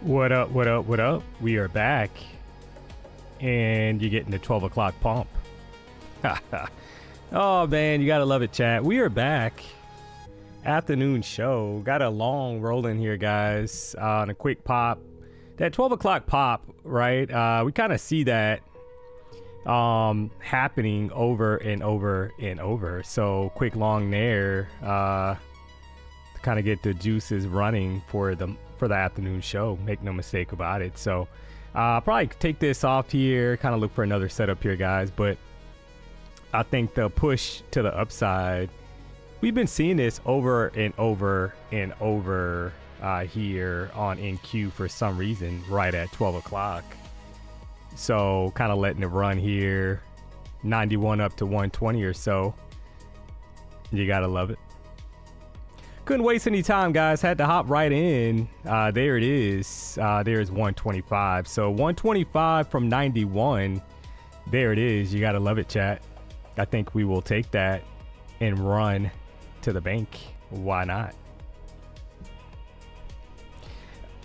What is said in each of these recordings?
What up, what up, what up? We are back. And you're getting the 12 o'clock pump. Oh, man, you got to love it, chat. We are back. Afternoon show. Got a long rolling here, guys. On a quick pop. That 12 o'clock pop, right? We kind of see that happening over and over and over. So quick long there to kind of get the juices running for the afternoon show. Make no mistake about it. So probably take this off here, kind of look for another setup here, guys. But I think the push to the upside, we've been seeing this over and over and over here on NQ for some reason right at 12 o'clock. So kind of letting it run here, 91 up to 120 or so. You gotta love it. Couldn't waste any time, guys. Had to hop right in. There it is. There's 125. So 125 from 91. There it is. You gotta love it, chat. I think we will take that and run to the bank. Why not?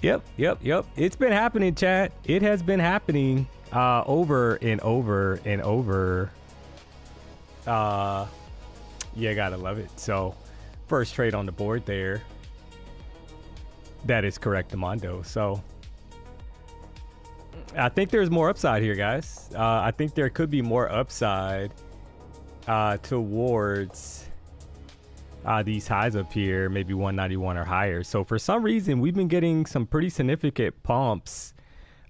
Yep. It's been happening, chat. It has been happening over and over and over. You gotta love it. So first trade on the board there. That is correct, Demondo. So I think there's more upside here, guys. I think there could be more upside towards these highs up here, maybe 191 or higher. So for some reason, we've been getting some pretty significant pumps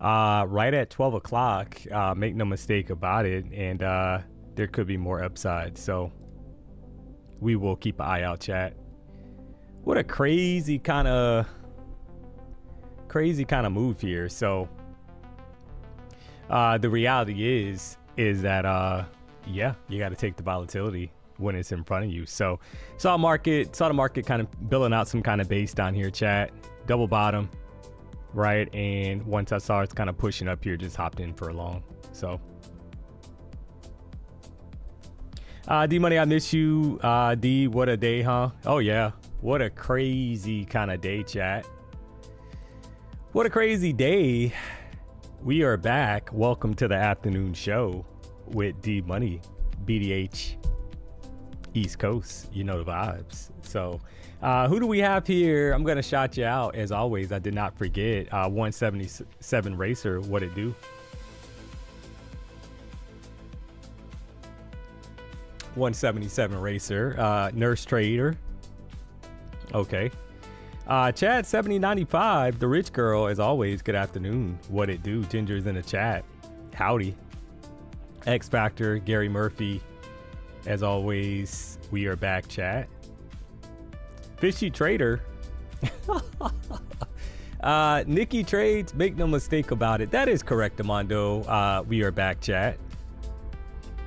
right at 12 o'clock. Make no mistake about it. And there could be more upside. So we will keep an eye out, chat. What a crazy kind of move here. So the reality is that yeah, you got to take the volatility when it's in front of you. So saw the market kind of building out some kind of base down here, chat. Double bottom, right? And once I saw it's kind of pushing up here, just hopped in for a long. So D-Money, I miss you. D, what a day, huh? Oh yeah, what a crazy kind of day, chat. What a crazy day. We are back. Welcome to the afternoon show with D-Money, BDH, East Coast. You know the vibes. So who do we have here? I'm gonna shout you out as always. I did not forget 177 Racer. What it do? 177 Racer. Nurse Trader. Okay. Chad 7095, the rich girl, as always. Good afternoon. What it do? Ginger's in the chat. Howdy. X Factor, Gary Murphy, as always. We are back, chat. Fishy Trader. Nikki Trades, make no mistake about it. That is correct, Amando. We are back, chat.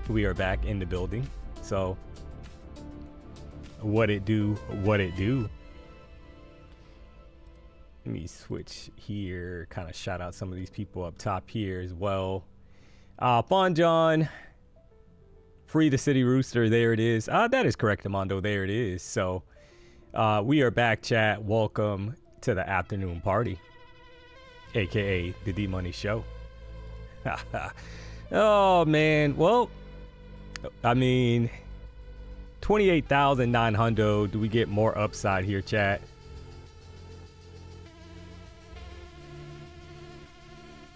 We are back in the building. So what it do, what it do. Let me switch here, kind of shout out some of these people up top here as well. Fawn John, Free the City Rooster, there it is. That is correct, Amando, there it is. So we are back, chat. Welcome to the afternoon party, aka the D-Money show. Oh man, well, I mean, 28,900. Do we get more upside here, chat?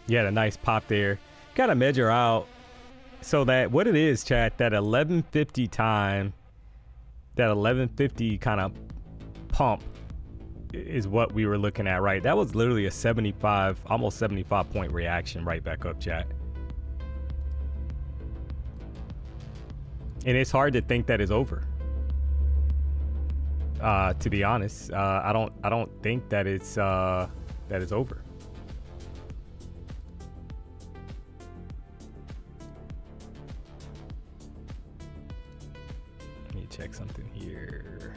Yeah, a nice pop there. Gotta measure out so that what it is, chat, that 1150 time, that 1150 kind of pump is what we were looking at, right? That was literally a 75, almost 75 point reaction right back up, chat. And it's hard to think that is over. To be honest, I don't think that it's that is over. Let me check something here.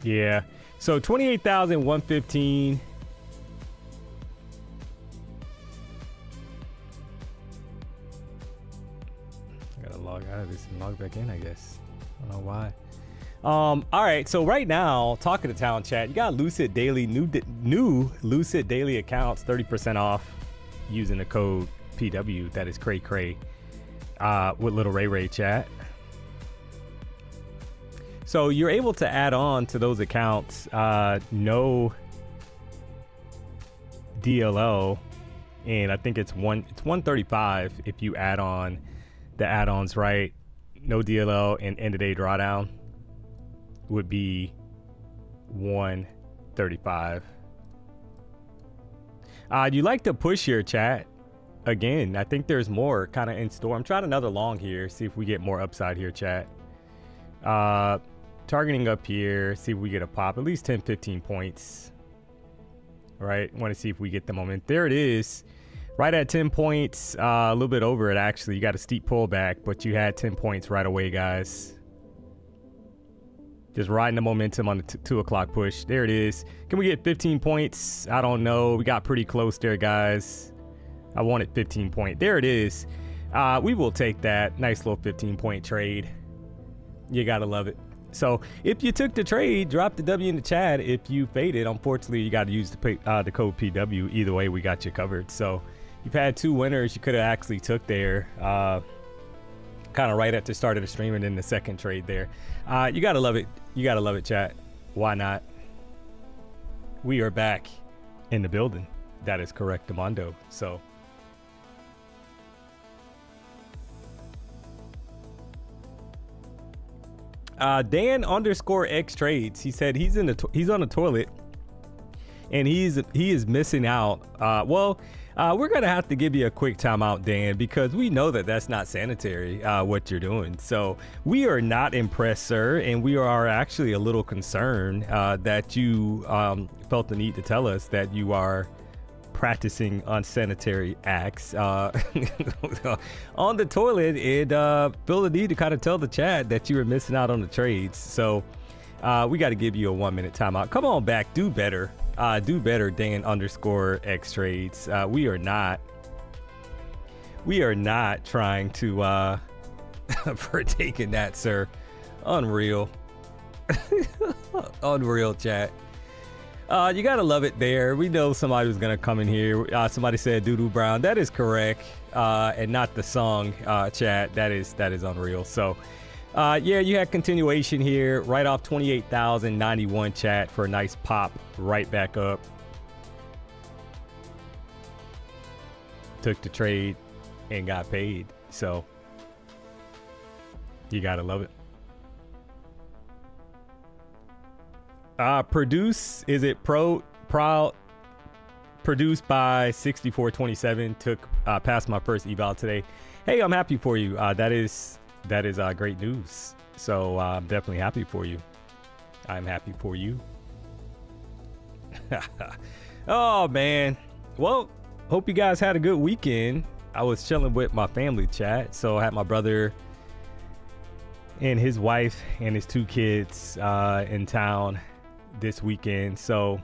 Yeah. So 28,115. God, this is log back in, I guess. I don't know why. All right, so right now, talking to town chat, you got Lucid Daily, new Lucid Daily accounts, 30% off using the code PW. That is cray cray with little Ray chat. So you're able to add on to those accounts, no DLO, and I think it's 135 if you add on the add-ons, right? No DLO and end of day drawdown would be 135. You like to push your chat again. I think there's more kind of in store. I'm trying another long here, see if we get more upside here, chat. Targeting up here, see if we get a pop, at least 10-15 points. Right, want to see if we get the moment. There it is, right at 10 points, a little bit over it actually. You got a steep pullback, but you had 10 points right away, guys. Just riding the momentum on the 2 o'clock push. There it is. Can we get 15 points? I don't know. We got pretty close there, guys. I wanted 15 point. There it is. We will take that. Nice little 15-point trade. You gotta love it. So if you took the trade, drop the W in the chat. If you faded, unfortunately, you got to use the code PW. Either way, we got you covered. So you've had 2 winners you could have actually took there. Kind of right at the start of the stream, and then the second trade there. You gotta love it. You gotta love it, chat. Why not? We are back in the building. That is correct, Demondo. So Dan _ X trades. He said he's on the toilet and he is missing out. We're gonna have to give you a quick timeout, Dan, because we know that that's not sanitary, what you're doing. So we are not impressed, sir, and we are actually a little concerned that you felt the need to tell us that you are practicing unsanitary acts on the toilet, and feel the need to kind of tell the chat that you were missing out on the trades. So we got to give you a 1-minute timeout. Come on back, do better. Do better, Dan _ X trades. We are not trying to partake in that, sir. Unreal. Unreal, chat. You gotta love it there. We know somebody was gonna come in here. Somebody said Doodoo Brown. That is correct, and not the song, chat. That is unreal. So yeah, you had continuation here right off 28,091, chat, for a nice pop right back up. Took the trade and got paid. So you gotta love it. Produced by 6427. Took past my first eval today. Hey, I'm happy for you. That is great news. So I'm definitely happy for you. I'm happy for you. Oh man, well, hope you guys had a good weekend. I was chilling with my family, chat. So I had my brother and his wife and his 2 kids in town this weekend. So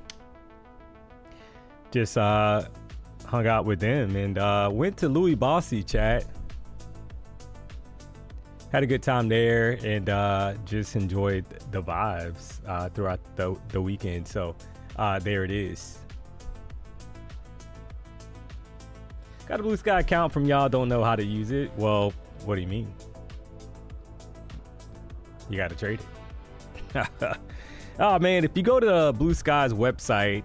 just hung out with them and went to Louis Bossy, chat. Had a good time there and just enjoyed the vibes throughout the weekend. So there it is. Got a Blue Sky account from y'all, don't know how to use it. Well, what do you mean? You got to trade it. Oh man, if you go to the Blue Sky's website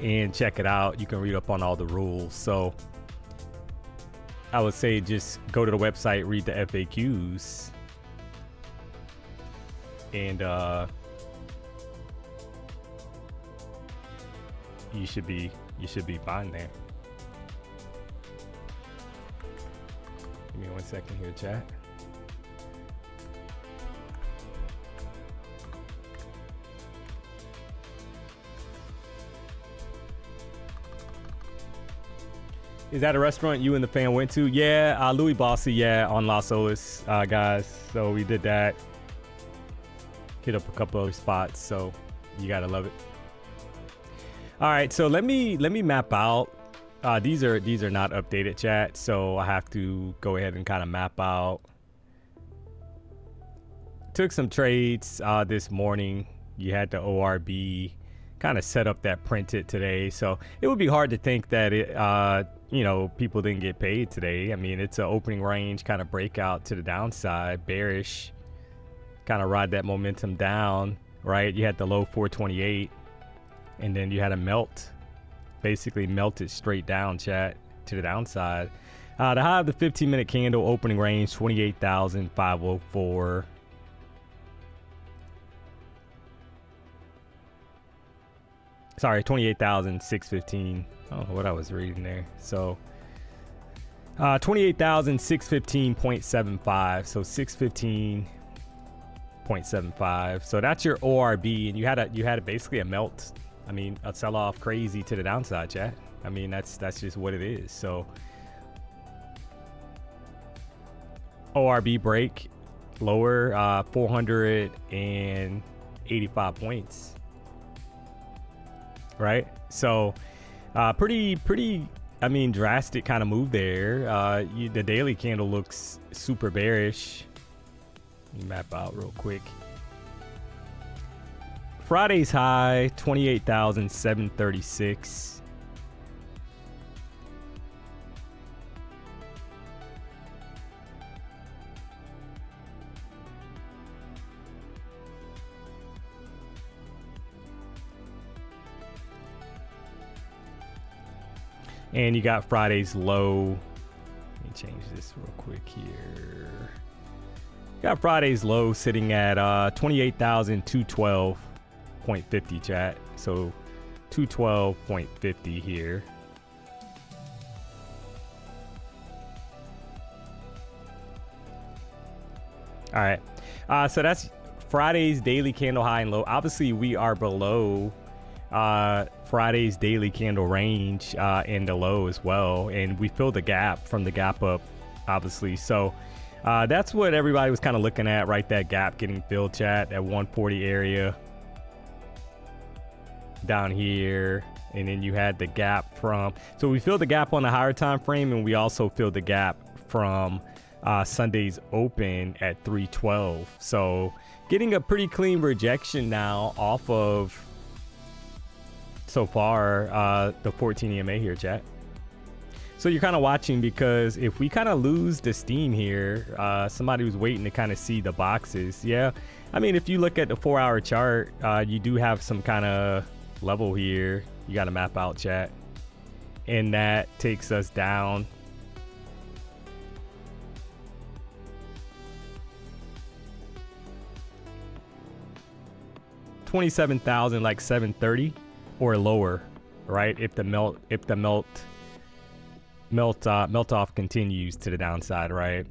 and check it out, you can read up on all the rules. So I would say just go to the website, read the FAQs, and you should be fine there. Give me 1 second here, chat. Is that a restaurant you and the fan went to? Yeah, Louis Bossy, yeah, on Las Olas, guys. So we did that. Hit up a couple other spots, so you gotta love it. All right, so let me map out. These are not updated, chat, so I have to go ahead and kind of map out took some trades this morning. You had the ORB kind of set up that printed today, so it would be hard to think that it you know, people didn't get paid today. I mean, it's an opening range kind of breakout to the downside, bearish, kind of ride that momentum down, right? You had the low 428, and then you had a melt, basically melted straight down, chat, to the downside. The high of the 15-minute candle opening range, 28,504. Sorry, 28,615. I don't know what I was reading there. So 28,615.75. So 615.75. So that's your ORB, and you had basically a melt. I mean, a sell-off crazy to the downside, chat. I mean, that's just what it is. So ORB break lower, 485 points. Right? So pretty I mean, drastic kind of move there. The daily candle looks super bearish. Let me map out real quick. Friday's high, 28,736. And you got Friday's low. Let me change this real quick here. Got Friday's low sitting at 28,212.50, chat. So 212.50 here. All right. So that's Friday's daily candle high and low. Obviously, we are below Friday's daily candle range and the low as well, and we filled the gap from the gap up, obviously. So that's what everybody was kind of looking at, right? That gap getting filled, chat, at 140 area down here, and then you had the gap from, so we filled the gap on the higher time frame, and we also filled the gap from Sunday's open at 312. So getting a pretty clean rejection now off of, so far, the 14 EMA here, chat. So you're kind of watching, because if we kind of lose the steam here, somebody was waiting to kind of see the boxes. Yeah, I mean, if you look at the 4-hour chart, you do have some kind of level here. You got to map out, chat, and that takes us down. $27,000, like 730 or lower, right? If the melt off continues to the downside, right,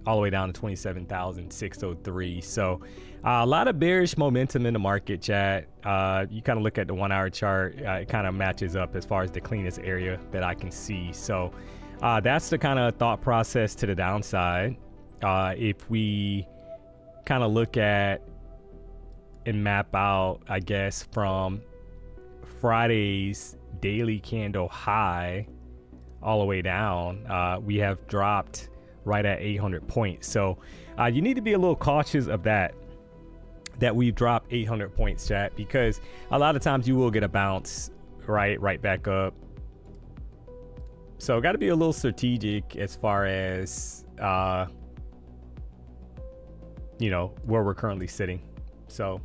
all the way down to 27,603. So a lot of bearish momentum in the market, chat. You kind of look at the 1-hour chart, it kind of matches up as far as the cleanest area that I can see. So that's the kind of thought process to the downside. If we kind of look at and map out, I guess, from Friday's daily candle high all the way down, we have dropped right at 800 points. So you need to be a little cautious of that we've dropped 800 points, chat, because a lot of times you will get a bounce right back up. So got to be a little strategic as far as you know, where we're currently sitting. So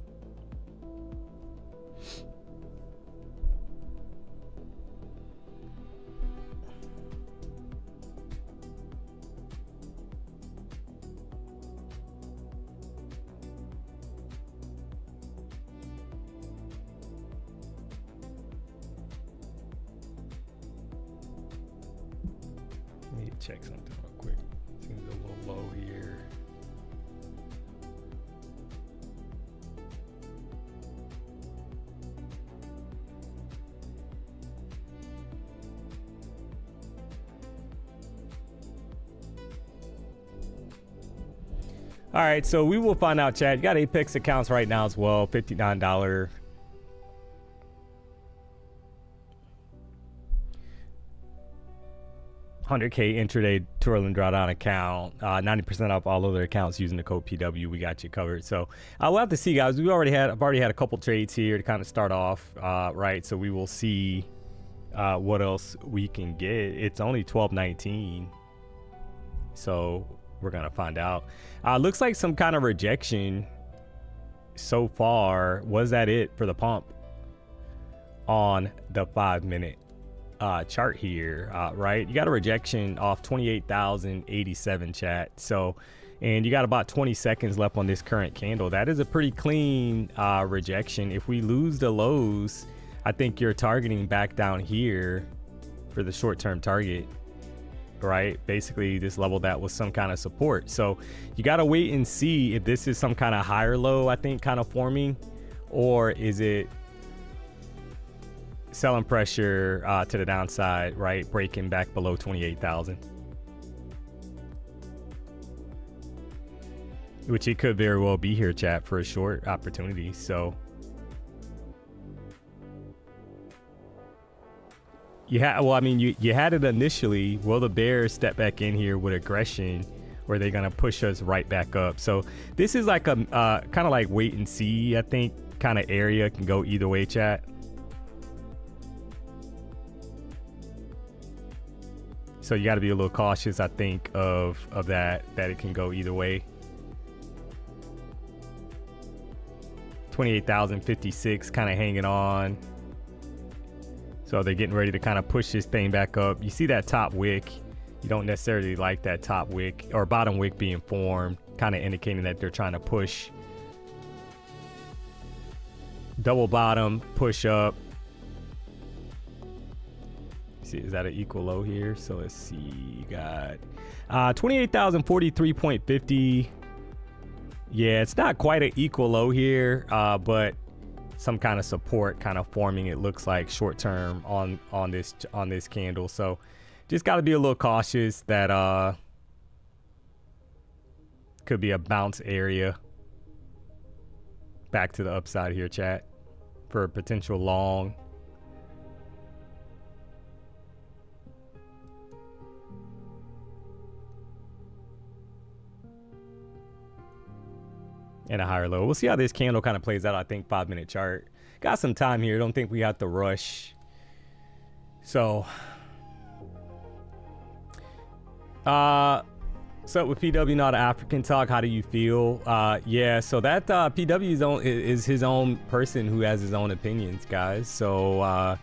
check something real quick. Seems a little low here. All right, so we will find out, chat. You got Apex accounts right now as well, $59. 100K intraday twirling drawdown account, 90% off all other accounts using the code PW. We got you covered. So we'll have to see, guys. I've already had a couple trades here to kind of start off, right? So we will see what else we can get. It's only 12.19, so we're gonna find out. Looks like some kind of rejection so far. Was that it for the pump on the 5-minute chart here, right? You got a rejection off 28,087 chat. So, and you got about 20 seconds left on this current candle. That is a pretty clean rejection. If we lose the lows, I think you're targeting back down here for the short-term target, right? Basically this level that was some kind of support. So you got to wait and see if this is some kind of higher low, I think, kind of forming, or is it selling pressure to the downside, right? Breaking back below 28,000, which it could very well be here, chat, for a short opportunity. So well, I mean, you had it initially. Will the bears step back in here with aggression, or are they gonna push us right back up? So this is like a kind of like wait and see, I think, kind of area. Can go either way, chat. So you got to be a little cautious, I think, of that it can go either way. 28,056 kind of hanging on. So they're getting ready to kind of push this thing back up. You see that top wick. You don't necessarily like that top wick or bottom wick being formed, kind of indicating that they're trying to push. Double bottom, push up. See, is that an equal low here? So let's see. You got 28,043.50. Yeah, it's not quite an equal low here, but some kind of support kind of forming, it looks like, short term on this candle. So just got to be a little cautious that could be a bounce area back to the upside here, chat, for a potential long. And a higher low. We'll see how this candle kind of plays out. I think 5-minute chart. Got some time here. Don't think we have to rush. So, what's up with PW? Not African talk. How do you feel? Yeah. So that PW is his own person who has his own opinions, guys. So,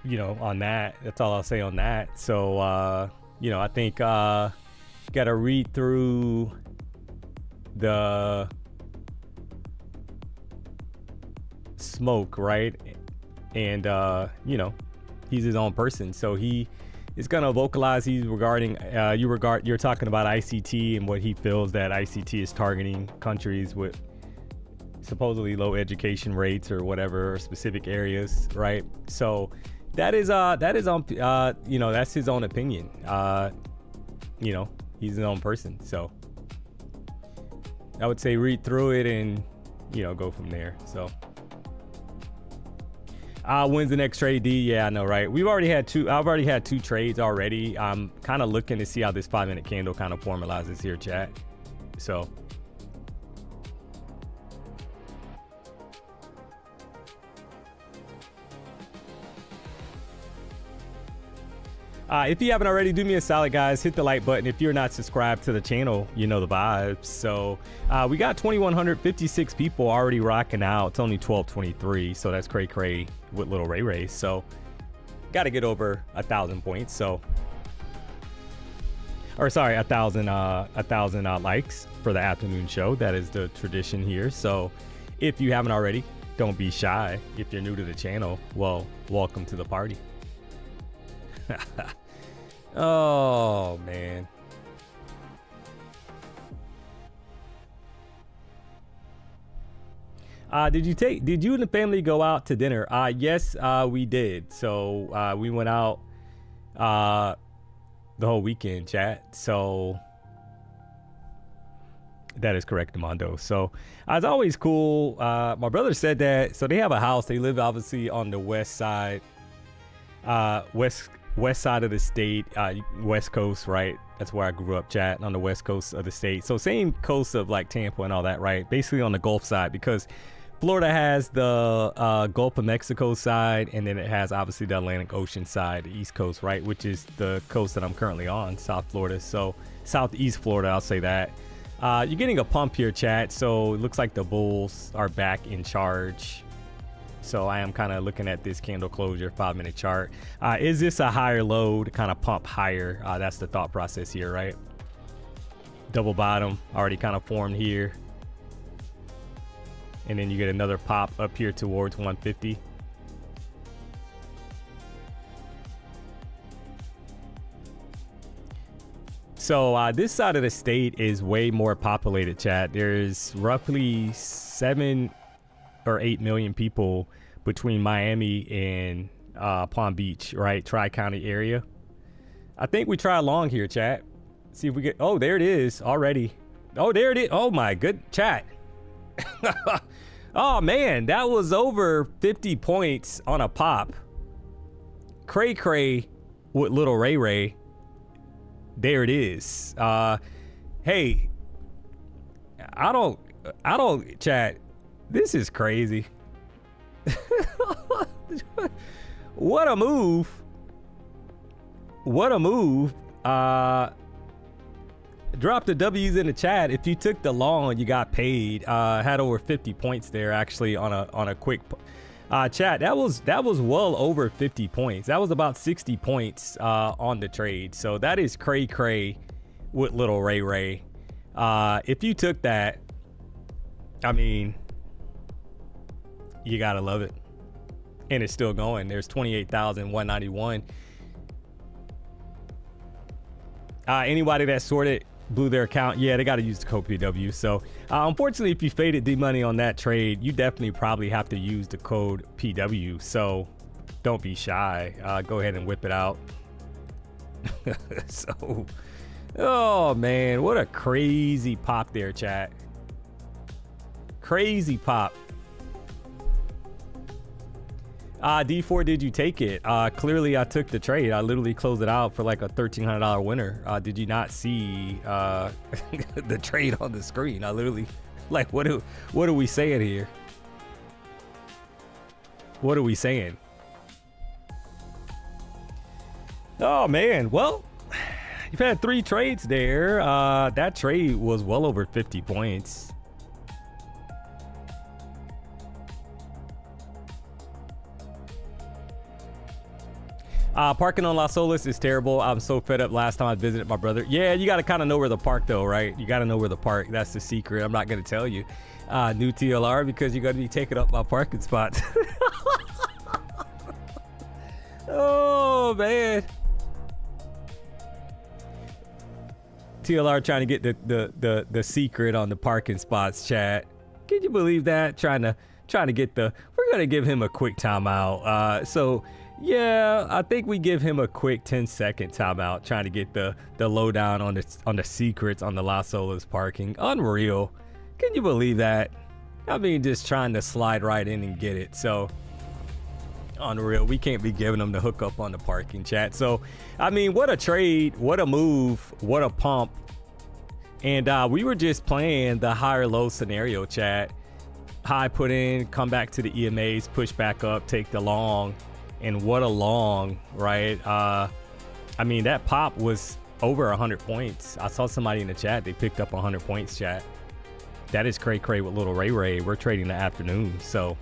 you know, on that, that's all I'll say on that. So, you know, I think got to read through the smoke, right? And you know, he's his own person, so he is gonna vocalize. He's regarding you're talking about ICT and what he feels that ICT is targeting countries with supposedly low education rates or whatever, or specific areas, right? So that is on you know, that's his own opinion. You know, he's his own person, so I would say read through it and, you know, go from there. So when's the next trade, D? Yeah, I know, right? I've already had two trades already. I'm kind of looking to see how this 5-minute candle kind of formalizes here, chat. So if you haven't already, do me a solid, guys. Hit the like button. If you're not subscribed to the channel, you know the vibes. So we got 2,156 people already rocking out. It's only 12:23, so that's cray with little Ray. So got to get over 1,000 points. So, or sorry, 1,000 likes for the afternoon show. That is the tradition here. So if you haven't already, don't be shy. If you're new to the channel, well, welcome to the party. Oh man. Did you and the family go out to dinner? Yes, we did. So we went out the whole weekend, chat. So that is correct, Mondo. So it's always cool. My brother said that. So they have a house. They live obviously on the west side, west west side of the state, west coast, right? That's where I grew up, chat, on the west coast of the state. So same coast of like Tampa and all that, right? Basically on the Gulf side, because Florida has the Gulf of Mexico side, and then it has obviously the Atlantic Ocean side, the East Coast, right? Which is the coast that I'm currently on, South Florida. So Southeast Florida, I'll say that. You're getting a pump here, chat. So it looks like the bulls are back in charge. So I am kind of looking at this candle closure 5-minute chart. Is this a higher low to kind of pump higher? That's the thought process here, right? Double bottom already kind of formed here. And then you get another pop up here towards 150. So this side of the state is way more populated, chat. There's roughly 7 or 8 million people between Miami and Palm Beach, right? Tri-County area. I think we try along here, chat. See if we get, oh, there it is already. Oh, there it is. Oh my good chat. Oh man, that was over 50 points on a pop. Cray cray with little Ray Ray. There it is. Hey, I don't chat. This is crazy. What a move. What a move. Drop the W's in the chat. If you took the long, you got paid. Had over 50 points there actually on a quick chat. That was well over 50 points. That was about 60 points on the trade. So that is cray cray with little Ray Ray. If you took that, I mean, you gotta love it. And it's still going. There's 28,191. Anybody that sorted blew their account, yeah, they got to use the code PW. So unfortunately, if you faded D-Money on that trade, you definitely probably have to use the code PW. So don't be shy. Go ahead and whip it out. So, oh man, what a crazy pop there, chat. Crazy pop. D4, did you take it? Clearly I took the trade. I literally closed it out for like a $1,300 winner. Did you not see the trade on the screen? I literally, like, what are we saying here? What are we saying? Oh man, well, you've had 3 trades there. That trade was well over 50 points. Parking on Las Olas is terrible. I'm so fed up. Last time I visited my brother. Yeah, you got to kind of know where the park though, right? You got to know where the park. That's the secret. I'm not going to tell you. New TLR, because you're going to be taking up my parking spots. Oh, man. TLR trying to get the secret on the parking spots, chat. Can you believe that? Trying to get the, we're going to give him a quick timeout. So yeah, I think we give him a quick 10-second timeout, trying to get the lowdown on the secrets on the Las Olas parking. Unreal. Can you believe that? I mean, just trying to slide right in and get it. So unreal. We can't be giving them the hookup on the parking, chat. So I mean, what a trade, what a move, what a pump. And we were just playing the higher low scenario, chat. High put in, come back to the EMAs, push back up, take the long. And what a long, right? I mean, that pop was over 100 points. I saw somebody in the chat, they picked up 100 points, chat. That is cray cray with little Ray Ray. We're trading the afternoon, so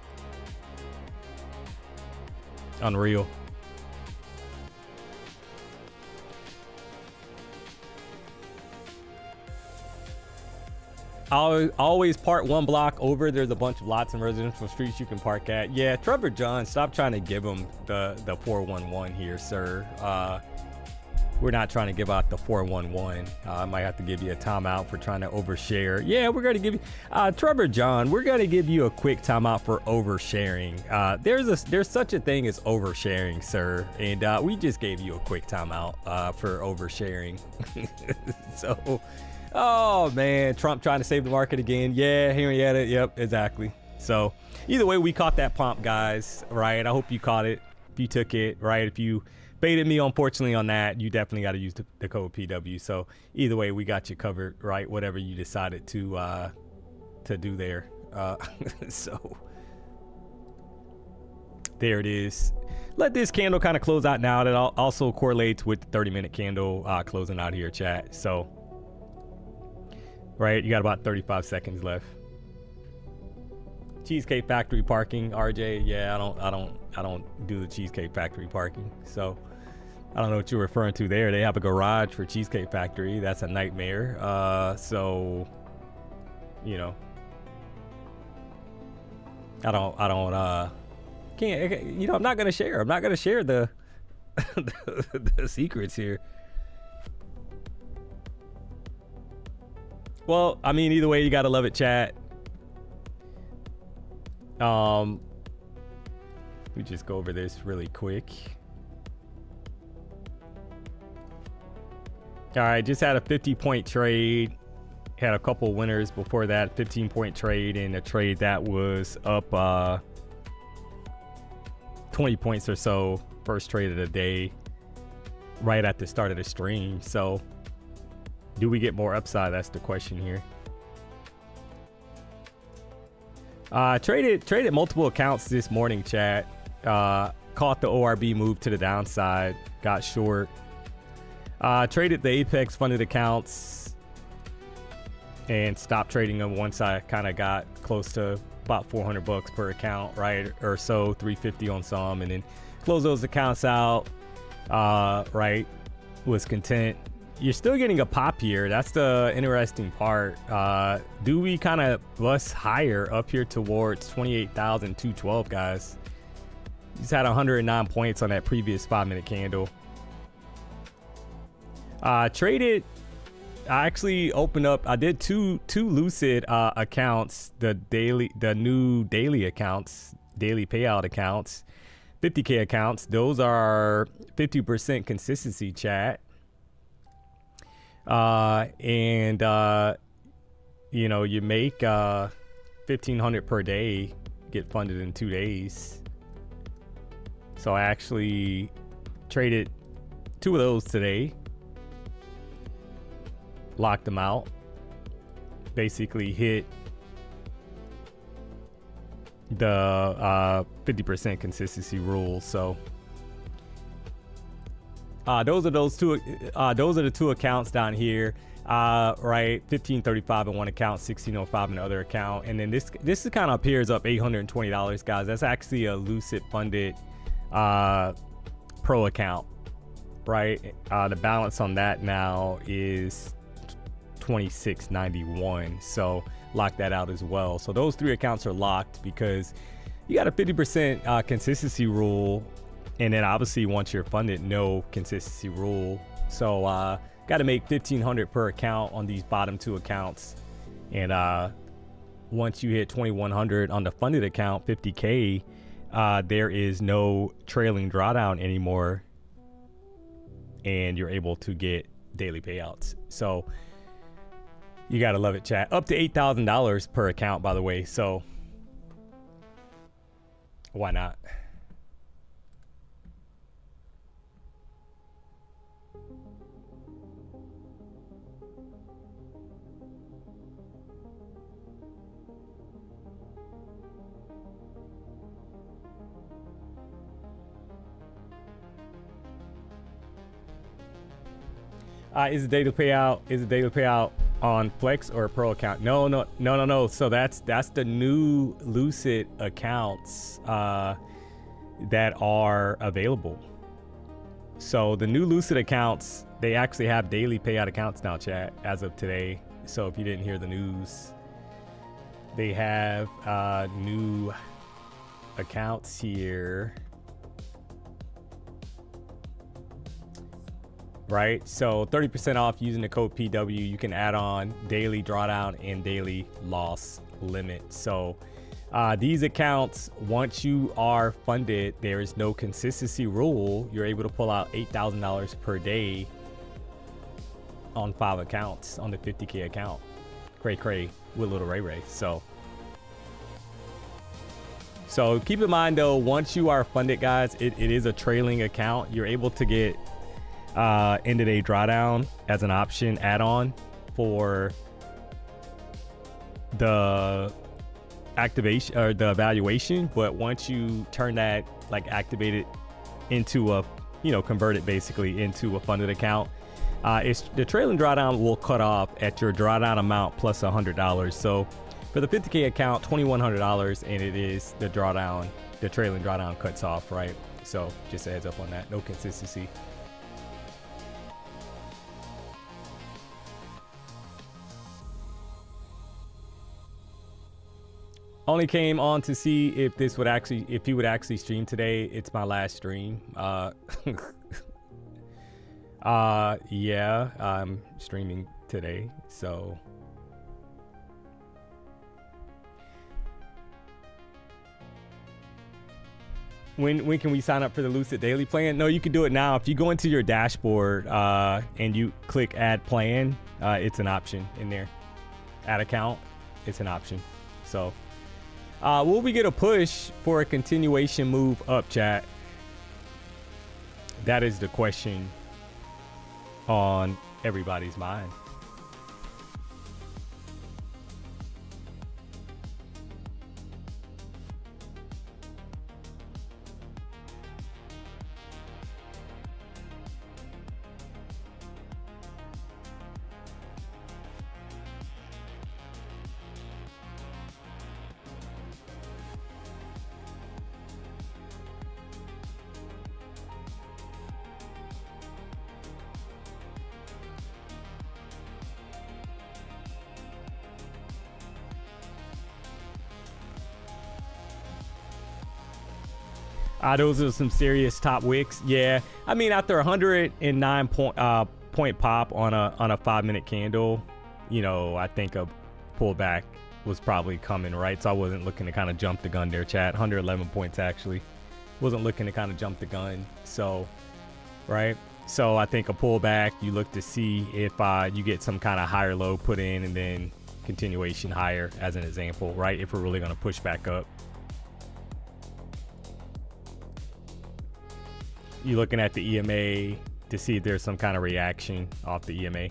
unreal. Always park one block over. There's a bunch of lots and residential streets you can park at. Yeah, Trevor John, stop trying to give him the 411 here, sir. We're not trying to give out the 411. I might have to give you a timeout for trying to overshare. Yeah, we're going to give you, Trevor John, we're going to give you a quick timeout for oversharing. There's such a thing as oversharing, sir. And we just gave you a quick timeout for oversharing. So, oh man, Trump trying to save the market again. Yeah, Henrietta, yep, exactly. So either way, we caught that pump, guys, right? I hope you caught it. If you took it, right? If you baited me, unfortunately, on that. You definitely got to use the code PW. So either way, we got you covered, right? Whatever you decided to do there. So there it is. Let this candle kind of close out now. That also correlates with the 30-minute candle closing out here, chat. So, right, you got about 35 seconds left. Cheesecake Factory parking, RJ. Yeah, I don't do the Cheesecake Factory parking. So I don't know what you're referring to there. They have a garage for Cheesecake Factory. That's a nightmare. So, you know, I don't can't, you know, I'm not gonna share the the secrets here. Well, I mean, either way, you gotta love it, chat. Let me just go over this really quick. All right, just had a 50-point trade. Had a couple winners before that. 15-point trade and a trade that was up 20 points or so. First trade of the day, right at the start of the stream. So, do we get more upside? That's the question here. Traded multiple accounts this morning, chat. Caught the ORB move to the downside. Got short. Traded the Apex funded accounts and stopped trading them once I kind of got close to about $400 per account, right? Or so, 350 on some, and then close those accounts out, right? Was content. You're still getting a pop here. That's the interesting part. Do we kind of bust higher up here towards 28,212, guys? He's had 109 points on that previous 5-minute candle. Traded. I actually opened up. I did two Lucid accounts. The new daily accounts, daily payout accounts, 50K accounts. Those are 50% consistency, chat. And you know, you make 1,500 per day, get funded in 2 days. So I actually traded 2 of those today. Locked them out. Basically hit the 50% consistency rule. So those are the 2 accounts down here. Right, 1535 in one account, 1605 in the other account, and then this kind of appears up $820, guys. That's actually a Lucid funded pro account, right? The balance on that now is 2691, so lock that out as well. So those 3 accounts are locked because you got a 50% consistency rule, and then obviously once you're funded, no consistency rule. So got to make 1,500 per account on these bottom 2 accounts, and once you hit 2,100 on the funded account, 50K, there is no trailing drawdown anymore, and you're able to get daily payouts. So you gotta love it, chat. Up to $8,000 per account, by the way. So why not? Is the daily payout on Flex or Pro account? No. So that's the new Lucid accounts that are available. So the new Lucid accounts, they actually have daily payout accounts now, chat, as of today. So if you didn't hear the news, they have new accounts here. Right, so 30% off using the code PW. You can add on daily drawdown and daily loss limit. So these accounts, once you are funded, there is no consistency rule. You're able to pull out $8,000 per day on 5 accounts on the 50K account. Cray with little Ray. So So keep in mind though, once you are funded, guys, it is a trailing account. You're able to get end of day drawdown as an option add-on for the activation or the evaluation. But once you turn that, like, activate it into a, you know, convert it basically into a funded account, it's the trailing drawdown will cut off at your drawdown amount plus $100. So for the 50K account, $2,100, and it is the drawdown, the trailing drawdown cuts off, right? So just a heads up on that. No consistency. Only came on to see if this would actually, if he would actually stream today. It's my last stream. Yeah, I'm streaming today. So when can we sign up for the Lucid Daily plan? No, you can do it now. If you go into your dashboard and you click add plan, it's an option in there. Add account, it's an option. So will we get a push for a continuation move up, chat? That is the question on everybody's mind. Those are some serious top wicks. Yeah, I mean, after 109 point pop on a 5-minute candle, you know, I think a pullback was probably coming, right? So I wasn't looking to kind of jump the gun there, chat. 111 points actually. Wasn't looking to kind of jump the gun. So, right? So I think a pullback, you look to see if you get some kind of higher low put in and then continuation higher as an example, right? If we're really going to push back up. You're looking at the EMA to see if there's some kind of reaction off the EMA.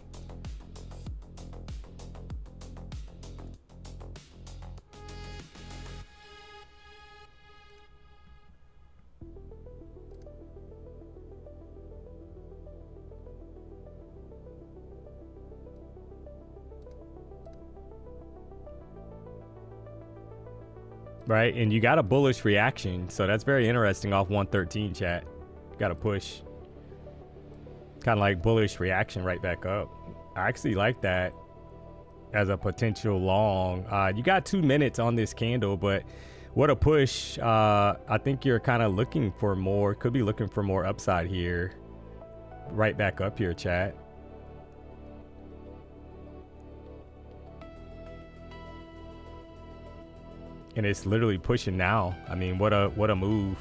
Right, and you got a bullish reaction, so that's very interesting off 113, chat. Got to push, kind of like bullish reaction right back up. I actually like that as a potential long. You got 2 minutes on this candle, but what a push. I think you're kind of looking for more, could be looking for more upside here, right back up here, chat. And it's literally pushing now. I mean, what a move.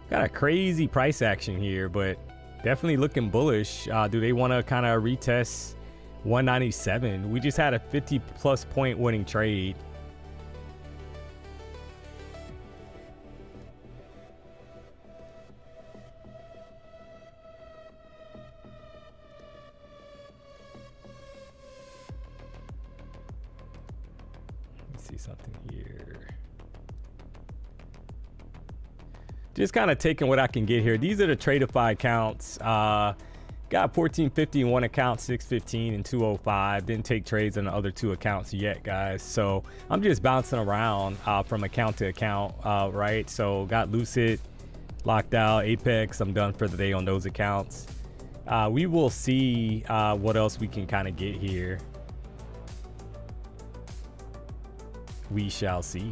Got a crazy price action here, but definitely looking bullish. Do they want to kind of retest 197? We just had a 50+ point winning trade. Let's see something here. Just kind of taking what I can get here. These are the Tradeify accounts. Got 1450 in one account, 615 and 205. Didn't take trades on the other 2 accounts yet, guys. So I'm just bouncing around from account to account, right? So got Lucid locked out, Apex. I'm done for the day on those accounts. We will see what else we can kind of get here. We shall see.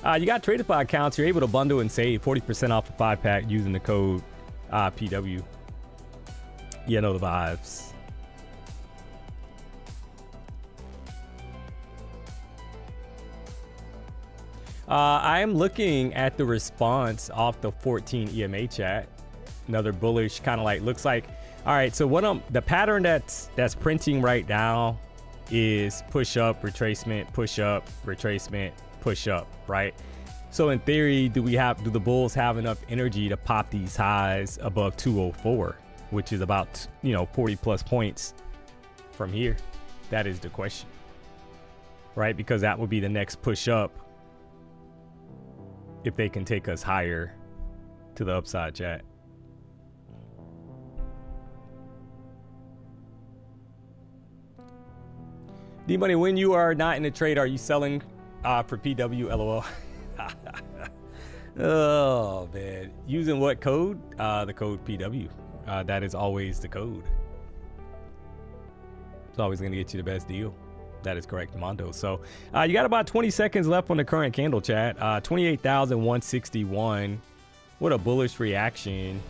You got Tradeify accounts. You're able to bundle and save 40% off a 5-pack using the code PW. Yeah, know the vibes. I am looking at the response off the 14 EMA chat. Another bullish kind of like, looks like, all right, so what the pattern that's printing right now is push up, retracement, push up, retracement, push up, right? So in theory, do the bulls have enough energy to pop these highs above 204, which is about 40 plus points from here? That is the question, right? Because that would be the next push up if they can take us higher to the upside, chat. D-Money, when you are not in the trade, are you selling for PW? LOL. Oh man, using what code? The code PW. That is always the code. It's always going to get you the best deal. That is correct, Mondo. So you got about 20 seconds left on the current candle, chat. 28,161. What a bullish reaction.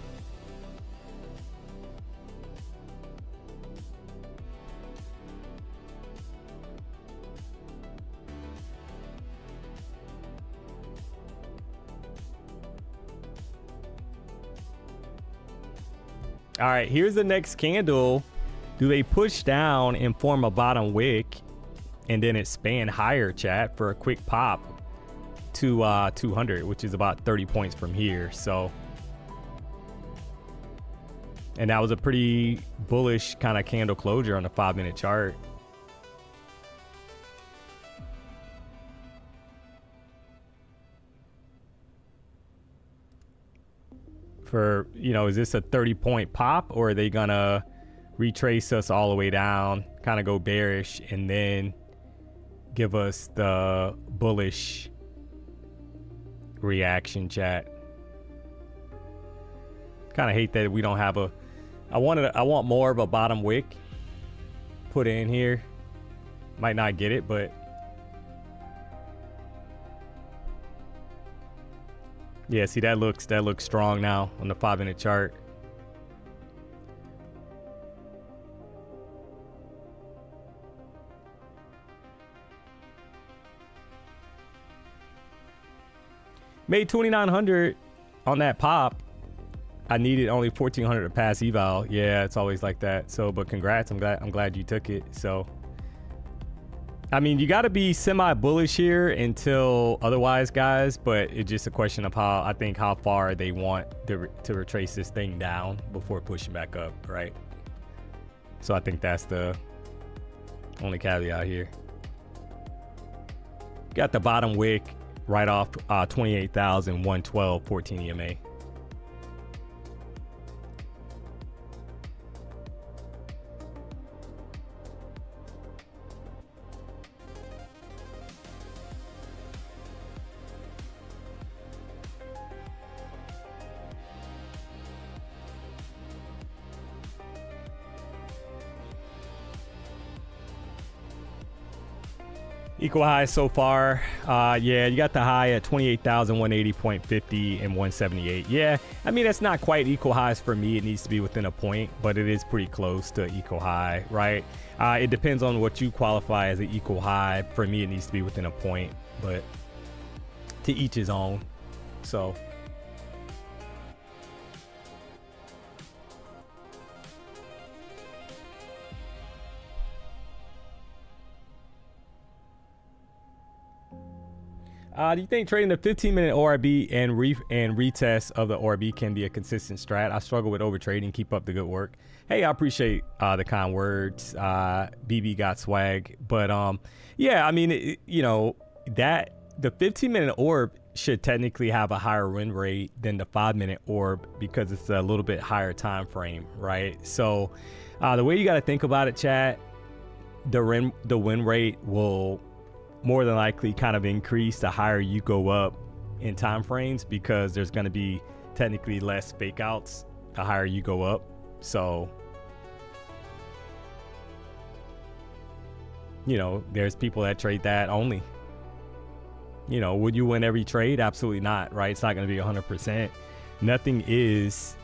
All right, here's the next candle. Do they push down and form a bottom wick and then expand higher, chat, for a quick pop to 200, which is about 30 points from here? So, and that was a pretty bullish kind of candle closure on the 5-minute chart. For, is this a 30-point pop, or are they gonna retrace us all the way down, kind of go bearish, and then give us the bullish reaction, chat? Kind of hate that we don't have I want more of a bottom wick put in here. Might not get it, but yeah, see, that looks strong now on the 5-minute chart. Made 2,900 on that pop. I needed only 1,400 to pass eval. Yeah, it's always like that. So, but congrats. I'm glad you took it. So, I mean, you got to be semi-bullish here until otherwise, guys. But it's just a question of how far they want to retrace this thing down before pushing back up, right? So I think that's the only caveat here. Got the bottom wick right off 28,112, 14 EMA. Equal highs so far. Yeah, you got the high at 28,180.50 and 178. Yeah, I mean, that's not quite equal highs for me. It needs to be within a point, but it is pretty close to equal high, right? It depends on what you qualify as an equal high. For me, it needs to be within a point, but to each his own. So do you think trading the 15-minute ORB and retest of the ORB can be a consistent strat? I struggle with overtrading. Keep up the good work. Hey, I appreciate the kind words. BB got swag. But yeah, I mean, that the 15-minute orb should technically have a higher win rate than the 5-minute orb because it's a little bit higher time frame, right? So the way you got to think about it, chat, the win rate will more than likely kind of increase the higher you go up in time frames, because there's going to be technically less fake outs the higher you go up. So, there's people that trade that only. Would you win every trade? Absolutely not, right? It's not going to be 100%. Nothing is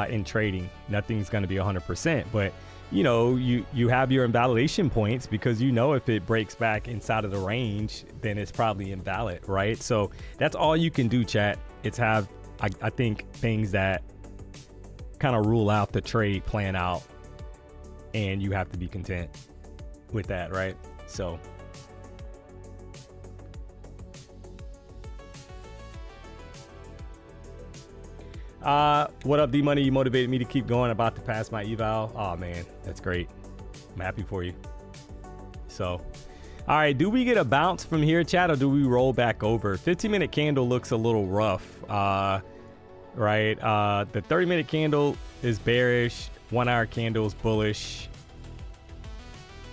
in trading. Nothing's going to be 100%, but you have your invalidation points, because if it breaks back inside of the range, then it's probably invalid, right? So that's all you can do, chat. It's have, I think, things that kind of rule out the trade plan out, and you have to be content with that, right? So What up, D-Money? You motivated me to keep going. About to pass my eval. Oh man, that's great. I'm happy for you. So, all right, do we get a bounce from here, chat, or do we roll back over? 15-minute candle looks a little rough, right? The 30-minute candle is bearish. 1-hour candle is bullish.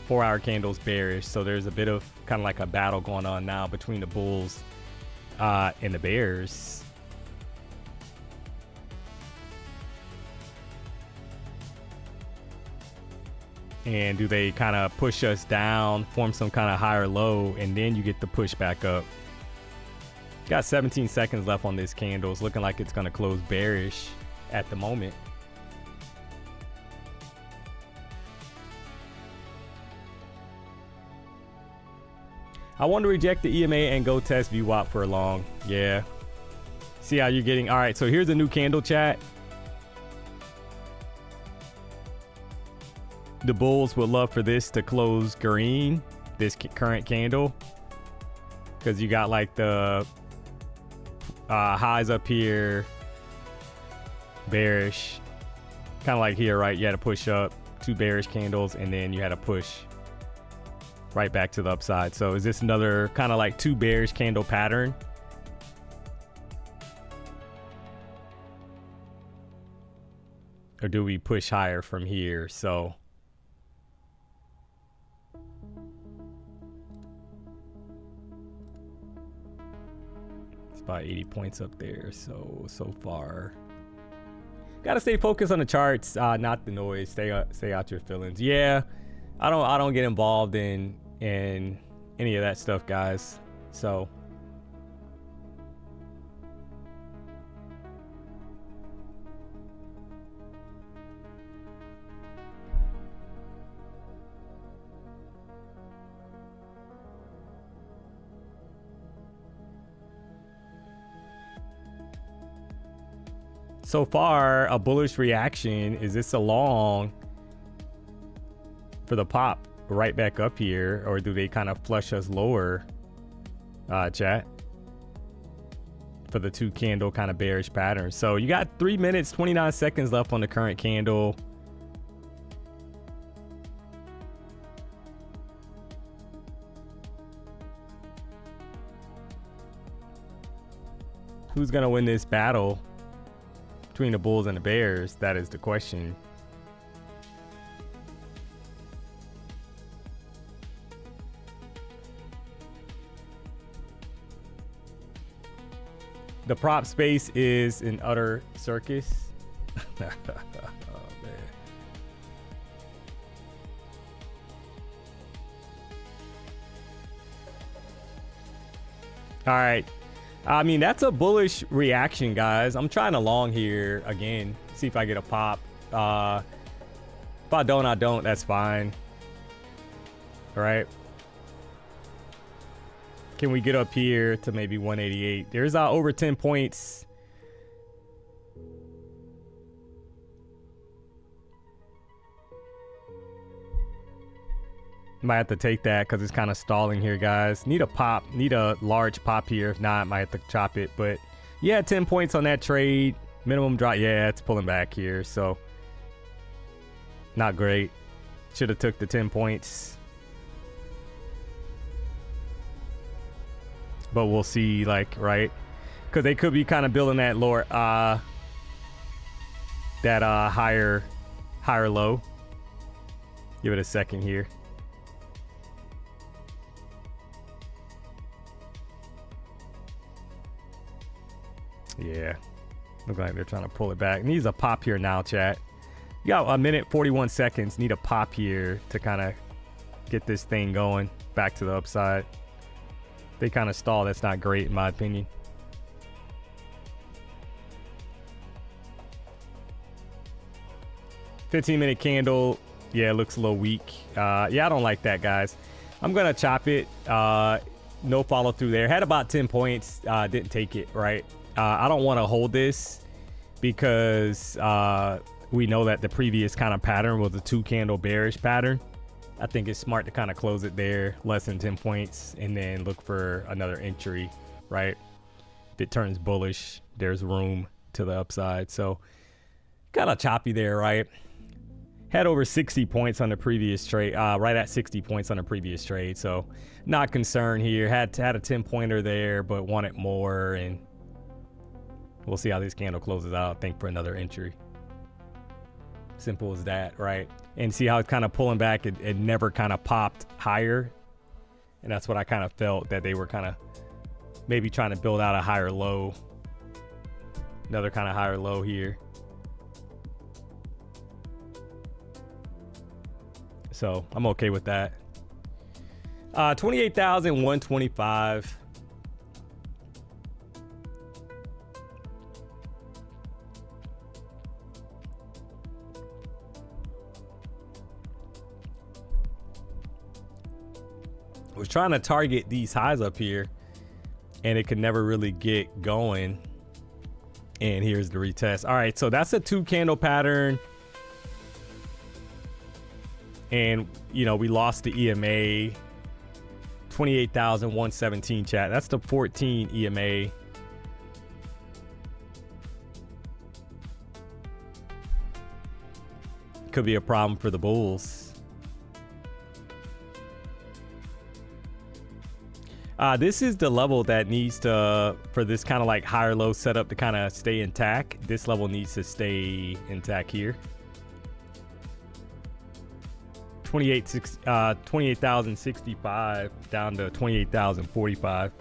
4-hour candle is bearish. So there's a bit of kind of like a battle going on now between the bulls and the bears. And do they kind of push us down, form some kind of higher low, and then you get the push back up? Got 17 seconds left on this candle. It's looking like it's going to close bearish at the moment. I want to reject the EMA and go test VWAP for long. Yeah. See how you're getting. All right, so here's a new candle, chat. The bulls would love for this to close green, this current candle, because you got like the highs up here, bearish, kind of like here, right? You had to push up 2 bearish candles, and then you had to push right back to the upside. So is this another kind of like 2 bearish candle pattern? Or do we push higher from here? So about 80 points up there. So far, gotta stay focused on the charts, not the noise. Stay out your feelings. Yeah, I don't get involved in any of that stuff, guys. So so far, a bullish reaction. Is this a long for the pop right back up here, or do they kind of flush us lower, chat, for the 2 candle kind of bearish pattern? So you got 3 minutes, 29 seconds left on the current candle. Who's gonna win this battle between the bulls and the bears? That is the question. The prop space is an utter circus. Oh, man. All right. I mean, that's a bullish reaction, guys. I'm trying to long here again, see if I get a pop. If I don't, I don't. That's fine. All right. Can we get up here to maybe 188? There's over 10 points. Might have to take that because it's kind of stalling here, guys. Need a pop, need a large pop here. If not, might have to chop it. But yeah, 10 points on that trade. Minimum drop. Yeah, it's pulling back here. So not great. Should have took the 10 points. But we'll see, like, right? Because they could be kind of building that lower, higher low. Give it a second here. Yeah, look like they're trying to pull it back. Needs a pop here now, chat. You got a minute 41 seconds. Need a pop here to kind of get this thing going back to the upside. They kind of stall. That's not great in my opinion. $15-minute candle. Yeah, it looks a little weak. Yeah, I don't like that, guys. I'm gonna chop it. No follow through there. Had about 10 points. Didn't take it, right? I don't want to hold this because we know that the previous kind of pattern was a 2-candle bearish pattern. I think it's smart to kind of close it there, less than 10 points, and then look for another entry, right? If it turns bullish, there's room to the upside. So kind of choppy there, right? Had over 60 points on the previous trade, right at 60 points on the previous trade. So not concerned here. Had a 10-pointer there, but wanted more, and we'll see how this candle closes out. I think for another entry. Simple as that, right? And see how it's kind of pulling back. It never kind of popped higher, and that's what I kind of felt, that they were kind of maybe trying to build out a higher low. Another kind of higher low here. So I'm okay with that. 28,125. I was trying to target these highs up here, and it could never really get going. And here's the retest. All right, so that's a 2-candle pattern. And, you know, we lost the EMA. 28,117 chat. That's the 14 EMA. Could be a problem for the bulls. This is the level that needs to, for this kind of like higher low setup to kind of stay intact. This level needs to stay intact here. 28,065 down to 28,045.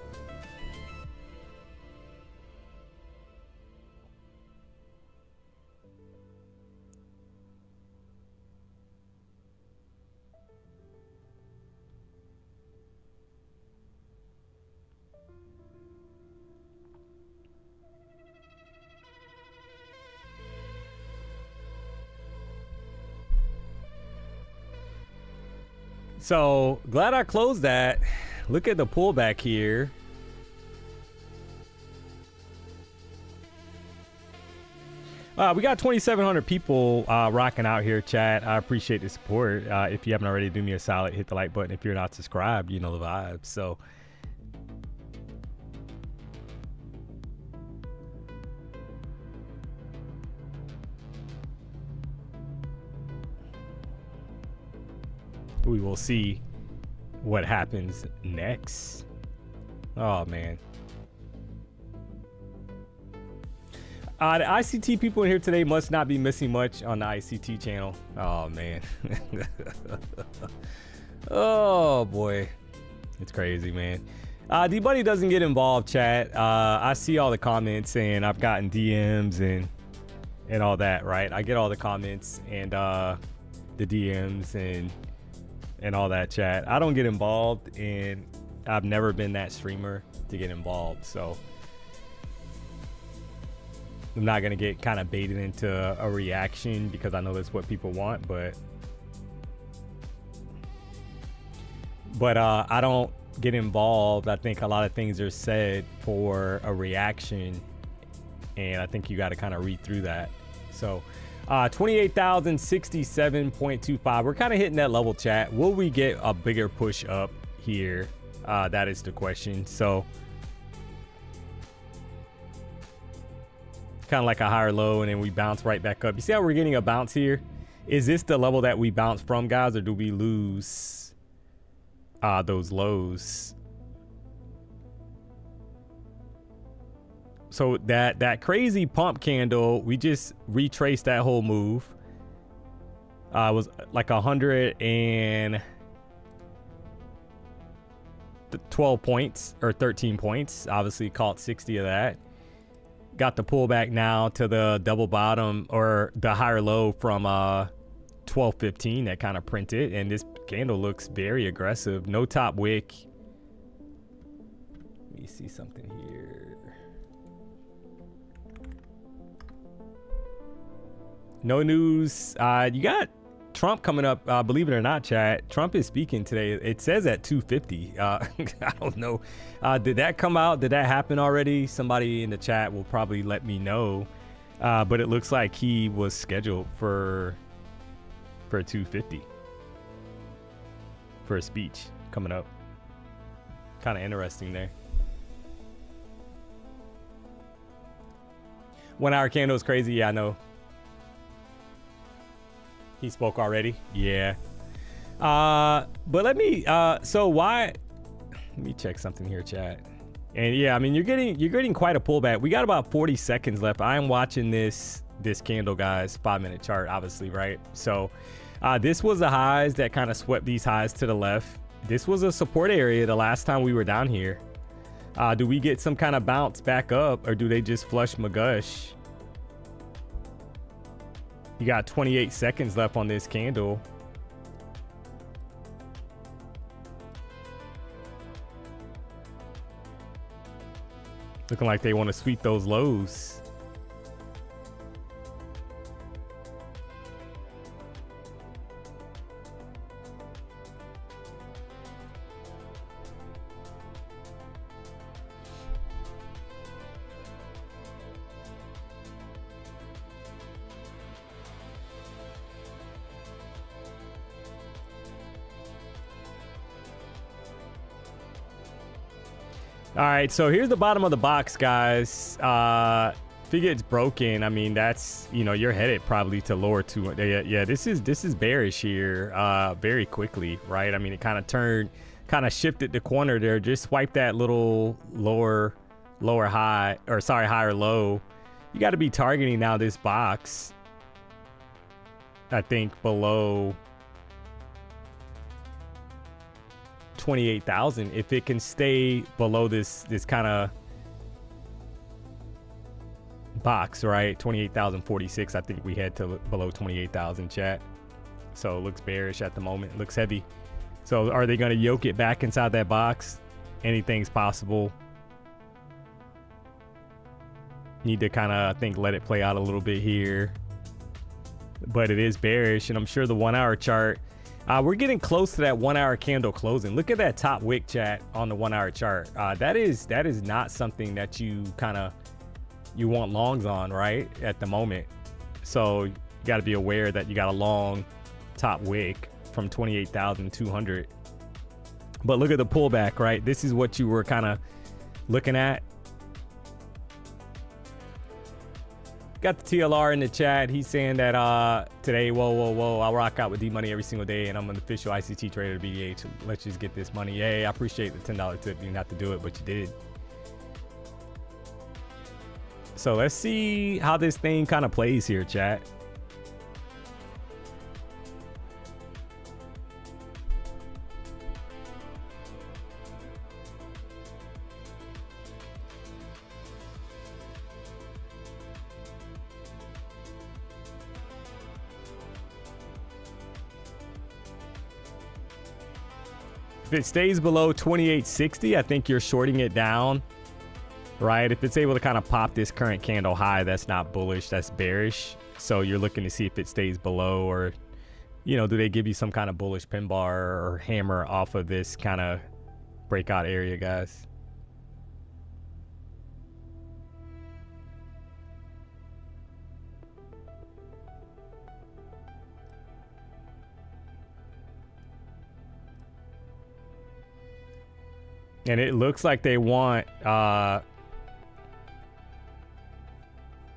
So glad I closed that. Look at the pullback here. We got 2,700 people rocking out here, chat. I appreciate the support. If you haven't already, do me a solid, hit the like button. If you're not subscribed, you know the vibes. So we will see what happens next. Oh man. The ICT people in here today must not be missing much on the ICT channel. Oh man. Oh boy. It's crazy, man. D-Buddy doesn't get involved, chat. I see all the comments, and I've gotten DMs and all that, right? I get all the comments and the DMs and all that, chat. I don't get involved, and I've never been that streamer to get involved, so I'm not gonna get kind of baited into a reaction because I know that's what people want, but I don't get involved. I think a lot of things are said for a reaction, and I think you got to kind of read through that. So 28,067.25. We're kind of hitting that level, chat. Will we get a bigger push up here? That is the question. So kind of like a higher low, and then we bounce right back up. You see how we're getting a bounce here? Is this the level that we bounce from, guys, or do we lose those lows? So that crazy pump candle, we just retraced that whole move. It was like 112 points or 13 points. Obviously caught 60 of that. Got the pullback now to the double bottom or the higher low from 1215 that kind of printed, and this candle looks very aggressive. No top wick. Let me see something here. No news. You got Trump coming up. Believe it or not, chat. Trump is speaking today. It says at 2:50. I don't know. Did that come out? Did that happen already? Somebody in the chat will probably let me know. But it looks like he was scheduled for 2:50 for a speech coming up. Kind of interesting there. 1 hour candle is crazy. Yeah, I know. He spoke already. Yeah. But let me, so why, let me check something here, chat. And yeah, I mean, you're getting quite a pullback. We got about 40 seconds left. I am watching this candle, guys, 5-minute chart, obviously, right? So this was the highs that kind of swept these highs to the left. This was a support area the last time we were down here. Do we get some kind of bounce back up, or do they just flush McGush? You got 28 seconds left on this candle. Looking like they want to sweep those lows. All right, so here's the bottom of the box, guys. If it gets broken, I mean, that's, you know, you're headed probably to lower two. Yeah, this is bearish here very quickly, right? I mean, it kind of shifted the corner there. Just swipe that little lower high, or sorry, higher low. You got to be targeting now this box, I think, below 28,000. If it can stay below this kind of box, right? 28,046. I think we head to below 28,000, chat. So it looks bearish at the moment. It looks heavy. So are they going to yoke it back inside that box? Anything's possible. Need to kind of, I think, let it play out a little bit here. But it is bearish, and I'm sure the 1 hour chart, we're getting close to that 1 hour candle closing. Look at that top wick, chat, on the 1 hour chart. That is not something that you want longs on, right, at the moment. So you got to be aware that you got a long top wick from 28,200. But look at the pullback, right? This is what you were kind of looking at. Got the TLR in the chat. He's saying that today, whoa, I'll rock out with DMONEY every single day, and I'm an official ICT trader to BDH. Let's just get this money. Yay, I appreciate the $10 tip. You didn't have to do it, but you did. So let's see how this thing kind of plays here, chat. If it stays below 2860, I think you're shorting it down, right? If it's able to kind of pop this current candle high, that's not bullish, that's bearish. So you're looking to see if it stays below, or, you know, do they give you some kind of bullish pin bar or hammer off of this kind of breakout area, guys? And it looks like they want,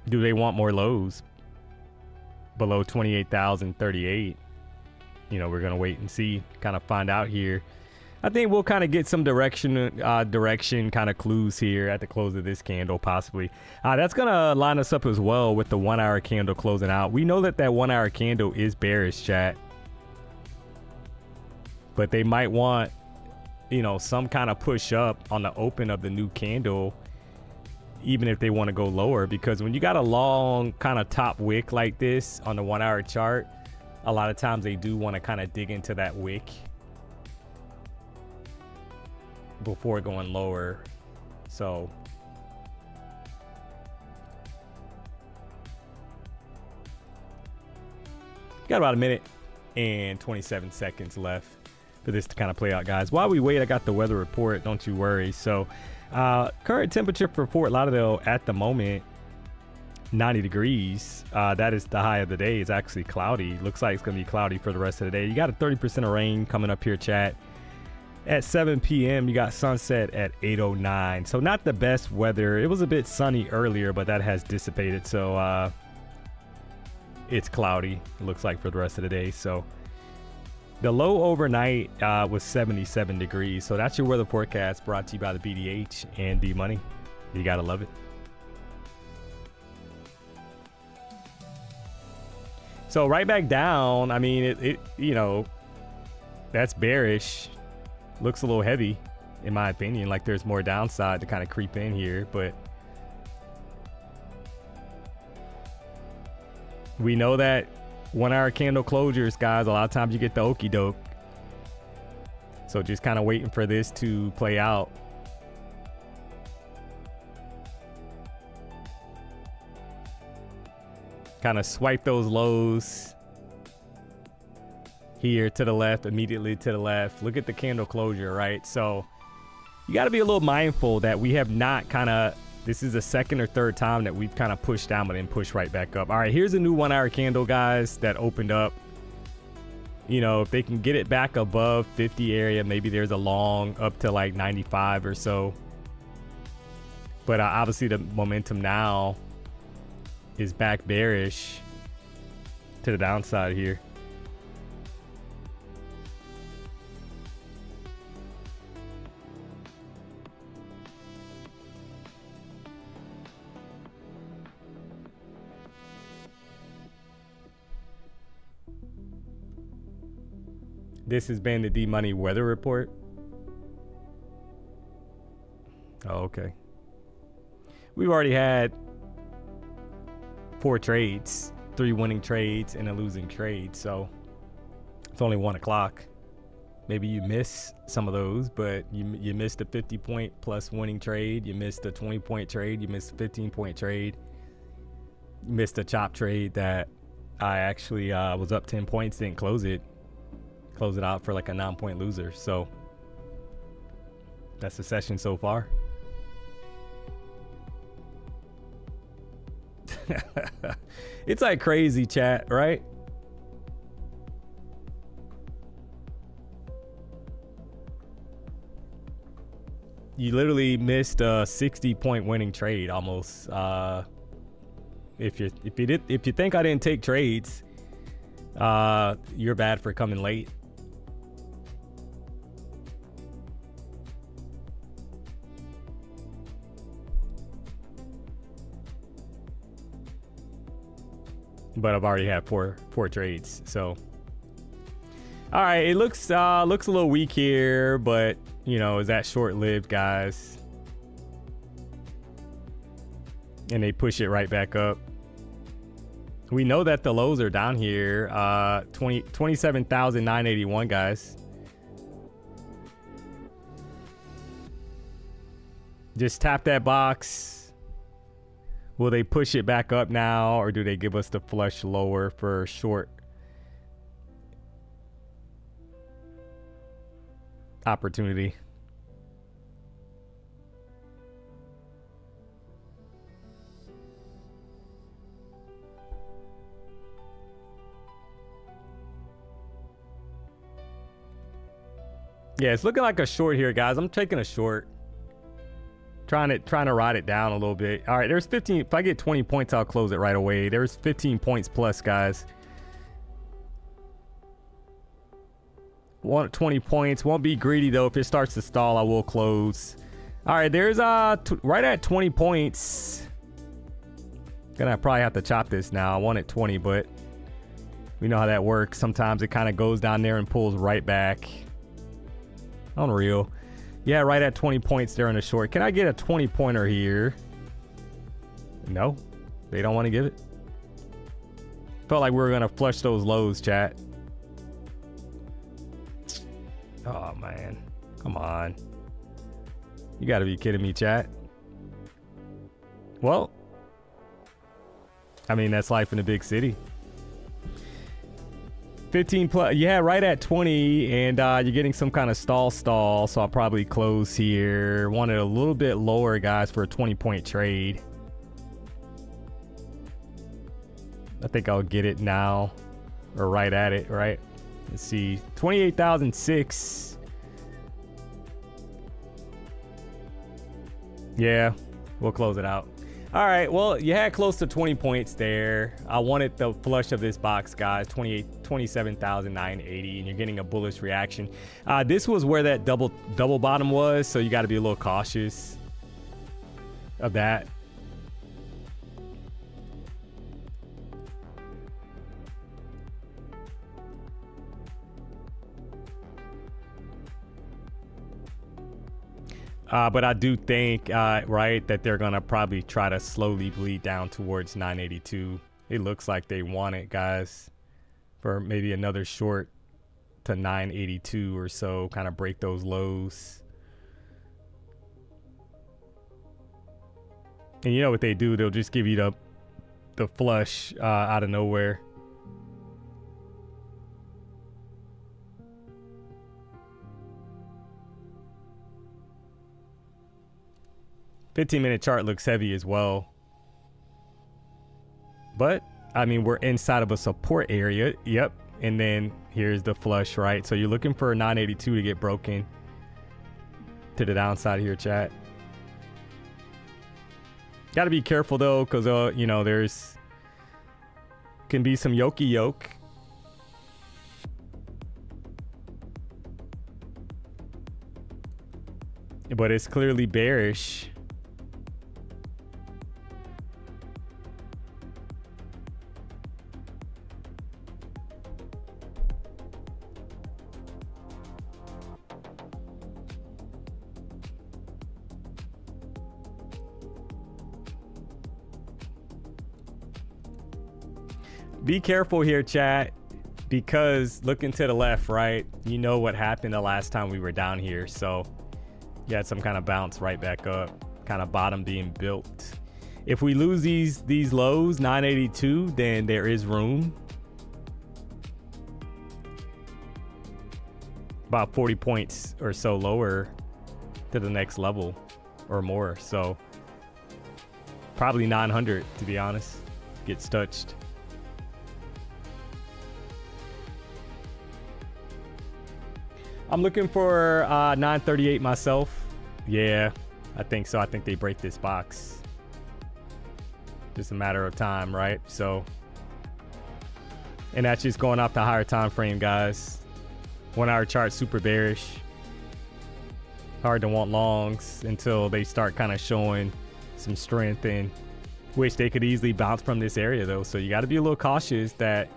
do they want more lows below 28,038? You know, we're going to wait and see, kind of find out here. I think we'll kind of get some direction kind of clues here at the close of this candle, possibly. That's going to line us up as well with the 1 hour candle closing out. We know that 1 hour candle is bearish, chat. But they might want, you know, some kind of push up on the open of the new candle, even if they want to go lower, because when you got a long kind of top wick like this on the 1 hour chart, a lot of times they do want to kind of dig into that wick before going lower. So got about a minute and 27 seconds left for this to kind of play out, guys. While we wait, I got the weather report, don't you worry. So current temperature for Fort Lauderdale at the moment, 90 degrees. That is the high of the day. It's actually cloudy. Looks like it's gonna be cloudy for the rest of the day. You got a 30% of rain coming up here, chat. at 7 p.m. You got sunset at 8:09. So not the best weather. It was a bit sunny earlier, but that has dissipated. So it's cloudy, it looks like, for the rest of the day. So the low overnight was 77 degrees. So that's your weather forecast, brought to you by the BDH and DMONEY. You gotta love it. So right back down. I mean, it you know, that's bearish. Looks a little heavy, in my opinion. Like there's more downside to kind of creep in here, but we know that 1 hour candle closures, guys, a lot of times you get the okie doke. So just kind of waiting for this to play out. Kind of swipe those lows here to the left, immediately to the left. Look at the candle closure, right? So you got to be a little mindful that we have not kind of, this is the second or third time that we've kind of pushed down but then pushed right back up. All right, here's a new 1 hour candle, guys, that opened up. You know, if they can get it back above 50 area, maybe there's a long up to like 95 or so. But obviously the momentum now is back bearish to the downside here. This has been the DMONEY weather report. Oh, okay. We've already had 4 trades, 3 winning trades and a losing trade. So it's only 1 o'clock. Maybe you miss some of those, but you missed a 50-point plus winning trade. You missed a 20-point trade. You missed a 15-point trade. You missed a chop trade that I actually was up 10 points, didn't close it out for like a 9-point loser. So that's the session so far. It's like crazy, chat, right? You literally missed a 60-point winning trade almost. If you think I didn't take trades, you're bad for coming late. But I've already had four trades. So all right, it looks a little weak here, but you know, is that short-lived, guys? And they push it right back up. We know that the lows are down here, 27,981, guys. Just tap that box. Will they push it back up now, or do they give us the flush lower for short opportunity? Yeah, it's looking like a short here, guys. I'm taking a short. Trying to ride it down a little bit. All right, there's 15. If I get 20 points, I'll close it right away. There's 15 points plus, guys. 20 points. Won't be greedy though. If it starts to stall, I will close. All right, there's right at 20 points. Gonna probably have to chop this now. I want it 20, but we know how that works. Sometimes it kind of goes down there and pulls right back. Unreal. Yeah, right at 20 points there in the short. Can I get a 20-pointer here? No, they don't want to give it. Felt like we were gonna flush those lows, chat. Oh man, come on. You gotta be kidding me, chat. Well, I mean, that's life in a big city. 15 plus, yeah, right at 20, and you're getting some kind of stall, so I'll probably close here. Want it a little bit lower, guys, for a 20-point trade. I think I'll get it now, or right at it, right? Let's see, 28,006. Yeah, we'll close it out. All right, well, you had close to 20 points there. I wanted the flush of this box, guys, 27,980, and you're getting a bullish reaction. This was where that double bottom was, so you got to be a little cautious of that. But I do think, right, that they're going to probably try to slowly bleed down towards 982. It looks like they want it, guys, for maybe another short to 982 or so, kind of break those lows. And you know what they do? They'll just give you the flush out of nowhere. $15-minute chart looks heavy as well. But, I mean, we're inside of a support area. Yep. And then here's the flush, right? So you're looking for a 982 to get broken to the downside here, chat. Got to be careful, though, because, you know, can be some yoke. But it's clearly bearish. Be careful here, chat, because looking to the left, right, you know what happened the last time we were down here. So you had some kind of bounce right back up, kind of bottom being built. If we lose these lows, 982, then there is room. About 40 points or so lower to the next level or more. So probably 900, to be honest, gets touched. I'm looking for 938 myself. Yeah, I think so. I think they break this box. Just a matter of time, right? So, and that's just going off the higher time frame, guys. 1 hour chart, super bearish. Hard to want longs until they start kind of showing some strength, and which they could easily bounce from this area though. So you got to be a little cautious that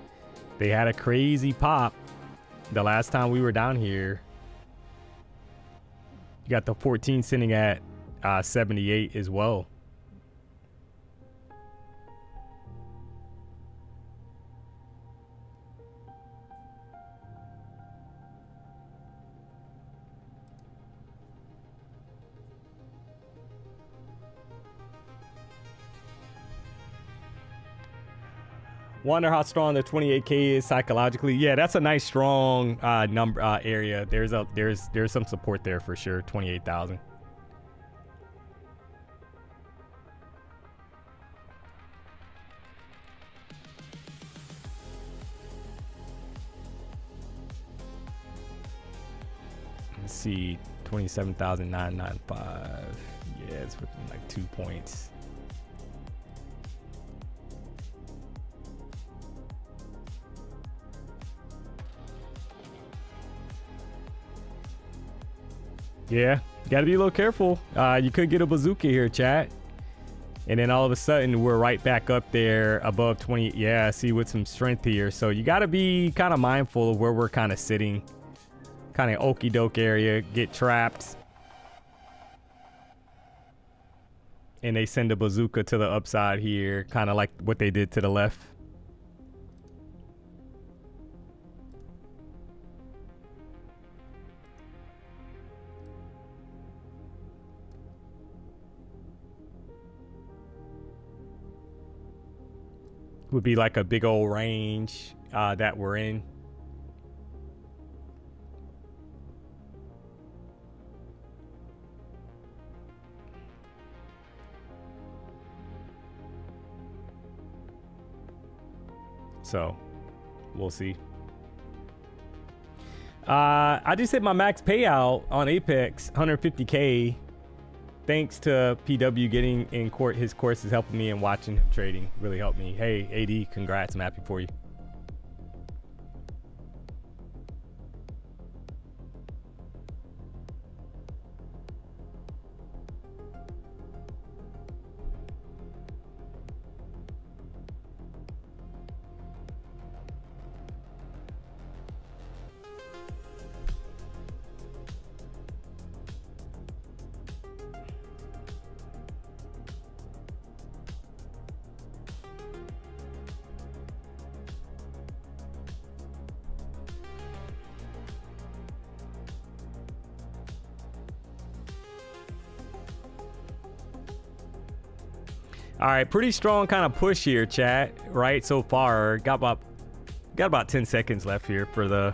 they had a crazy pop the last time we were down here. You got the 14 sitting at 78 as well. Wonder how strong the 28K is psychologically. Yeah, that's a nice strong number area. There's some support there for sure. 28,000. Let's see, 27,995. Yeah, it's within like 2 points. Yeah, got to be a little careful. You could get a bazooka here, chat. And then all of a sudden, we're right back up there above 20. Yeah, see, with some strength here. So you got to be kind of mindful of where we're kind of sitting. Kind of okie doke area, get trapped. And they send a bazooka to the upside here, kind of like what they did to the left. Would be like a big old range that we're in. So we'll see. I just hit my max payout on Apex, 150K. thanks to PW getting in court. His course is helping me, and watching him trading really helped me. Hey, AD, congrats. I'm happy for you. All right, pretty strong kind of push here, chat, right? So far, got about 10 seconds left here for the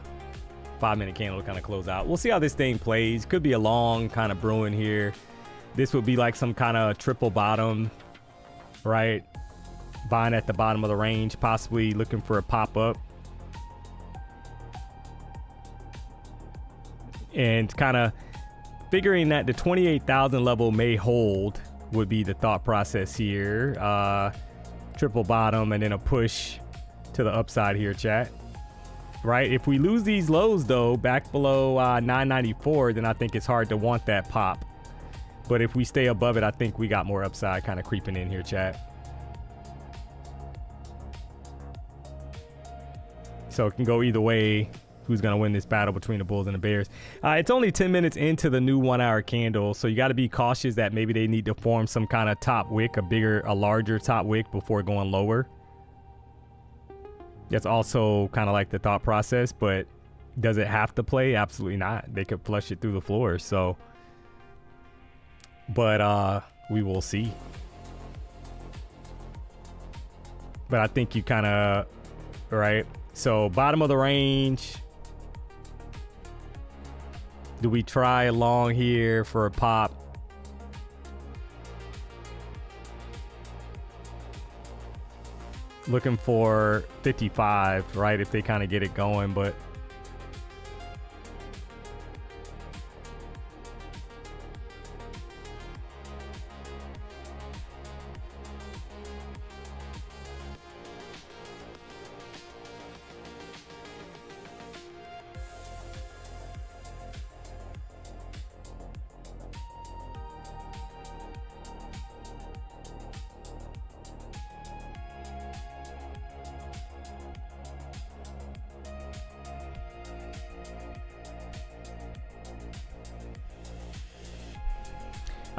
5-minute candle to kind of close out. We'll see how this thing plays. Could be a long kind of brewing here. This would be like some kind of triple bottom, right? Buying at the bottom of the range, possibly looking for a pop-up. And kind of figuring that the 28,000 level may hold would be the thought process here. Triple bottom and then a push to the upside here, chat. Right? If we lose these lows though, back below 994, then I think it's hard to want that pop. But if we stay above it, I think we got more upside kind of creeping in here, chat. So it can go either way. Who's going to win this battle between the Bulls and the Bears? It's only 10 minutes into the new 1-hour candle, so you got to be cautious that maybe they need to form some kind of top wick, a larger top wick before going lower. That's also kind of like the thought process, but does it have to play? Absolutely not. They could flush it through the floor, so. But we will see. But I think you kind of, right? So bottom of the range. Do we try long here for a pop? Looking for 55, right? If they kind of get it going, but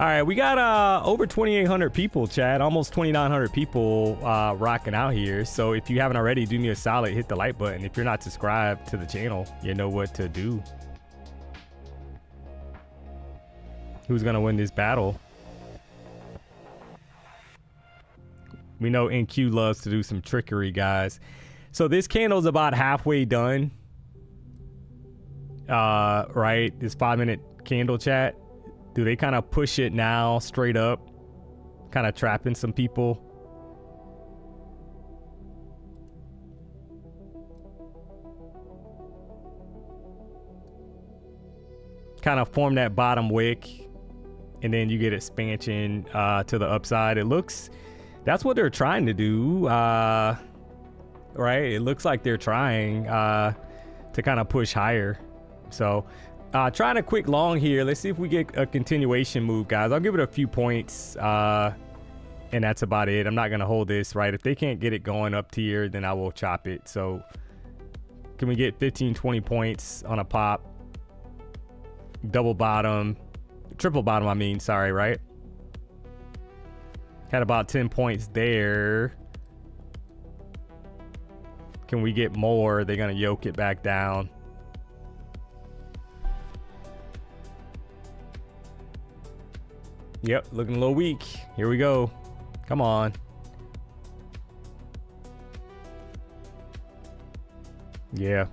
all right, we got over 2,800 people, chat. Almost 2,900 people rocking out here. So if you haven't already, do me a solid, hit the like button. If you're not subscribed to the channel, you know what to do. Who's gonna win this battle? We know NQ loves to do some trickery, guys. So this candle's about halfway done. Right, this 5-minute candle, chat. Do they kind of push it now straight up, kind of trapping some people? Kind of form that bottom wick, and then you get expansion to the upside. It looks, that's what they're trying to do, right? It looks like they're trying to kind of push higher. So trying a quick long here. Let's see if we get a continuation move, guys. I'll give it a few points, and that's about it. I'm not going to hold this, right? If they can't get it going up tier, then I will chop it. So can we get 15, 20 points on a pop? Double bottom, triple bottom, I mean, sorry, right? Had about 10 points there. Can we get more? They're going to yoke it back down. Yep, looking a little weak. Here we go. Come on. Yeah,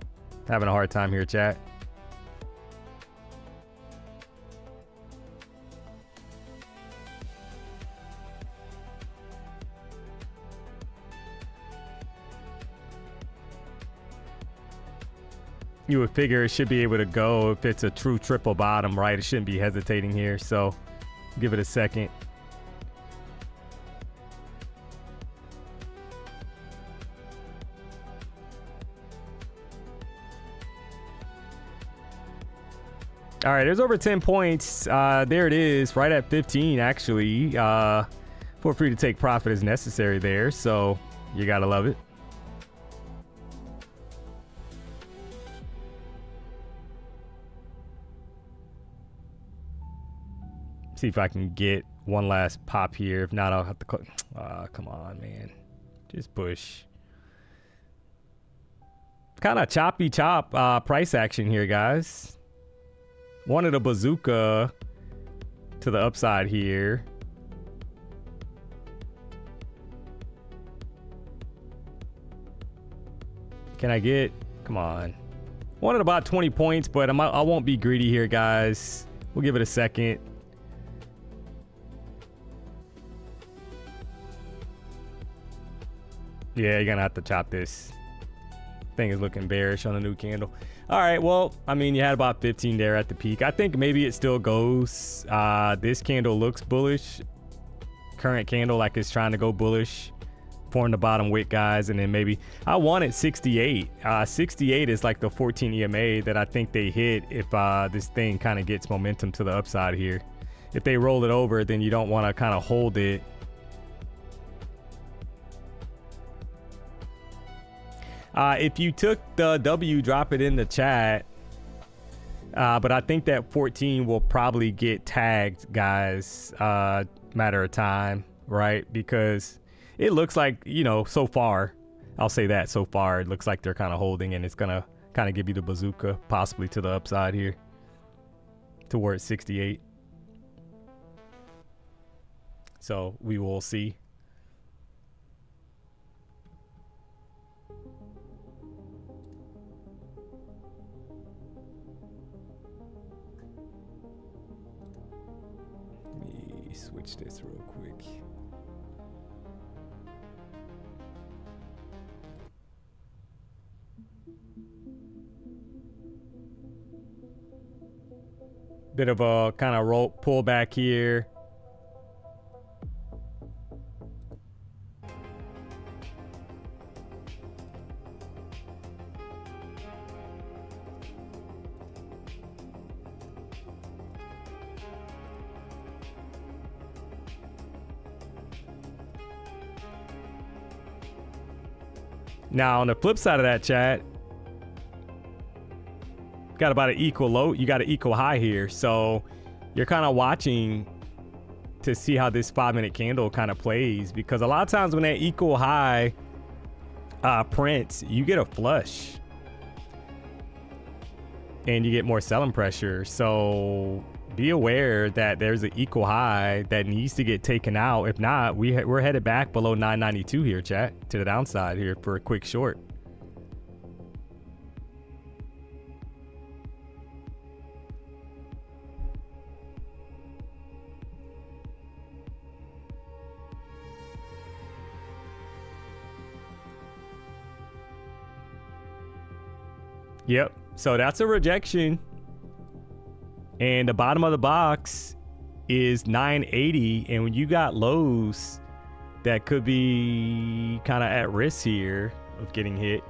having a hard time here, chat. You would figure it should be able to go if it's a true triple bottom, right? It shouldn't be hesitating here, so Give it a second. All right, there's over 10 points. There it is, right at 15, actually. Feel free to take profit as necessary there, so you gotta love it. See if I can get one last pop here. If not, I'll have to come on, man. Just push. Kind of choppy price action here, guys. Wanted a bazooka to the upside here. Can I get, come on. Wanted about 20 points, but I won't be greedy here, guys. We'll give it a second. Yeah, you're gonna have to chop this. Thing is looking bearish on the new candle. All right, well, I mean, you had about 15 there at the peak. I think maybe it still goes. This candle looks bullish. Current candle like it's trying to go bullish. Form the bottom wick, guys, and then maybe I wanted 68. 68 is like the 14 EMA that I think they hit if this thing kind of gets momentum to the upside here. If they roll it over, then you don't want to kind of hold it. If you took the W, drop it in the chat. But I think that 14 will probably get tagged, guys. Matter of time, right? Because it looks like, you know, so far, I'll say that so far, it looks like they're kind of holding, and it's going to kind of give you the bazooka possibly to the upside here towards 68. So we will see. Switch this real quick. Bit of a kind of roll pull back here. Now, on the flip side of that, chat, got about an equal low. You got an equal high here. So you're kind of watching to see how this 5-minute candle kind of plays, because a lot of times when that equal high prints, you get a flush and you get more selling pressure. So be aware that there's an equal high that needs to get taken out. If not, we're headed back below 992 here, chat, to the downside here for a quick short. Yep, so that's a rejection. And the bottom of the box is 980. And when you got lows that could be kind of at risk here of getting hit.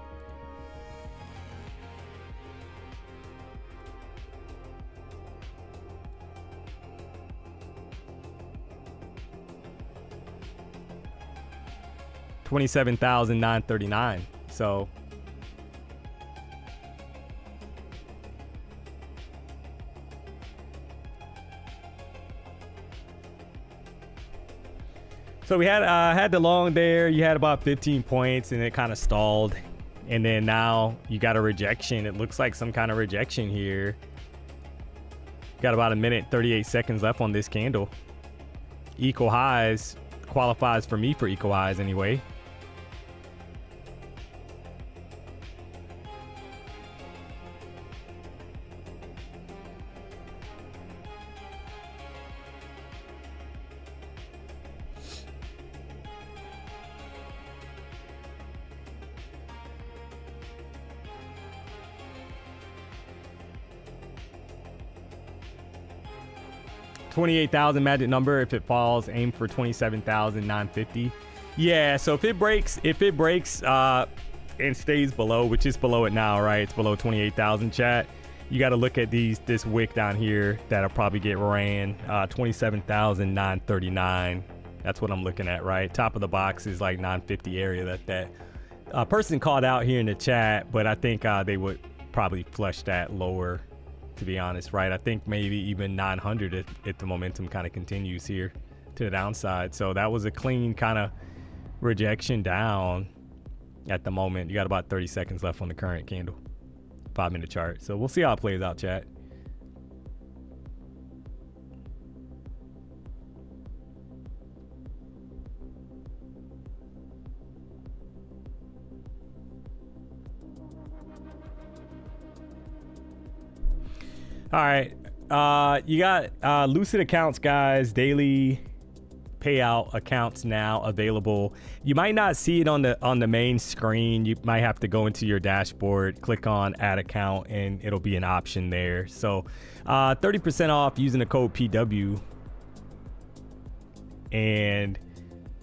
$27,939. So we had the long there. You had about 15 points and it kind of stalled. And then now you got a rejection. It looks like some kind of rejection here. Got about 1:38 seconds left on this candle. Equal highs qualifies for me for equal highs anyway. 28,000 magic number. If it falls, aim for 27,950. Yeah, so if it breaks and stays below, which is below it now, right? It's below 28,000, chat. You got to look at this wick down here that'll probably get ran. 27,939. That's what I'm looking at, right? Top of the box is like 950 area that person called out here in the chat, but I think they would probably flush that lower, to be honest, right? I think maybe even 900 if the momentum kind of continues here to the downside. So that was a clean kind of rejection down at the moment. You got about 30 seconds left on the current candle, 5-minute chart. So we'll see how it plays out, chat. All right, you got Lucid accounts, guys. Daily payout accounts now available. You might not see it on the main screen. You might have to go into your dashboard, click on add account, and it'll be an option there. So 30% off using the code PW, and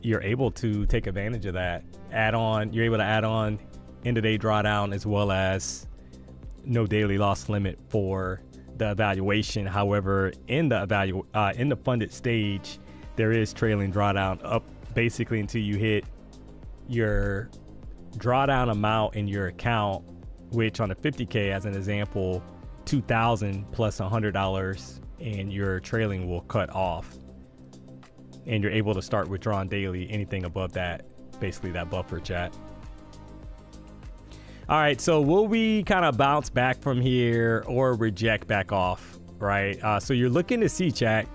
you're able to take advantage of that. You're able to add on end of day drawdown, as well as no daily loss limit for the evaluation. However, in the funded stage, there is trailing drawdown up basically until you hit your drawdown amount in your account, which on a 50K, as an example, 2,000 plus $100, and your trailing will cut off, and you're able to start withdrawing daily. Anything above that, basically that buffer, chat. All right, so will we kind of bounce back from here or reject back off, right? So you're looking to see, chat,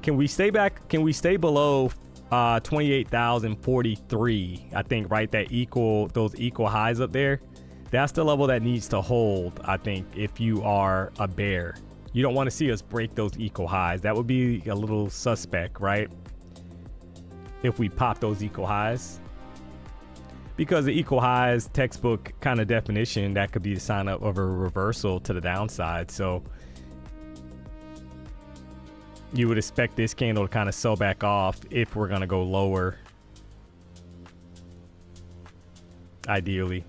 can we stay below 28,043? I think, right? Those equal highs up there. That's the level that needs to hold, I think, if you are a bear. You don't want to see us break those equal highs. That would be a little suspect, right? If we pop those equal highs. Because the equal highs textbook kind of definition, that could be the sign up of a reversal to the downside. So you would expect this candle to kind of sell back off if we're going to go lower, ideally.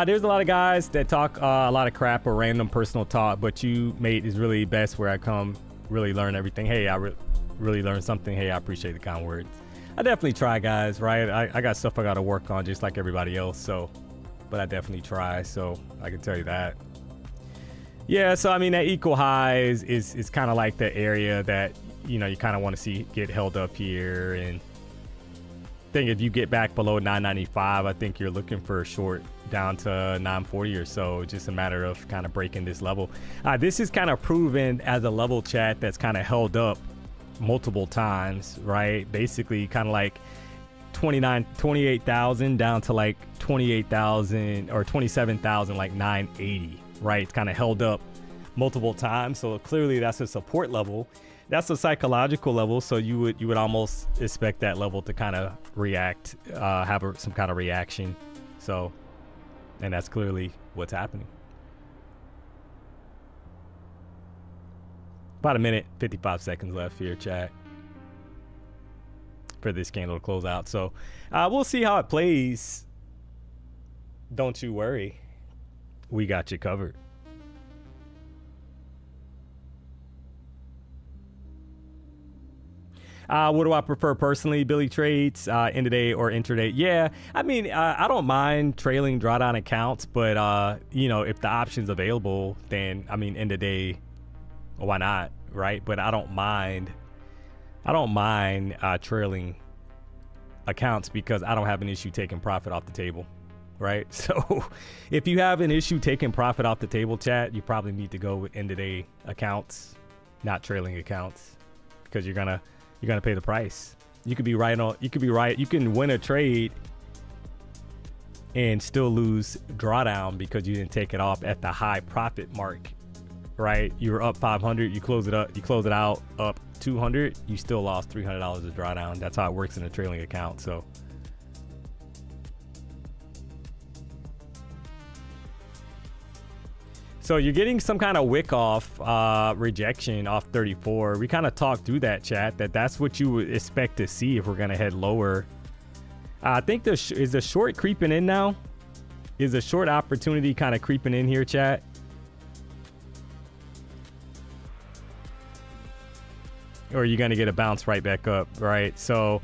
There's a lot of guys that talk a lot of crap or random personal talk, but you, mate, is really best where I come, really learn everything. Hey, I really learned something. Hey, I appreciate the kind words. I definitely try, guys, right? I got stuff I got to work on just like everybody else. So, but I definitely try. So I can tell you that. Yeah. So, I mean, that equal highs is kind of like the area that, you know, you kind of want to see get held up here. And I think if you get back below 995, I think you're looking for a short down to 940 or so. Just a matter of kind of breaking this level. This is kind of proven as a level, chat, that's kind of held up multiple times, right? Basically kind of like 28,000 down to like 28,000 or 27,000, like 980, right? It's kind of held up multiple times. So clearly that's a support level. That's a psychological level. So you would almost expect that level to kind of react, have some kind of reaction. So, and that's clearly what's happening. About a minute, 55 seconds left here, chat, for this candle to close out. So we'll see how it plays. Don't you worry. We got you covered. What do I prefer personally, Billy Trades, end of day or intraday? Yeah, I mean, I don't mind trailing drawdown accounts, but you know, if the option's available, then I mean, end of day, why not, right? But I don't mind trailing accounts because I don't have an issue taking profit off the table, right? So if you have an issue taking profit off the table, chat, you probably need to go with end of day accounts, not trailing accounts, because you're gonna you're gonna pay the price. You could be right on. You could be right. You can win a trade and still lose drawdown because you didn't take it off at the high profit mark, right? You were up 500, you close it up, you close it out up 200, you still lost $300 of drawdown. That's how it works in a trailing account. So you're getting some kind of wick off rejection off 34. We kind of talked through that, chat, that's what you would expect to see if we're gonna head lower. I think is the short creeping in now? Is the short opportunity kind of creeping in here, chat? Or are you going to get a bounce right back up, right? So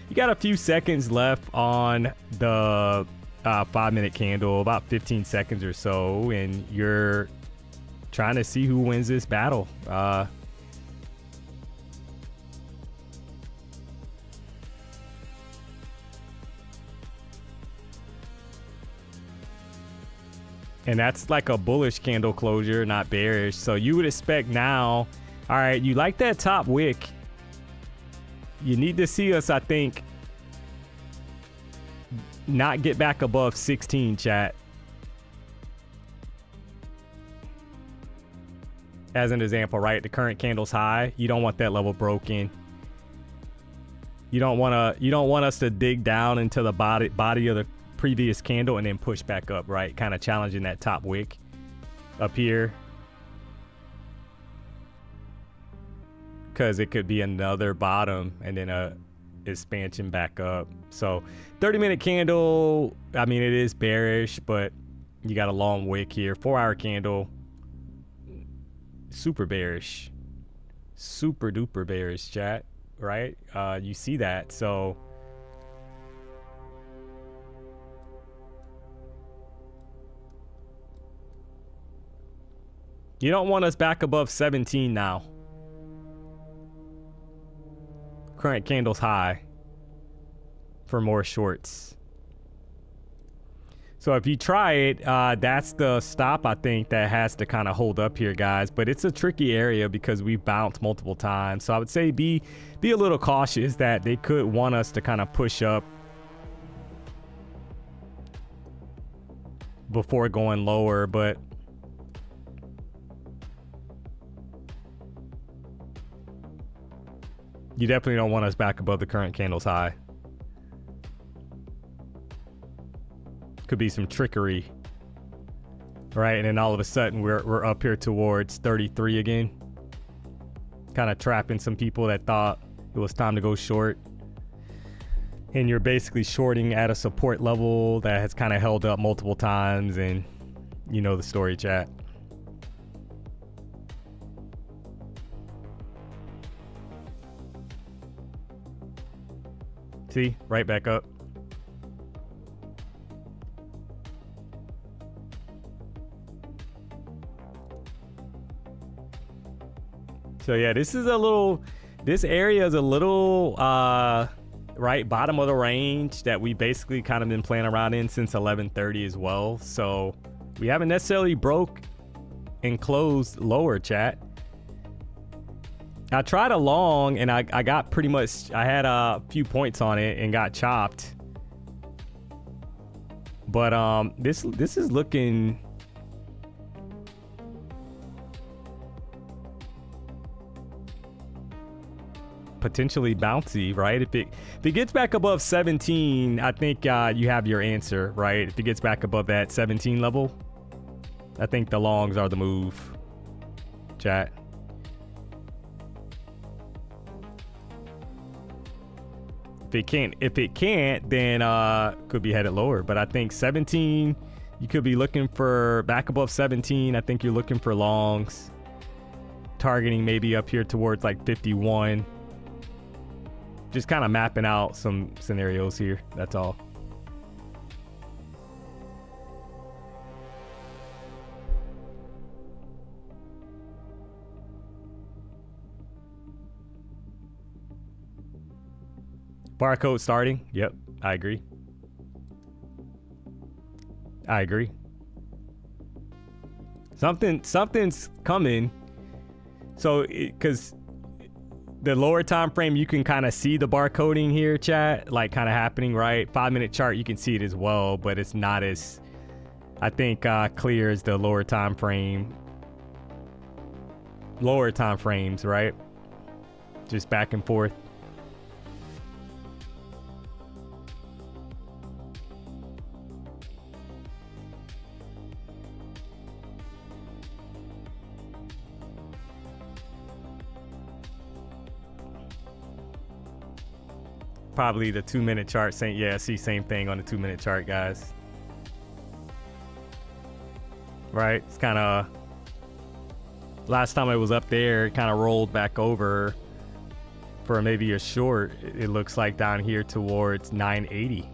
you got a few seconds left on the 5-minute candle, about 15 seconds or so, and you're trying to see who wins this battle. And that's like a bullish candle closure, not bearish. So you would expect now, all right, you like that top wick. You need to see us, I think, not get back above 16, chat. As an example, right? The current candle's high. You don't want that level broken. You don't want us to dig down into the body of the previous candle and then push back up, right? Kind of challenging that top wick up here, because it could be another bottom and then a expansion back up. So 30-minute candle, I mean, it is bearish, but you got a long wick here. 4-hour candle, super bearish, super duper bearish, chat, right? You see that. So you don't want us back above 17 now. Current candle's high for more shorts. So if you try it, that's the stop, I think, that has to kind of hold up here, guys. But it's a tricky area because we've bounced multiple times. So I would say be a little cautious that they could want us to kind of push up before going lower, but you definitely don't want us back above the current candle's high. Could be some trickery, right? And then all of a sudden we're up here towards 33 again, kind of trapping some people that thought it was time to go short. And you're basically shorting at a support level that has kind of held up multiple times, and you know the story, chat. See, right back up. So yeah, this area is a little right bottom of the range that we basically kind of been playing around in since 11:30 as well. So we haven't necessarily broke and closed lower, chat. I tried a long and I got pretty much, I had a few points on it and got chopped. But this is looking potentially bouncy, right? If it gets back above 17, I think you have your answer, right? If it gets back above that 17 level, I think the longs are the move, chat. If it can't, then could be headed lower. But I think 17, you could be looking for back above 17. I think you're looking for longs, targeting maybe up here towards like 51. Just kind of mapping out some scenarios here. That's all. Barcode starting. Yep, I agree. I agree. Something's coming. So, because the lower time frame, you can kind of see the barcoding here, chat, like kind of happening, right? 5-minute chart, you can see it as well, but it's not as, I think, clear as the lower time frames, right? Just back and forth. Probably the 2-minute chart saying, yeah, see, same thing on the 2-minute chart, guys. Right? It's kind of, last time it was up there, it kind of rolled back over for maybe a short. It looks like down here towards 980.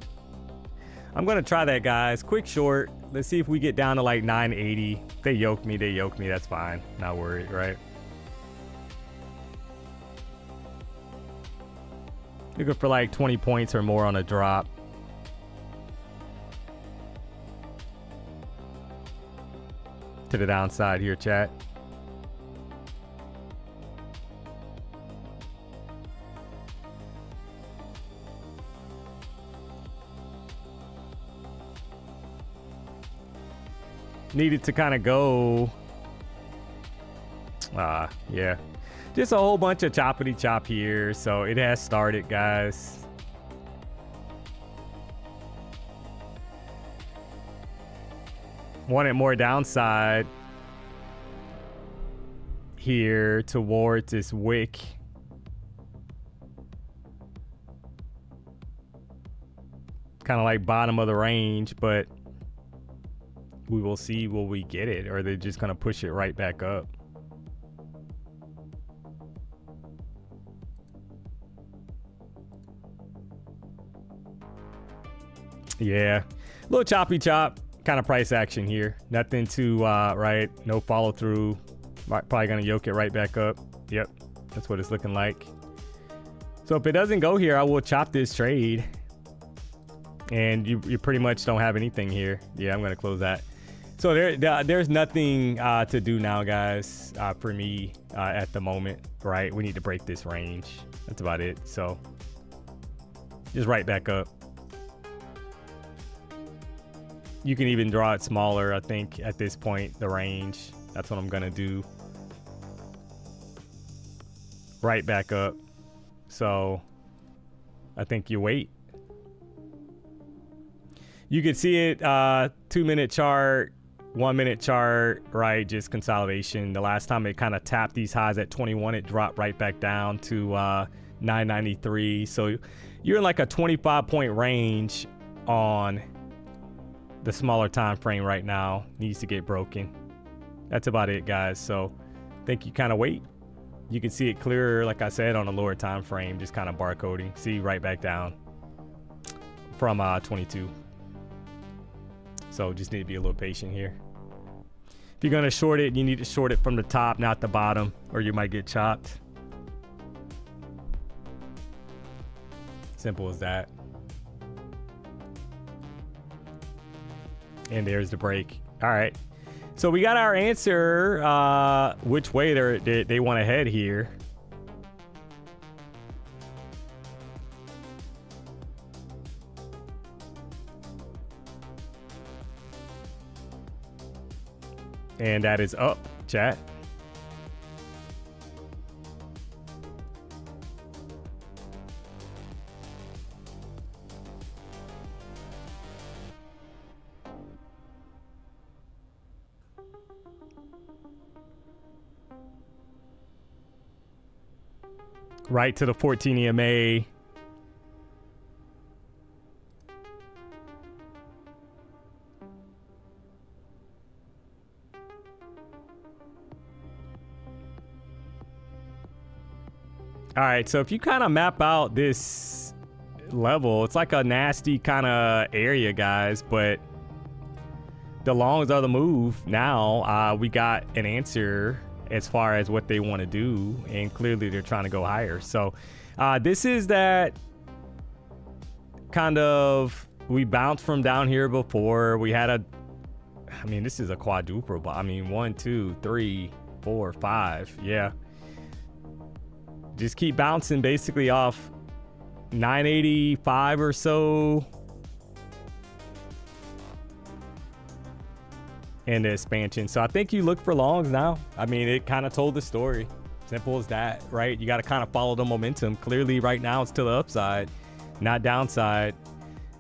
I'm going to try that, guys. Quick short. Let's see if we get down to like 980. They yoke me. That's fine. Not worried, right? Looking for like 20 points or more on a drop. To the downside here, chat. Needed to kind of go. Yeah. Just a whole bunch of choppity chop here. So it has started, guys. Wanted more downside here towards this wick. Kind of like bottom of the range, but we will see, will we get it, or are they just going to push it right back up? Yeah, a little choppy chop kind of price action here. Nothing too right, no follow through. Probably gonna yoke it right back up. Yep, that's what it's looking like. So if it doesn't go here, I will chop this trade, and you pretty much don't have anything here. Yeah, I'm gonna close that. So there's nothing to do now, guys, for me at the moment, right? We need to break this range. That's about it. So just right back up. You can even draw it smaller, I think, at this point, the range. That's what I'm going to do. Right back up. So I think you wait. You can see it, 2-minute chart, 1-minute chart, right? Just consolidation. The last time it kind of tapped these highs at 21, it dropped right back down to 993. So you're in like a 25-point range on the smaller time frame right now. Needs to get broken. That's about it, guys. So I think you kind of wait. You can see it clearer, like I said, on a lower time frame, just kind of barcoding. See, right back down from 22. So just need to be a little patient here. If you're gonna short it, you need to short it from the top, not the bottom, or you might get chopped. Simple as that. And there's the break. All right. So we got our answer, which way they want to head here. And that is up, chat. Right to the 14 EMA. All right, so if you kind of map out this level, it's like a nasty kind of area, guys, but the longs are the move. Now we got an answer as far as what they want to do, and clearly they're trying to go higher. So this is that kind of, we bounced from down here before. We had a, I mean, this is a quadruple, but I mean, 1, 2, 3, 4, 5. Yeah. just keep bouncing basically off 985 or so. And the expansion. So I think you look for longs now. I mean, it kind of told the story. Simple as that, right? You got to kind of follow the momentum. Clearly right now it's to the upside, not downside.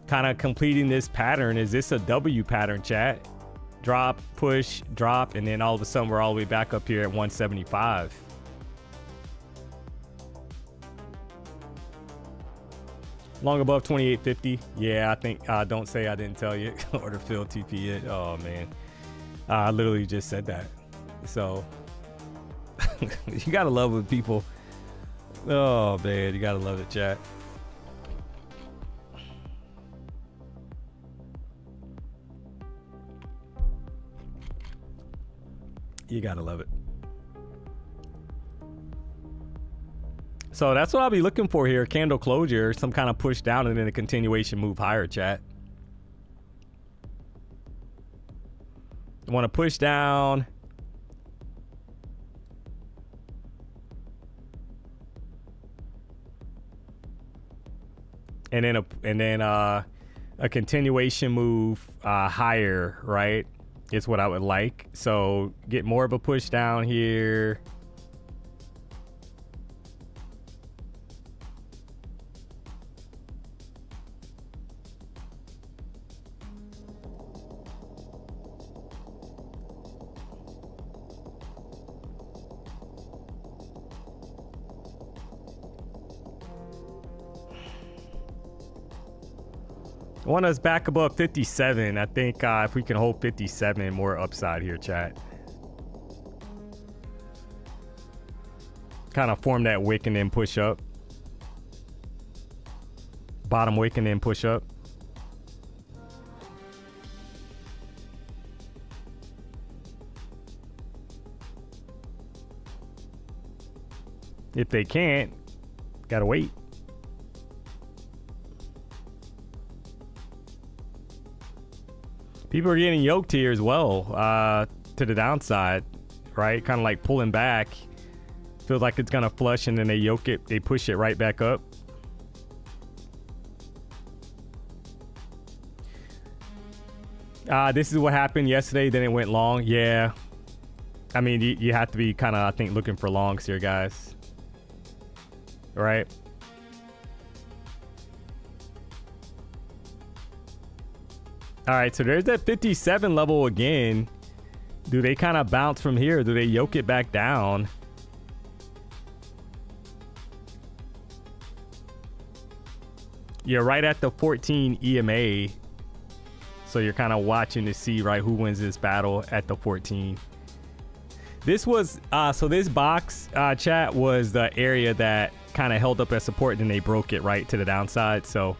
Kind of completing this pattern. Is this a W pattern, chat? Drop, push, drop, and then all of a sudden we're all the way back up here at 175. Long above 2850. Yeah, I think, don't say I didn't tell you. Order fill TP it. Oh man. I literally just said that. So you gotta love when people, oh man, you gotta love it, chat. You gotta love it. So that's what I'll be looking for here. Candle closure, some kind of push down and then a continuation move higher, chat. I want to push down. And then a continuation move higher, right? Is what I would like. So get more of a push down here. I want us back above 57. I think if we can hold 57, more upside here, chat. Kind of form that wick and then push up. Bottom wick and then push up. If they can't, gotta wait. People are getting yoked here as well, to the downside, right? Kind of like pulling back. Feels like it's gonna flush and then they yoke it, they push it right back up. This is what happened yesterday, then it went long. Yeah. I mean, you have to be kind of, I think, looking for longs here, guys. Right? All right, so there's that 57 level again. Do they kind of bounce from here? Do they yoke it back down? You're right at the 14 EMA. So you're kind of watching to see, right, who wins this battle at the 14. This was, so this box, chat, was the area that kind of held up as support, and then they broke it right to the downside, so.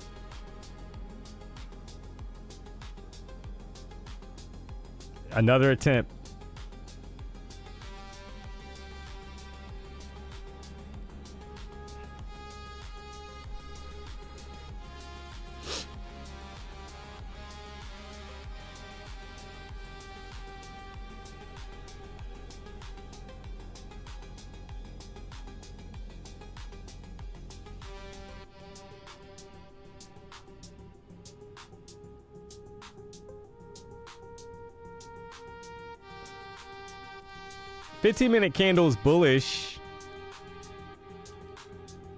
Another attempt. $15-minute candles bullish,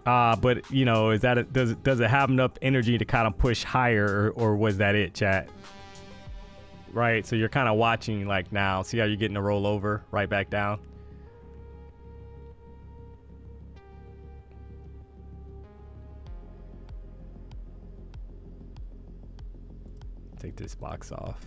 but you know, is that does it have enough energy to kind of push higher, or was that it, chat? Right, so you're kind of watching like now. See how you're getting a roll over right back down. Take this box off.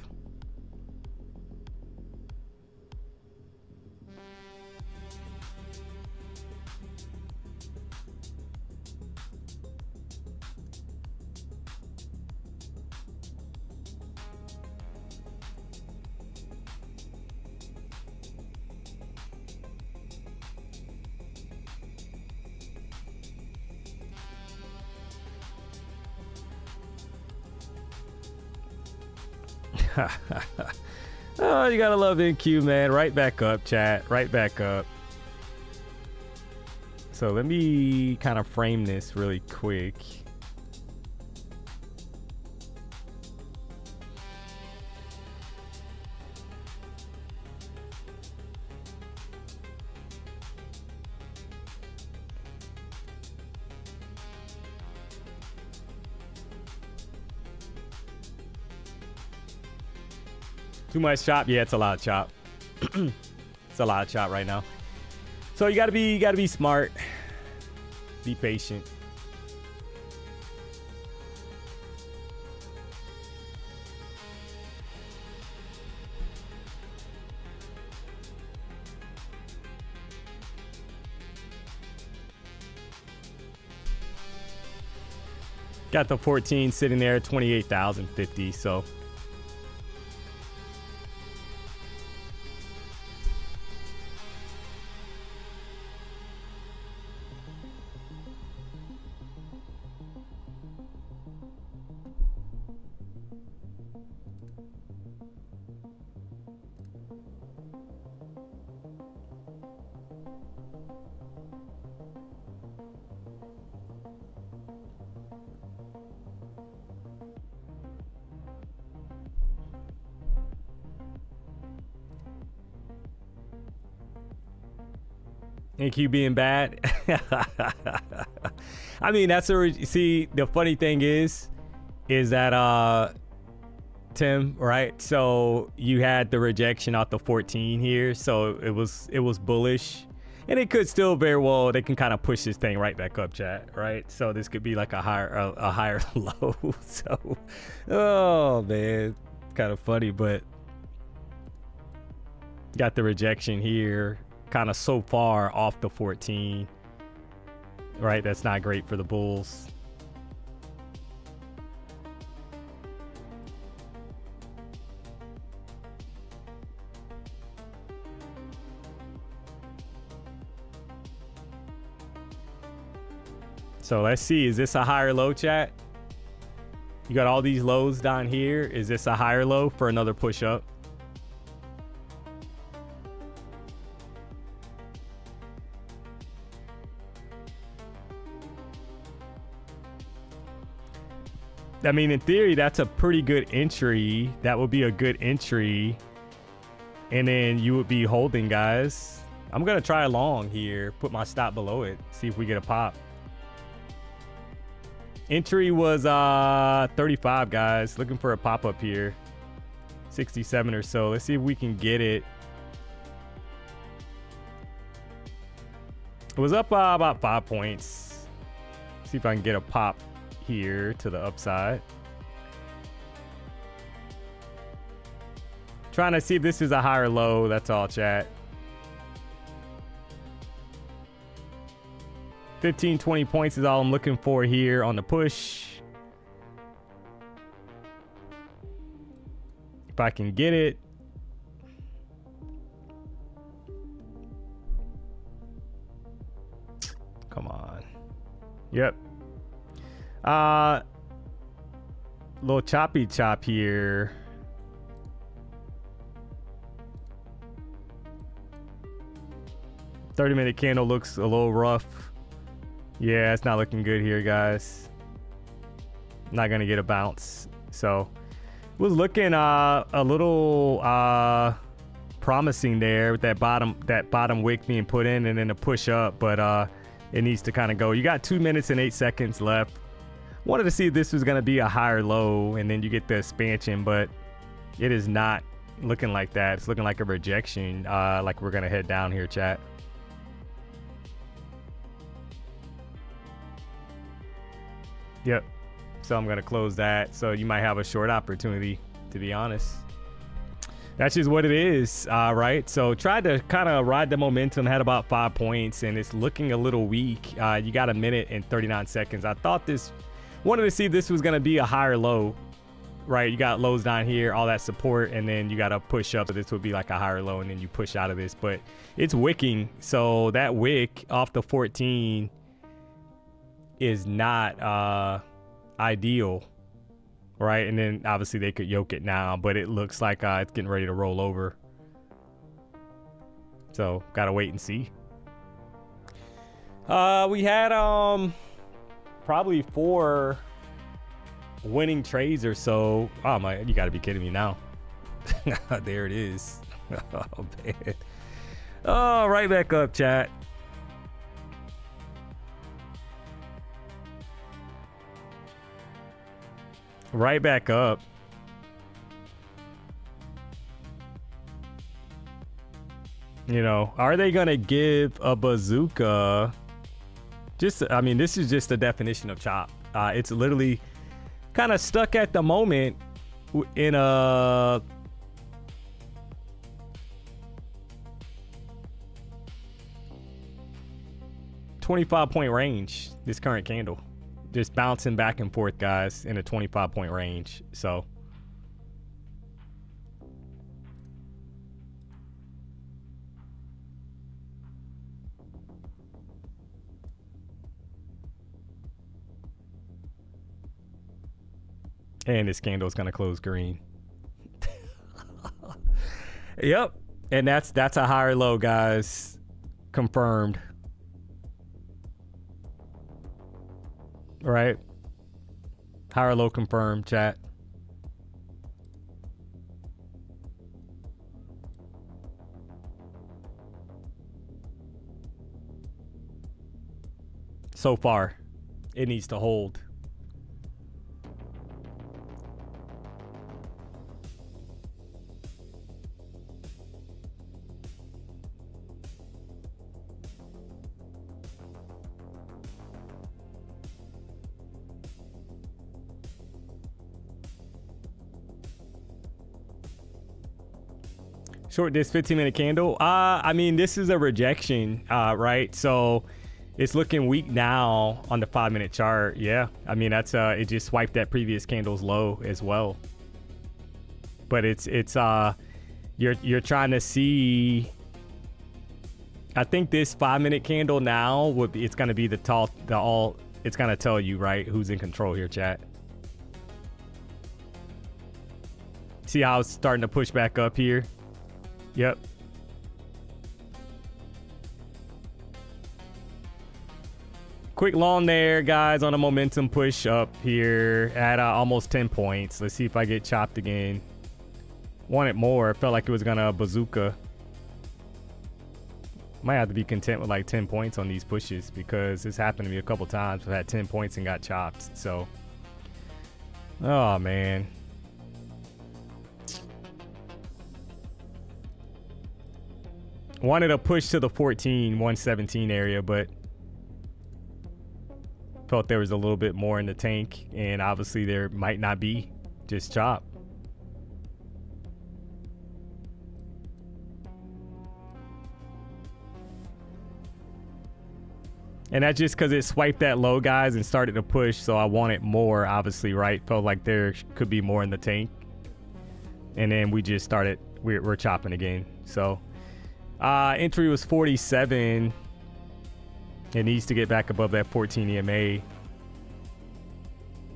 Oh, you gotta love NQ, man. Right back up, chat. Right back up. So let me kind of frame this really quick. Too much chop? Yeah, it's a lot of chop. It's a lot of chop right now. So you gotta be smart. Be patient. Got the 14 sitting there, 28,050. So NQ being bad. I mean, that's see, the funny thing is that Tim, right? So you had the rejection off the 14 here, so it was bullish, and it could still very well, they can kind of push this thing right back up, chat, right? So this could be like a higher low. So, oh man, kind of funny, but got the rejection here, kind of so far off the 14, right? That's not great for the bulls. So let's see, is this a higher low, chat? You got all these lows down here. Is this a higher low for another push up? I mean, in theory, that's a pretty good entry. That would be a good entry. And then you would be holding, guys. I'm going to try a long here. Put my stop below it. See if we get a pop. Entry was 35, guys. Looking for a pop up here. 67 or so. Let's see if we can get it. It was up about 5 points. See if I can get a pop here to the upside. Trying to see if this is a higher low. That's all, chat. 15, 20 points is all I'm looking for here on the push. If I can get it. Come on. Yep. Little choppy chop here. $30-minute candle looks a little rough. Yeah, it's not looking good here, guys. Not gonna get a bounce. So was looking a little promising there with that bottom wick being put in and then a push up, but it needs to kind of go. You got 2 minutes and 8 seconds left. Wanted to see if this was going to be a higher low and then you get the expansion, but it is not looking like that. It's looking like a rejection, like we're going to head down here, chat. Yep. So I'm going to close that. So you might have a short opportunity, to be honest. That's just what it is, right? So tried to kind of ride the momentum, had about 5 points, and it's looking a little weak. You got a minute and 39 seconds. I thought wanted to see if this was going to be a higher low, right? You got lows down here, all that support, and then you got to push up. So this would be like a higher low, and then you push out of this. But it's wicking. So that wick off the 14 is not ideal, right? And then obviously they could yoke it now, but it looks like it's getting ready to roll over. So gotta wait and see. We had probably 4 winning trades or so. Oh my, you gotta be kidding me now. There it is. Oh man. Oh, right back up, chat. Right back up. You know, are they gonna give a bazooka? Just, I mean, this is just a definition of chop. It's literally kind of stuck at the moment in a 25-point range. This current candle, just bouncing back and forth, guys, in a 25-point range. So and this candle is going to close green. Yep. And that's a higher low, guys. Confirmed. Right? Higher low confirmed, chat. So far, it needs to hold. Short this 15-minute candle. I mean, this is a rejection, right? So it's looking weak now on the 5-minute chart. Yeah, I mean, that's it just swiped that previous candle's low as well. But it's you're trying to see. I think this 5-minute candle now would be, it's gonna be it's gonna tell you, right, who's in control here, chat. See how it's starting to push back up here? Yep. Quick long there, guys, on a momentum push up here at almost 10 points. Let's see if I get chopped again. Wanted more. Felt like it was gonna bazooka. Might have to be content with like 10 points on these pushes because it's happened to me a couple times. I've had 10 points and got chopped. So, oh man. Wanted a push to the 117 area, but felt there was a little bit more in the tank, and obviously there might not be. Just chop. And that's just because it swiped that low, guys, and started to push, so I wanted more, obviously, right? Felt like there could be more in the tank. And then we just started, we're chopping again, so... entry was 47. It needs to get back above that 14 EMA.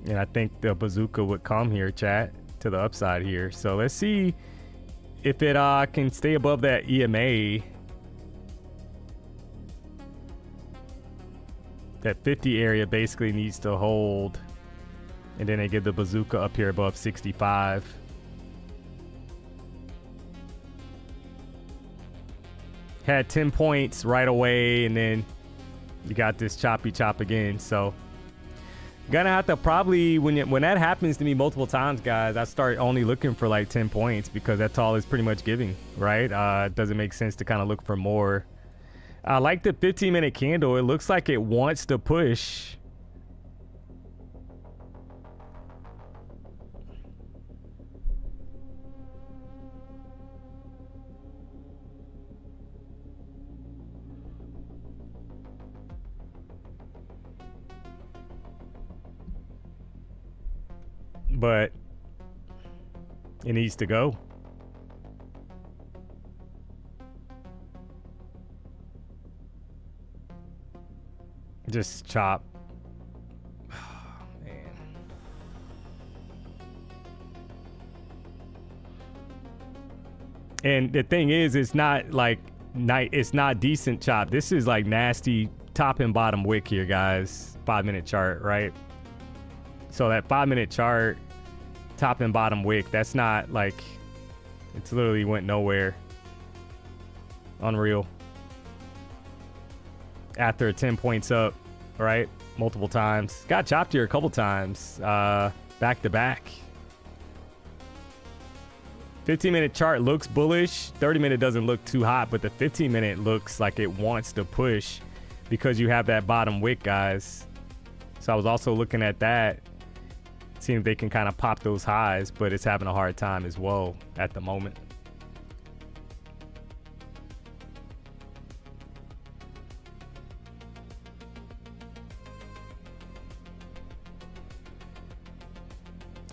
And I think the bazooka would come here, chat, to the upside here. So let's see if it can stay above that EMA. That 50 area basically needs to hold. And then they get the bazooka up here above 65. Had 10 points right away, and then you got this choppy chop again. So gonna have to probably, when that happens to me multiple times, guys, I start only looking for like 10 points because that's all it's pretty much giving, right? It doesn't make sense to kind of look for more. I like the 15-minute candle. It looks like it wants to push. But it needs to go. Just chop. Oh, man. And the thing is, it's not like it's not decent chop. This is like nasty top and bottom wick here, guys. 5-minute chart, right? So that 5-minute chart, top and bottom wick, that's not like, it's literally went nowhere. Unreal. After 10 points up, right? Multiple times. Got chopped here a couple times, back to back. 15-minute chart looks bullish. 30-minute doesn't look too hot, but the 15-minute looks like it wants to push because you have that bottom wick, guys. So I was also looking at that, seeing if they can kind of pop those highs, but it's having a hard time as well at the moment.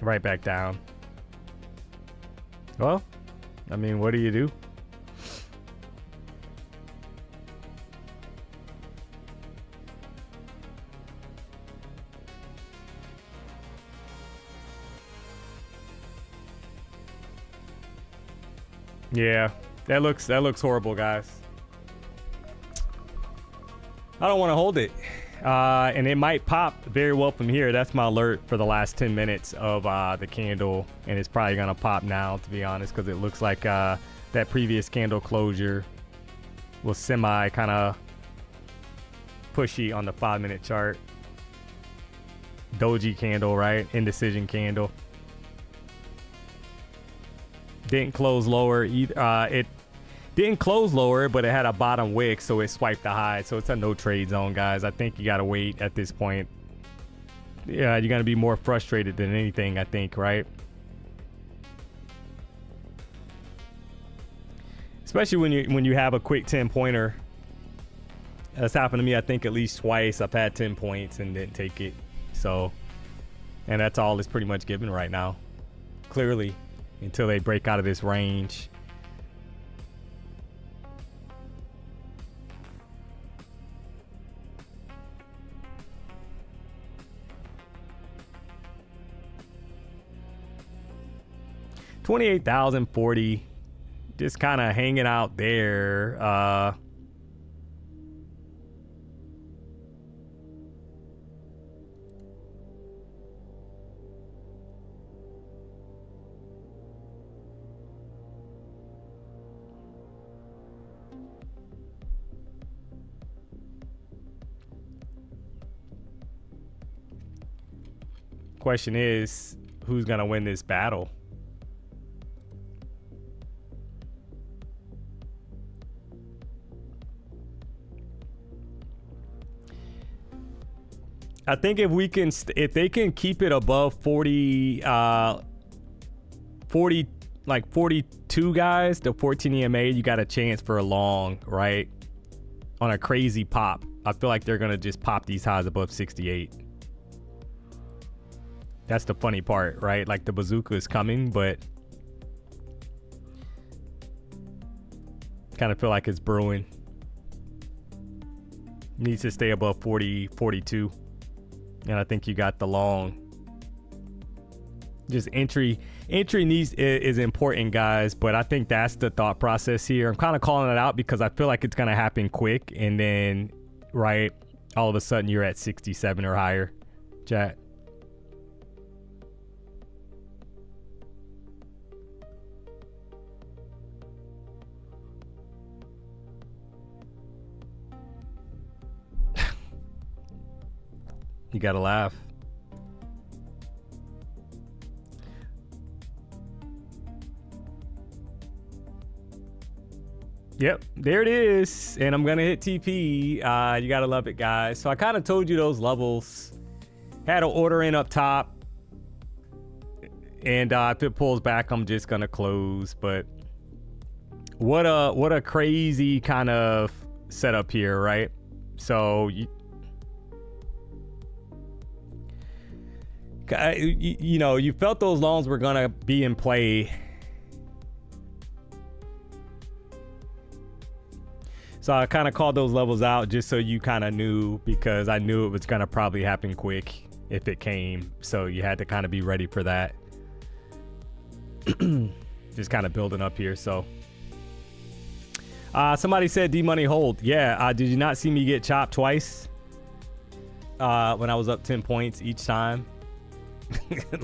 Right back down. Well, I mean, what do you do? Yeah, that looks horrible, guys. I don't want to hold it. And it might pop very well from here. That's my alert for the last 10 minutes of the candle, and it's probably gonna pop now, to be honest, because it looks like that previous candle closure was semi kind of pushy on the 5-minute chart. Doji candle, right? Indecision candle. Didn't close lower either. It didn't close lower, but it had a bottom wick, so it swiped the high. So it's a no trade zone, guys. I think you gotta wait at this point. Yeah, you're gonna be more frustrated than anything, I think, right? Especially when you have a quick 10-pointer. That's happened to me, I think, at least twice. I've had 10 points and didn't take it. So, and that's all it's pretty much given right now, clearly, until they break out of this range. $28,040, just kind of hanging out there. Question is, who's gonna win this battle? I think if we can, if they can keep it above 40, 40, like 42 guys, the 14 EMA, you got a chance for a long, right? On a crazy pop. I feel like they're gonna just pop these highs above 68. That's the funny part, right? Like the bazooka is coming, but kind of feel like it's brewing. Needs to stay above 40, 42. And I think you got the long. Just entry needs is important, guys, but I think that's the thought process here. I'm kind of calling it out because I feel like it's gonna happen quick, and then right, all of a sudden you're at 67 or higher. Chat. You gotta laugh. Yep, there it is. And I'm gonna hit TP. You gotta love it, guys. So I kind of told you those levels. Had an order in up top. And if it pulls back, I'm just gonna close. But what a crazy kind of setup here, right? So you know, you felt those longs were gonna be in play. So I kind of called those levels out just so you kind of knew, because I knew it was gonna probably happen quick if it came. So you had to kind of be ready for that. Just kind of building up here. So Somebody said D-Money hold. Yeah, did you not see me get chopped twice? When I was up 10 points each time?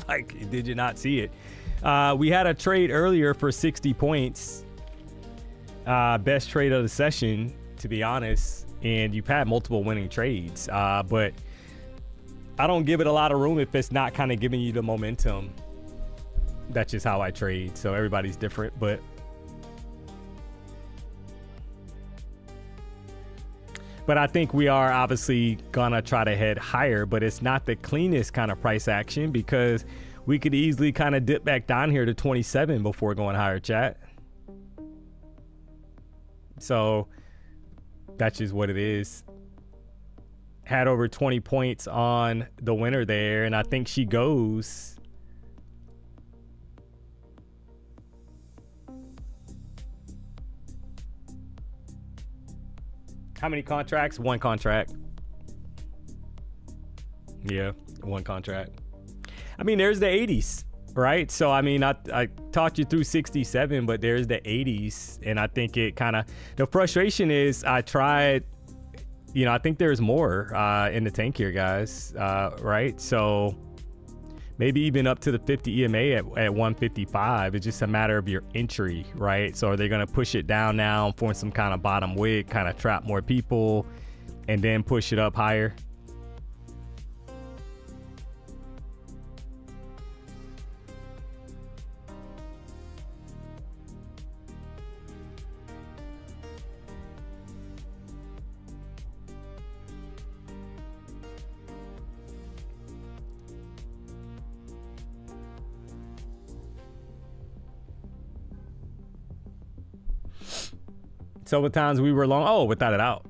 Like, did you not see it? We had a trade earlier for 60 points. Best trade of the session, to be honest. And you've had multiple winning trades. But I don't give it a lot of room if it's not kind of giving you the momentum. That's just how I trade. So everybody's different, but I think we are obviously gonna try to head higher, but it's not the cleanest kind of price action because we could easily kind of dip back down here to 27 before going higher, chat. So that's just what it is. Had over 20 points on the winner there, and I think she goes. How many contracts? One contract. Yeah, one contract. I mean, there's the 80s, right? So, I mean, I talked you through 67, but there's the 80s. And I think it kind of, the frustration is I tried, you know, I think there's more in the tank here, guys, right? So maybe even up to the 50 EMA at 155. It's just a matter of your entry, right? So are they going to push it down now, form some kind of bottom wick, kind of trap more people, and then push it up higher? So at times we were long, oh, without a doubt.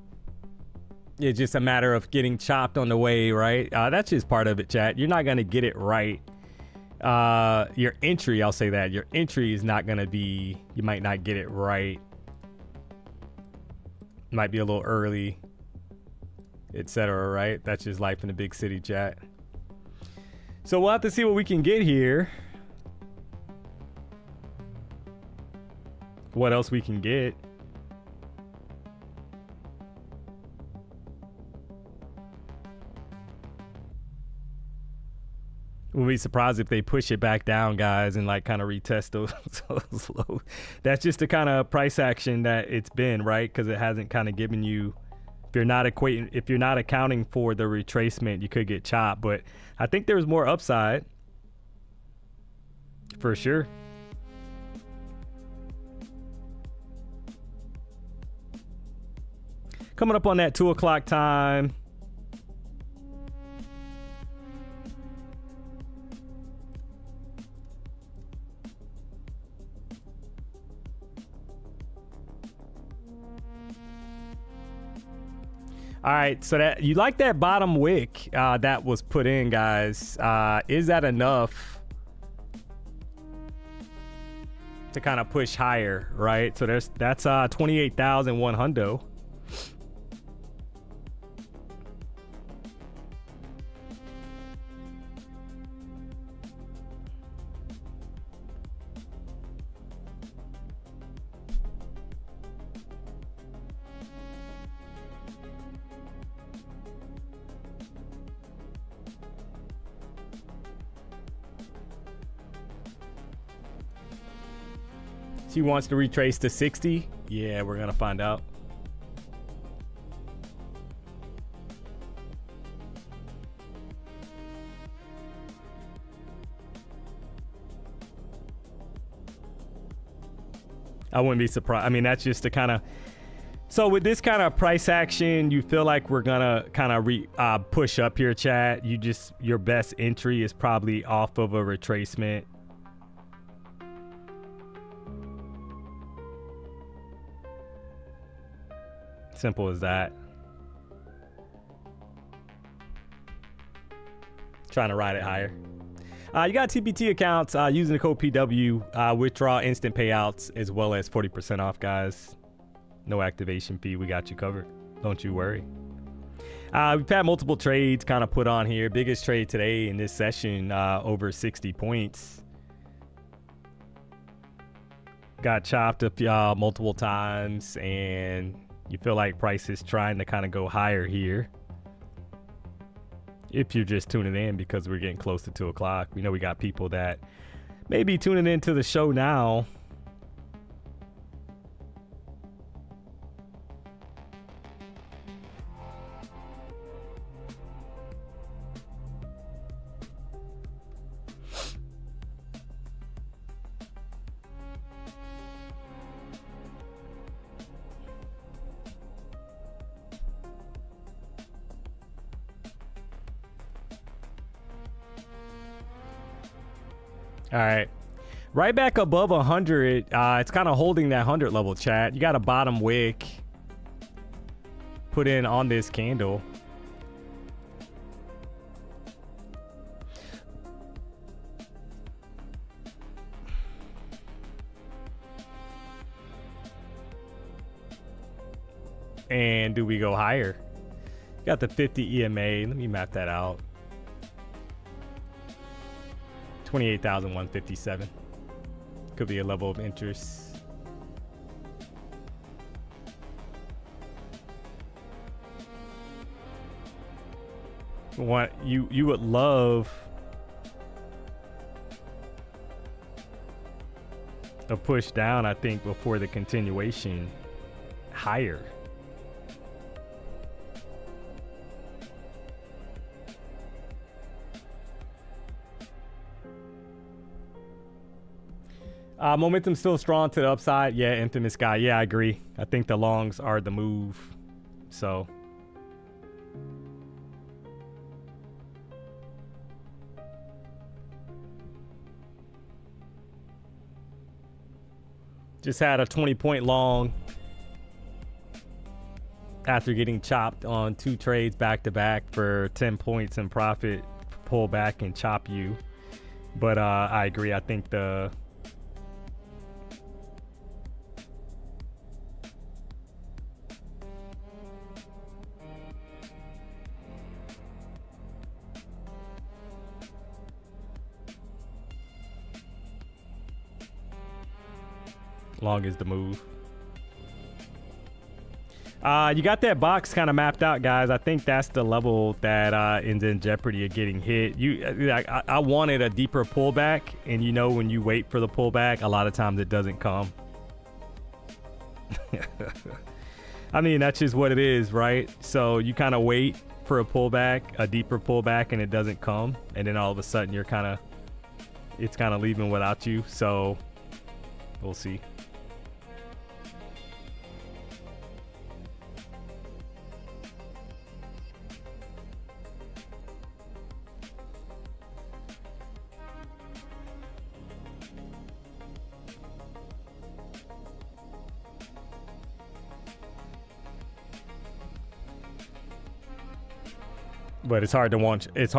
It's just a matter of getting chopped on the way, right? That's just part of it, chat. You're not going to get it right. Your entry, I'll say that. Your entry is not going to be, you might not get it right. Might be a little early, etc., right? That's just life in the big city, chat. So we'll have to see what we can get here. What else we can get. We'll be surprised if they push it back down, guys, and like kind of retest those lows. That's just the kind of price action that it's been, right? Because it hasn't kind of given you, if you're not accounting for the retracement, you could get chopped. But I think there's more upside for sure. Coming up on that 2 o'clock time. All right, so that you like that bottom wick that was put in, guys. Is that enough to kind of push higher, right? So that's 28,100. She wants to retrace to 60. Yeah, we're gonna find out. I wouldn't be surprised. I mean, that's just the kind of, so with this kind of price action, you feel like we're gonna kind of push up here, chat. Your best entry is probably off of a retracement. Simple as that. Trying to ride it higher. You got TPT accounts using the code PW, withdraw instant payouts as well as 40% off, guys. No activation fee. We got you covered. Don't you worry. We've had multiple trades kind of put on here. Biggest trade today in this session, over 60 points. got chopped up multiple times, and you feel like price is trying to kind of go higher here. If you're just tuning in because we're getting close to 2 o'clock, we know we got people that may be tuning into the show now. All right, right back above 100. It's kind of holding that 100 level, chat. You got a bottom wick put in on this candle. And do we go higher? Got the 50 EMA. Let me map that out. 28,157 could be a level of interest. What you would love a push down, I think, before the continuation higher. Momentum still strong to the upside. Yeah, infamous guy. Yeah, I agree. I think the longs are the move. So just had a 20-point long after getting chopped on 2 trades back to back for 10 points in profit. Pull back and chop you. But I agree. I think the long is the move. You got that box kind of mapped out, guys. I think that's the level that is in jeopardy of getting hit. I wanted a deeper pullback, and you know when you wait for the pullback, a lot of times it doesn't come. I mean, that's just what it is, right? So you kind of wait for a pullback, a deeper pullback, and it doesn't come, and then all of a sudden it's kind of leaving without you. So we'll see. But it's hard to want. It's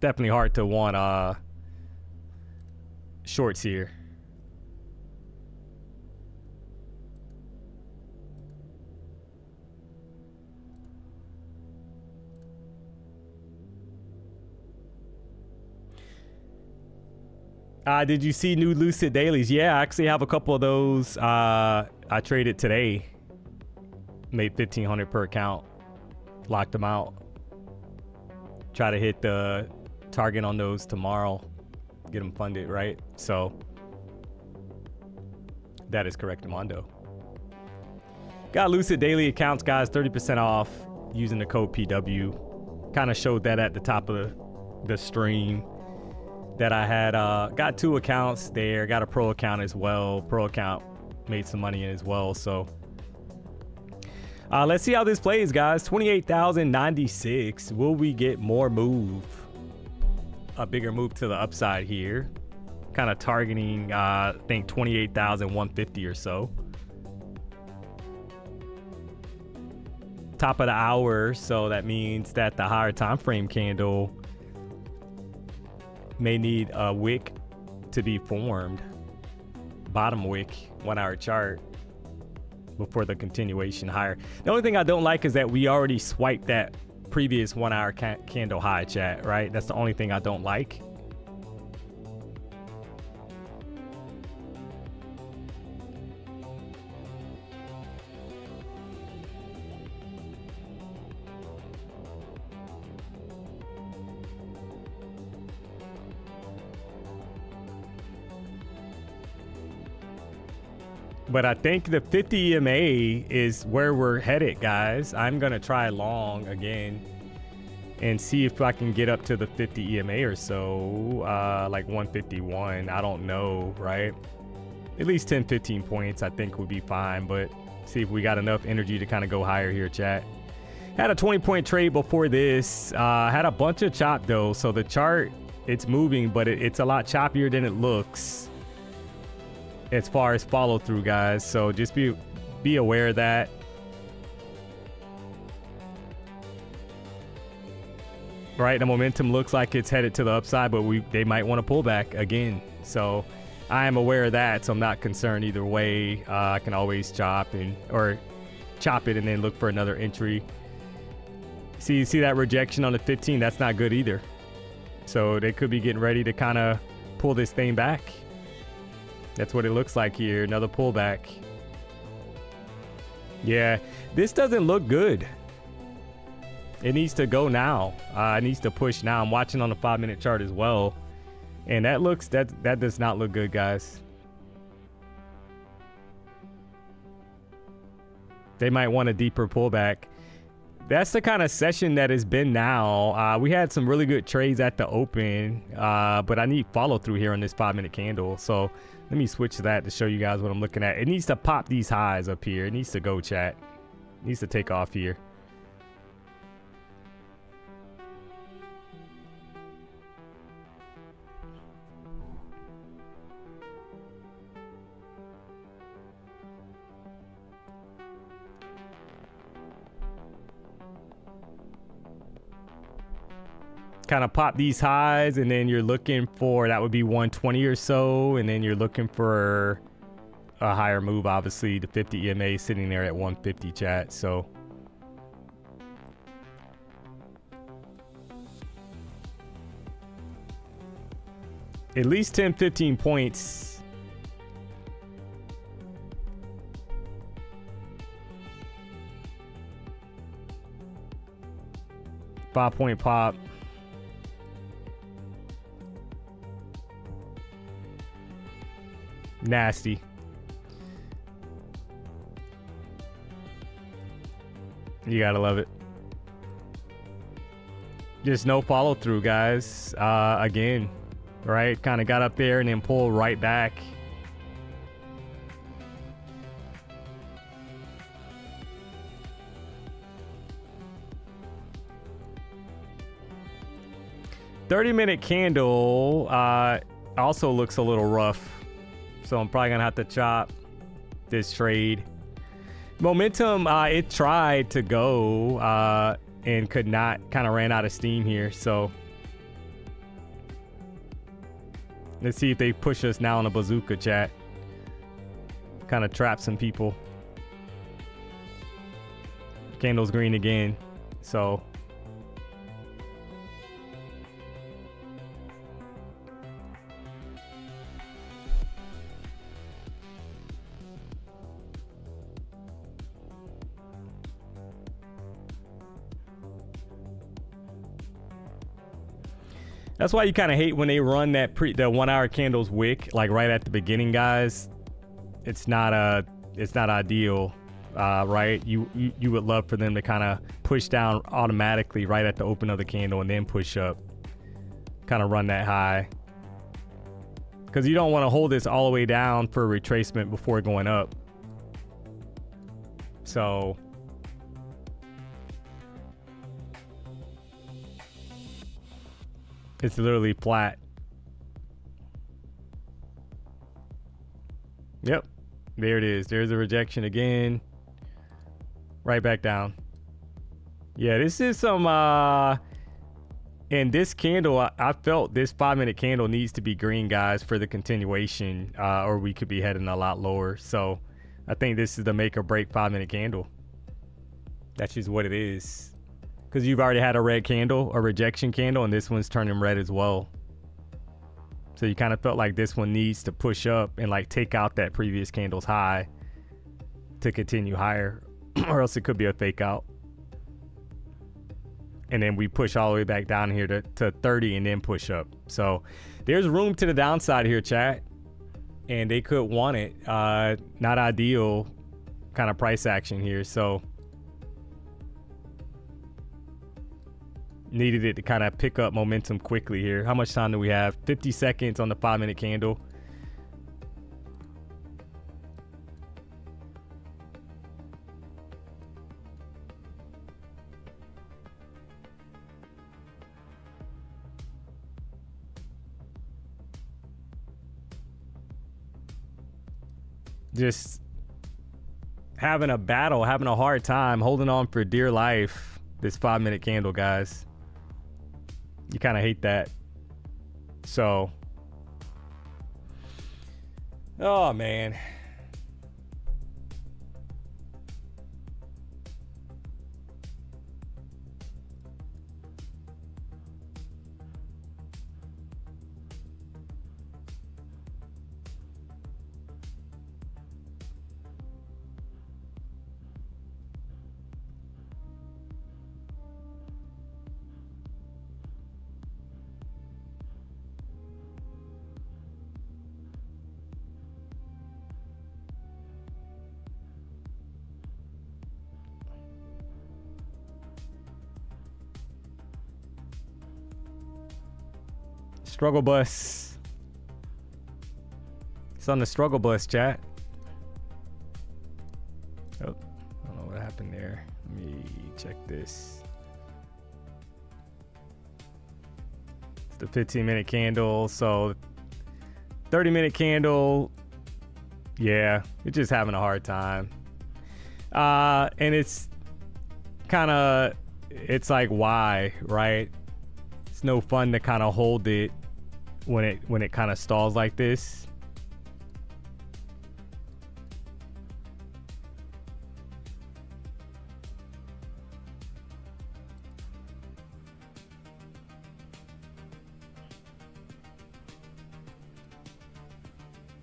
definitely hard to want shorts here. Did you see new Lucid dailies? Yeah, I actually have a couple of those. I traded today. Made $1,500 per account. Locked them out. Try to hit the target on those tomorrow. Get them funded, right? So that is correct, Mondo. Got Lucid daily accounts, guys. 30% off using the code PW. Kind of showed that at the top of the stream that I had. Got 2 accounts there. Got a pro account as well. Pro account made some money in as well. So let's see how this plays, guys. 28,096. Will we get more move? A bigger move to the upside here. Kind of targeting, I think, 28,150 or so. Top of the hour, so that means that the higher time frame candle may need a wick to be formed. Bottom wick, 1 hour chart. Before the continuation higher. The only thing I don't like is that we already swiped that previous 1 hour candle high, chat, right? That's the only thing I don't like. But I think the 50 EMA is where we're headed, guys. I'm going to try long again and see if I can get up to the 50 EMA or so, like 151. I don't know, right? At least 10, 15 points I think would be fine, but see if we got enough energy to kind of go higher here, chat. Had a 20-point trade before this. Had a bunch of chop, though, so the chart, it's moving, but it's a lot choppier than it looks as far as follow through, guys. So just be aware of that. Right, the momentum looks like it's headed to the upside, but they might want to pull back again. So I am aware of that, so I'm not concerned either way. I can always chop it and then look for another entry. See that rejection on the 15? That's not good either. So they could be getting ready to kind of pull this thing back. That's what it looks like here. Another pullback. Yeah, this doesn't look good. It needs to go now. It needs to push now. I'm watching on the 5-minute chart as well, and that does not look good, guys. They might want a deeper pullback. That's the kind of session that has been now. We had some really good trades at the open, but I need follow through here on this 5-minute candle. So let me switch to that to show you guys what I'm looking at. It needs to pop these highs up here. It needs to go, chat. It needs to take off here. Kind of pop these highs, and then you're looking for, that would be 120 or so, and then you're looking for a higher move. Obviously the 50 EMA sitting there at 150, chat. So at least 10-15 points. Five-point pop. Nasty. You gotta love it. Just no follow through, guys. Again, right? Kind of got up there and then pulled right back. $30-minute candle also looks a little rough. So I'm probably going to have to chop this trade. Momentum, it tried to go and could not, kind of ran out of steam here. So let's see if they push us now on a bazooka, chat. Kind of trap some people. Candle's green again. So that's why you kind of hate when they run that the 1 hour candles wick like right at the beginning, guys. It's not ideal, right? You would love for them to kind of push down automatically right at the open of the candle and then push up, kind of run that high, because you don't want to hold this all the way down for a retracement before going up. So it's literally flat. Yep. There it is. There's a rejection again. Right back down. Yeah, this is some and this candle, I felt this 5-minute candle needs to be green, guys, for the continuation, or we could be heading a lot lower. So I think this is the make or break 5-minute candle. That's just what it is. Because you've already had a red candle, a rejection candle, and this one's turning red as well. So you kind of felt like this one needs to push up and like take out that previous candle's high to continue higher, or else it could be a fake out. And then we push all the way back down here to 30 and then push up. So there's room to the downside here, chat. and they could want it. Not ideal kind of price action here, so needed it to kind of pick up momentum quickly here. How much time do we have? 50 seconds on the 5-minute candle. Just having a battle, having a hard time, holding on for dear life. This 5-minute candle, guys. You kind of hate that. So, oh man. Struggle bus. It's on the struggle bus, chat. Oh, I don't know what happened there. Let me check this. It's the 15-minute candle. So 30-minute candle. Yeah, it's just having a hard time. And it's kind of, it's like, why, right? It's no fun to kind of hold it when it kind of stalls like this.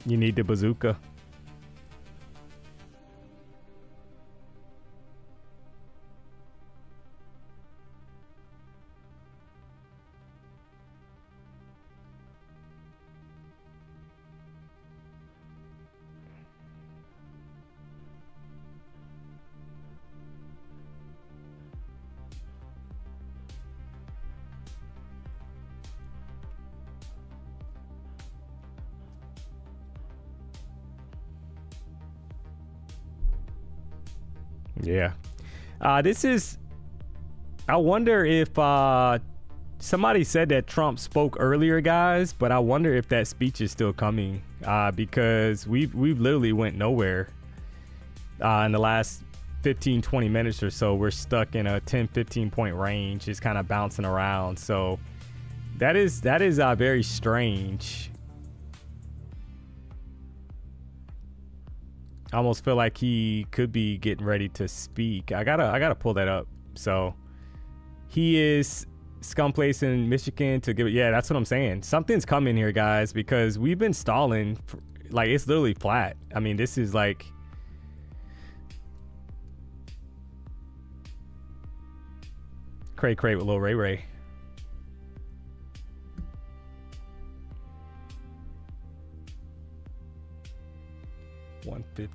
You need the bazooka. Yeah. This is, I wonder if somebody said that Trump spoke earlier, guys, but I wonder if that speech is still coming, because we've literally went nowhere in the last 15-20 minutes or so. We're stuck in a 10-15 point range, just kind of bouncing around. So that is very strange. I almost feel like he could be getting ready to speak. I gotta pull that up. So he is scum place in Michigan to give it. Yeah, that's what I'm saying. Something's coming here, guys, because we've been stalling. Like, it's literally flat. I mean, this is like, cray with Lil Ray Ray. $150.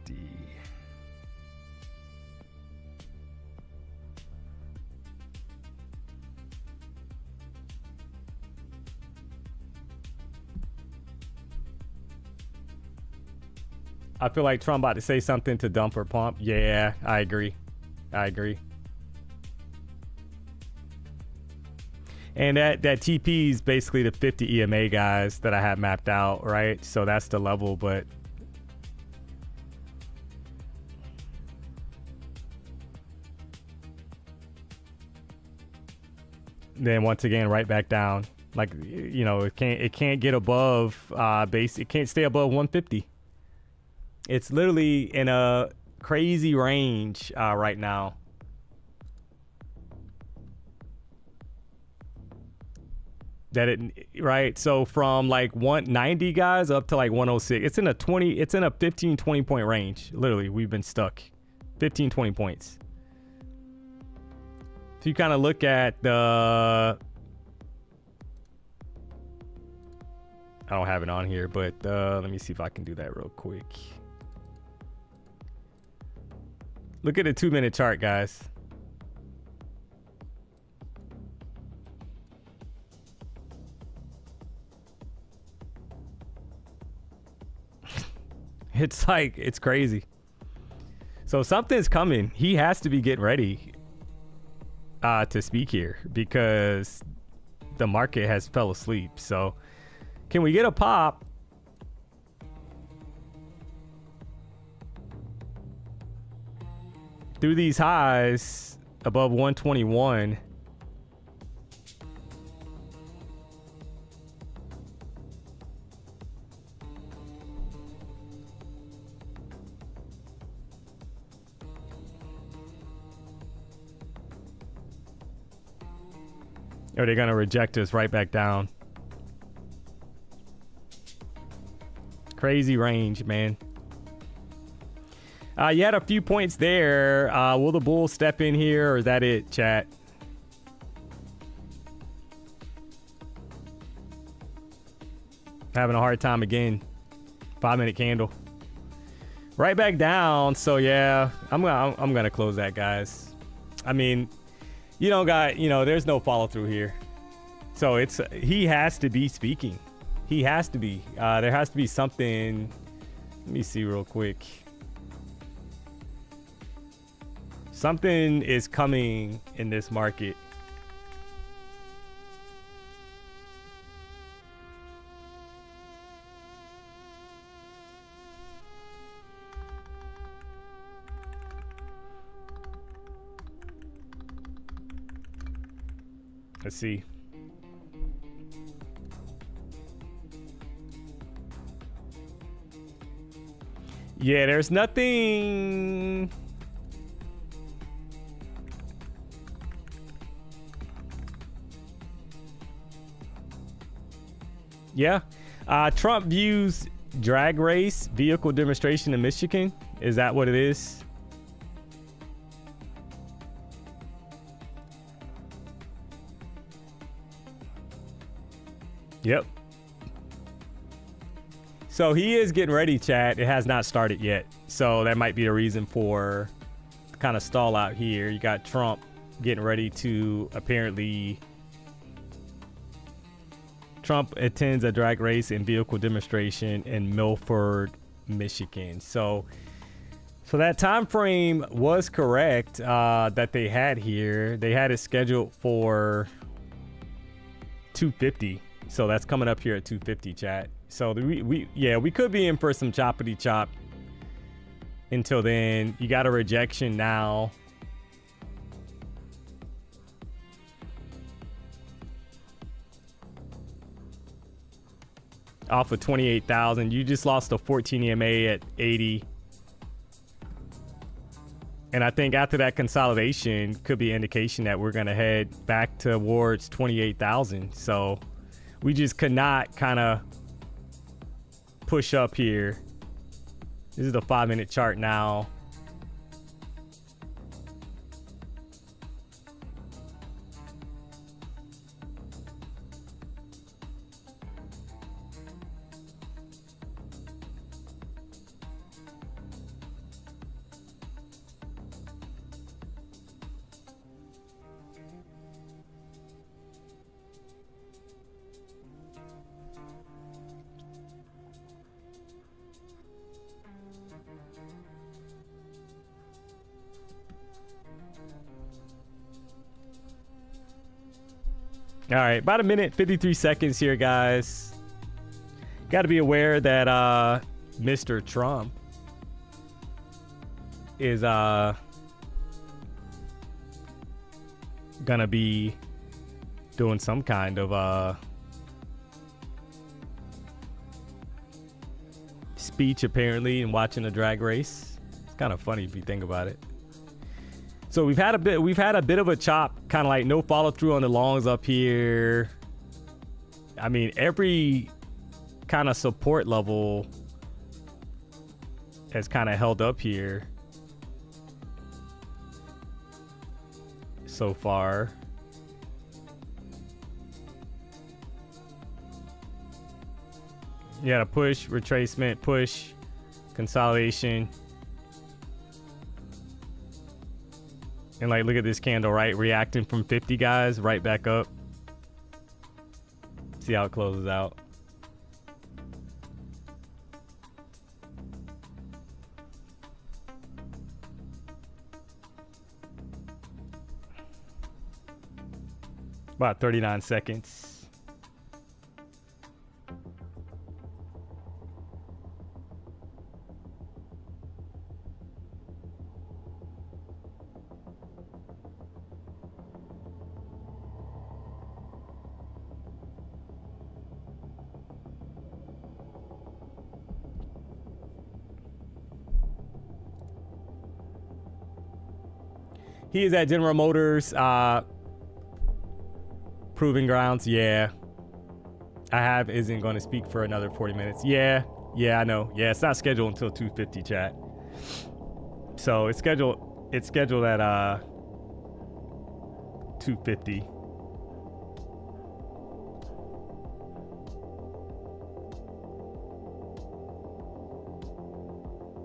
I feel like Trump about to say something to dump or pump. Yeah, I agree. And that TP is basically the 50 EMA, guys, that I have mapped out, right? So that's the level, but then once again right back down. Like, you know, it can't get above base. It can't stay above 150. It's literally in a crazy range right now. That it, right? So from like 190, guys, up to like 106. It's in a 15-20 point range. Literally, we've been stuck 15-20 points. If you kind of look at the I don't have it on here, but let me see if I can do that real quick. Look at the 2-minute chart, guys. It's like, it's crazy. So something's coming. He has to be getting ready to speak here because the market has fell asleep. So can we get a pop? Through these highs above 121. Or they're going to reject us right back down. Crazy range, man. You had a few points there. Will the Bulls step in here, or is that it, chat? Having a hard time again. 5-minute candle. Right back down. So yeah, I'm gonna close that, guys. I mean, there's no follow through here. So he has to be speaking. He has to be. There has to be something. Let me see real quick. Something is coming in this market. Let's see. Yeah, there's nothing. Yeah. Trump views drag race vehicle demonstration in Michigan. Is that what it is? Yep. So he is getting ready, chat. It has not started yet. So that might be a reason for kind of stall out here. You got Trump getting ready to apparently... Trump attends a drag race and vehicle demonstration in Milford, Michigan. So that time frame was correct that they had here. They had it scheduled for 2:50. So that's coming up here at 2:50, chat. So we could be in for some choppity chop. Until then, you got a rejection now. Off of 28,000. You just lost a 14 EMA at 80. And I think after that consolidation could be indication that we're going to head back towards 28,000. So we just could not kind of push up here. This is the 5-minute chart now. All right, about a minute, 53 seconds here, guys. Got to be aware that Mr. Trump is gonna be doing some kind of speech apparently and watching a drag race. It's kind of funny if you think about it. So we've had a bit of a chop, kind of like no follow through on the longs up here. I mean, every kind of support level has kind of held up here so far. You had a push, retracement, push, consolidation. And like, look at this candle, right? Reacting from 50, guys, right back up. See how it closes out. About 39 seconds. He is at General Motors. Proving grounds. Yeah. I have isn't going to speak for another 40 minutes. Yeah. Yeah, I know. Yeah, it's not scheduled until 2:50, chat. So it's scheduled at 2:50.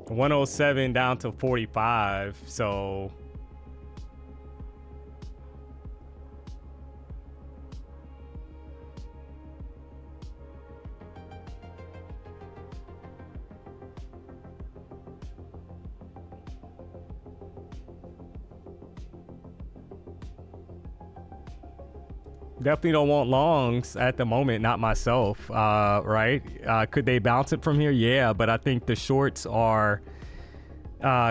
$107 down to 45. So definitely don't want longs at the moment, not myself, right? Could they bounce it from here? Yeah, but I think the shorts are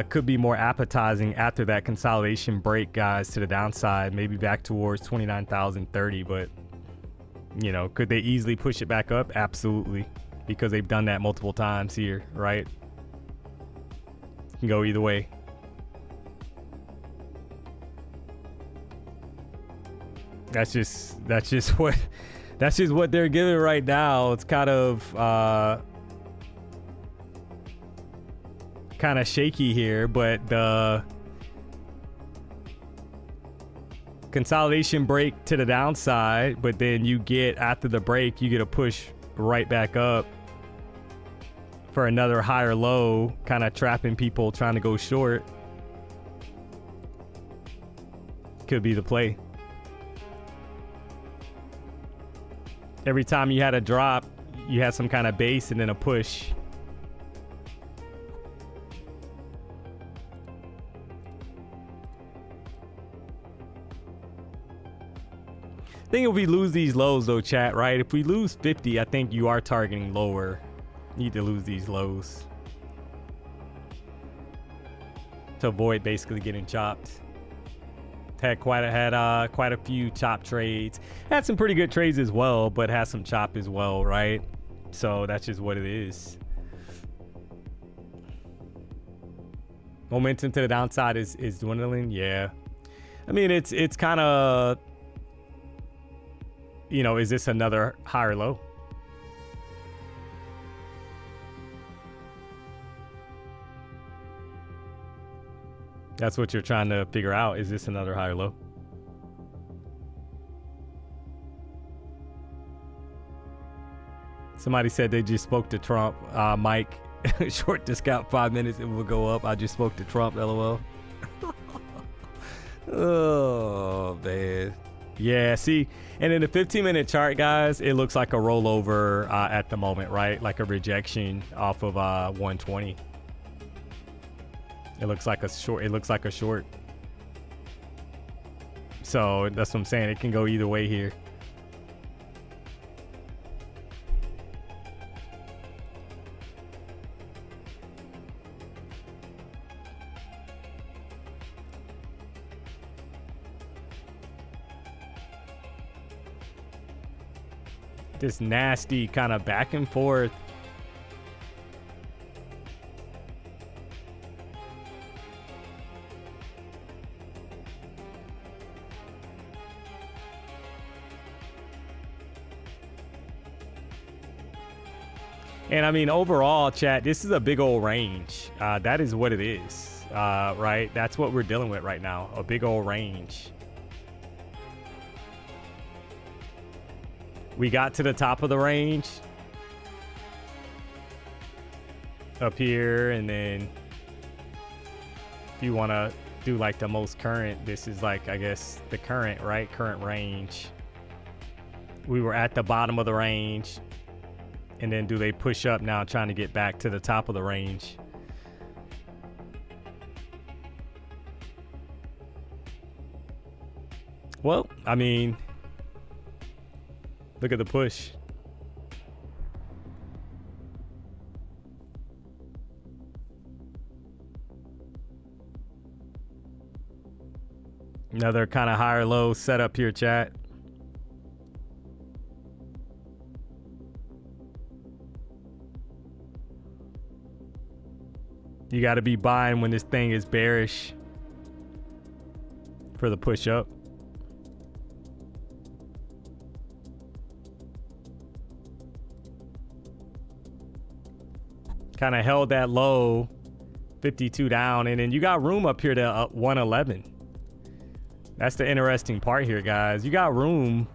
could be more appetizing after that consolidation break, guys, to the downside, maybe back towards 29,030. But you know, could they easily push it back up? Absolutely, because they've done that multiple times here, right? Can go either way. That's just what they're giving right now. It's kind of shaky here, but the consolidation break to the downside, but then you get, after the break, you get a push right back up for another higher low, kind of trapping people trying to go short. Could be the play. Every time you had a drop, you had some kind of base and then a push. I think if we lose these lows though, chat, right? If we lose 50, I think you are targeting lower. You need to lose these lows to avoid basically getting chopped. Had quite a few chop trades. Had some pretty good trades as well, but had some chop as well, right? So that's just what it is. Momentum to the downside is dwindling. Yeah, I mean it's kind of, you know, is this another higher low? That's what you're trying to figure out. Is this another higher low? Somebody said they just spoke to Trump. Mike, short discount 5 minutes, it will go up. I just spoke to Trump, LOL. Oh, man. Yeah, see, and in the 15-minute chart, guys, it looks like a rollover at the moment, right? Like a rejection off of 120. It looks like a short. It looks like a short. So that's what I'm saying. It can go either way here. This nasty kind of back and forth. And I mean, overall, chat, this is a big old range. That is what it is, right? That's what we're dealing with right now, a big old range. We got to the top of the range. up here, and then if you want to do like the most current, this is like, I guess, the current, right? Current range. We were at the bottom of the range, and then do they push up now trying to get back to the top of the range? Well, I mean, look at the push. Another kind of higher low setup here, chat. You got to be buying when this thing is bearish for the push up. Kind of held that low, 52 down, and then you got room up here to 111. That's the interesting part here, guys. You got room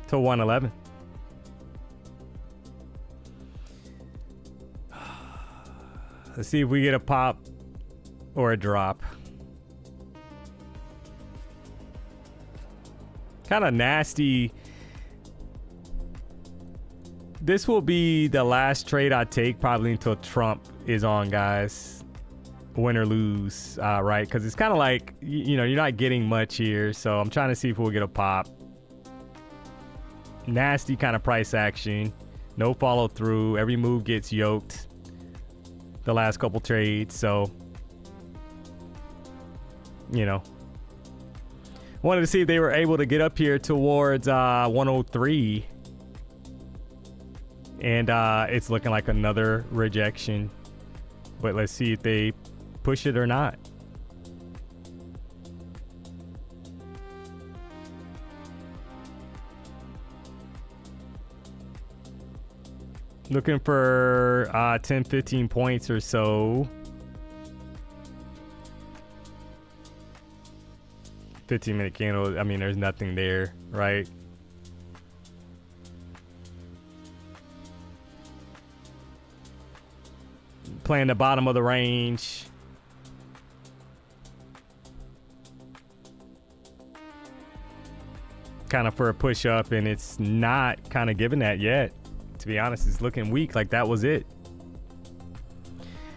to 111. Let's see if we get a pop or a drop. Kind of nasty. This will be the last trade I take probably until Trump is on, guys. Win or lose, right? Because it's kind of like, you know, you're not getting much here. So I'm trying to see if we'll get a pop. Nasty kind of price action. No follow through. Every move gets yoked. The last couple trades. So, you know, wanted to see if they were able to get up here towards 103. And it's looking like another rejection. But let's see if they push it or not. Looking for 10, 15 points or so. 15-minute candle. I mean, there's nothing there, right? Playing the bottom of the range. Kind of for a push up, and it's not kind of giving that yet. To be honest, it's looking weak, like that was it.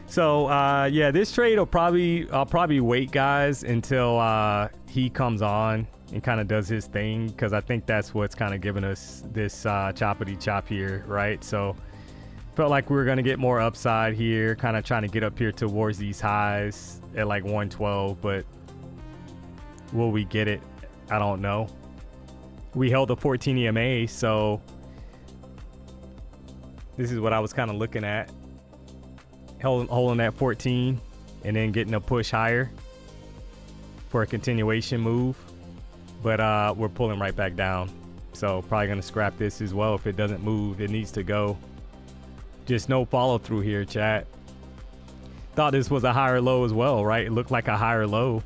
So yeah, this trade I'll probably wait, guys, until he comes on and kind of does his thing, because I think that's what's kind of giving us this choppity chop here, right? So felt like we were going to get more upside here, kind of trying to get up here towards these highs at like 112, but will we get it? I don't know. We held the 14 EMA, so this is what I was kind of looking at. Holding that 14 and then getting a push higher for a continuation move. But we're pulling right back down. So probably going to scrap this as well if it doesn't move. It needs to go. Just no follow through here, chat. Thought this was a higher low as well, right? It looked like a higher low.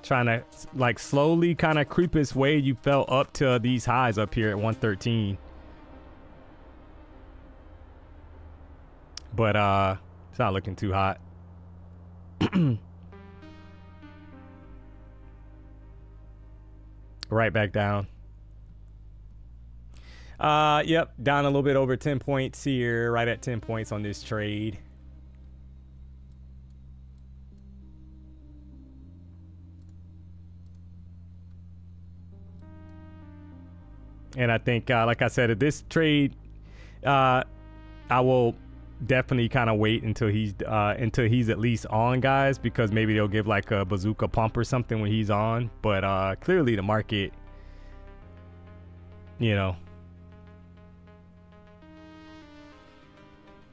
Trying to like slowly kind of creep its way. You fell up to these highs up here at 113. But it's not looking too hot. Right back down. Yep, down a little bit over 10 points here, right at 10 points on this trade. And I think, like I said, this trade, I will definitely kind of wait until he's at least on, guys, because maybe they'll give like a bazooka pump or something when he's on. But clearly the market, you know,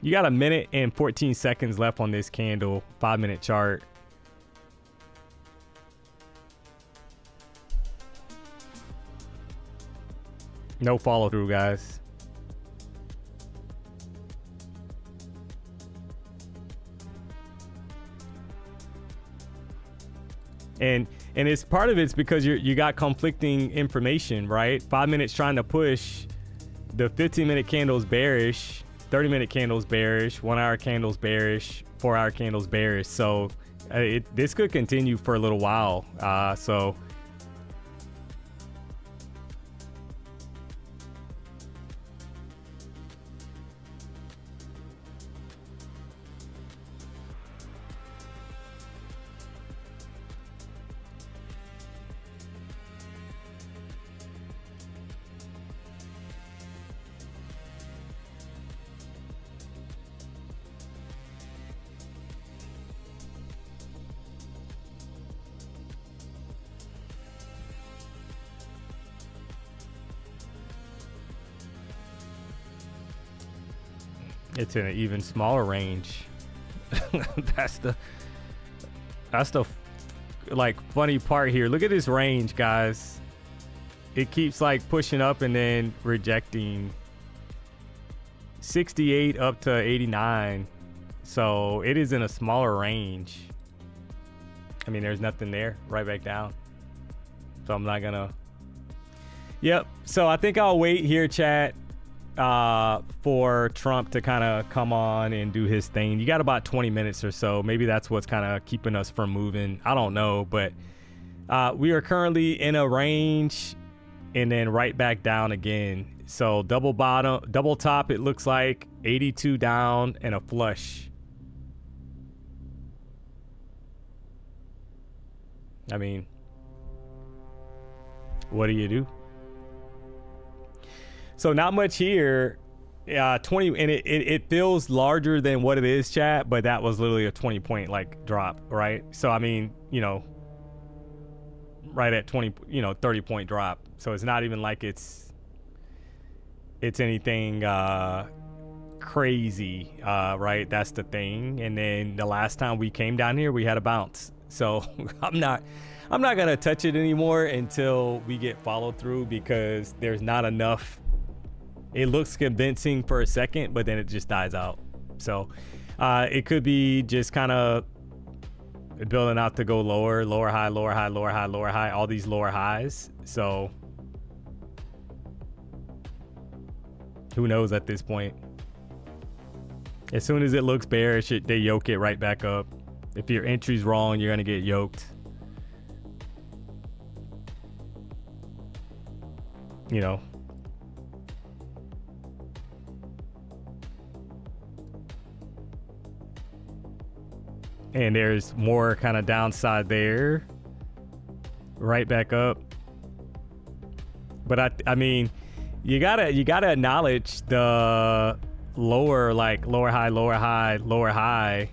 you got a minute and 14 seconds left on this candle, 5-minute chart. No follow through, guys. And it's part of it's because you got conflicting information, right? 5 minutes trying to push, the 15-minute candle's bearish, 30-minute candle's bearish, 1 hour candle's bearish, 4 hour candle's bearish. So this could continue for a little while. So it's in an even smaller range. that's the like funny part here. Look at this range, guys. It keeps like pushing up and then rejecting. 68 up to 89. So it is in a smaller range. I mean, there's nothing there. Right back down. So I'm not gonna. Yep. So I think I'll wait here, chat, for Trump to kind of come on and do his thing. You got about 20 minutes or so. Maybe that's what's kind of keeping us from moving. I don't know, but we are currently in a range and then right back down again. So double bottom, double top, it looks like 82 down and a flush. I mean, what do you do? So not much here. 20, and it feels larger than what it is, chat, but that was literally a 20 point like drop, right? So I mean, you know, right at 20, you know, 30 point drop. So it's not even like it's anything crazy, right? That's the thing. And then the last time we came down here, we had a bounce. So I'm not gonna touch it anymore until we get followed through, because there's not enough. It looks convincing for a second, but then it just dies out. So it could be just kind of building out to go lower, lower high, lower high, lower high, lower high, all these lower highs. So who knows at this point? As soon as it looks bearish, they yoke it right back up. If your entry's wrong, you're gonna get yoked. You know. And there's more kind of downside there. Right back up. But I mean, you gotta acknowledge the lower, like lower high, lower high, lower high.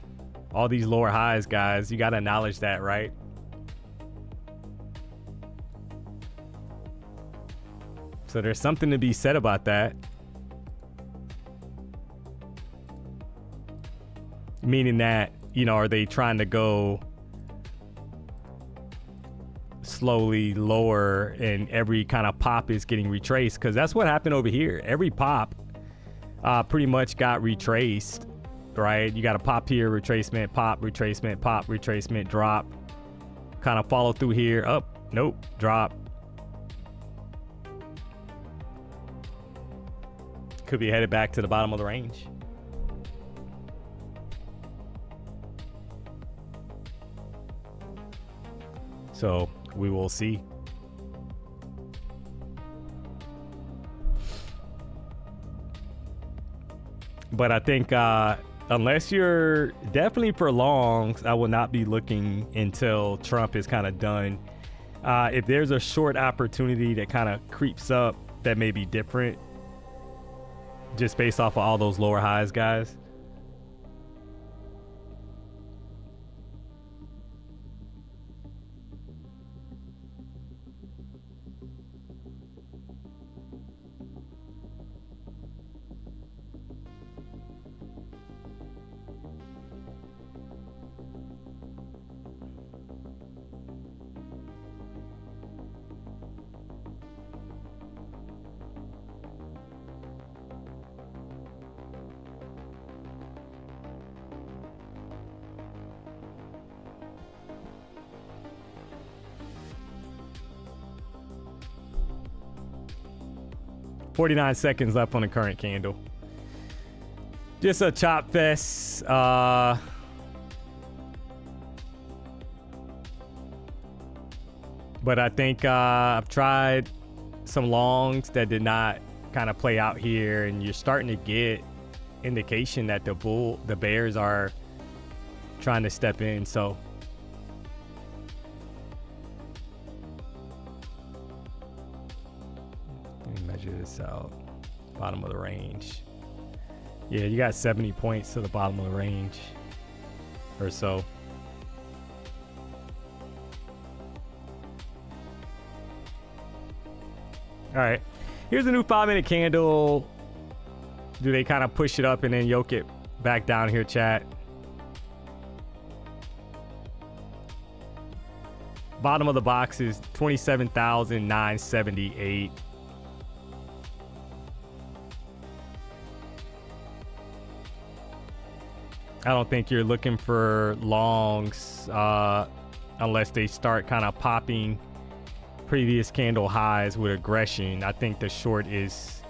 All these lower highs, guys. You gotta acknowledge that, right? So there's something to be said about that. Meaning that, you know, are they trying to go slowly lower and every kind of pop is getting retraced? Because that's what happened over here. Every pop pretty much got retraced, right? You got a pop here, retracement, pop, retracement, drop. Kind of follow through here. Up, nope, drop. Could be headed back to the bottom of the range. So we will see. But I think unless you're definitely for longs, I will not be looking until Trump is kind of done. If there's a short opportunity that kind of creeps up, that may be different, just based off of all those lower highs, guys. 49 seconds left on the current candle. Just a chop fest. But I think I've tried some longs that did not kind of play out here, and you're starting to get indication that the bears are trying to step in. So let me measure this out. Bottom of the range. Yeah, you got 70 points to the bottom of the range or so. All right, here's a new 5-minute candle. Do they kind of push it up and then yoke it back down here, chat? Bottom of the box is 27,978. I don't think you're looking for longs unless they start kind of popping previous candle highs with aggression. I think the short is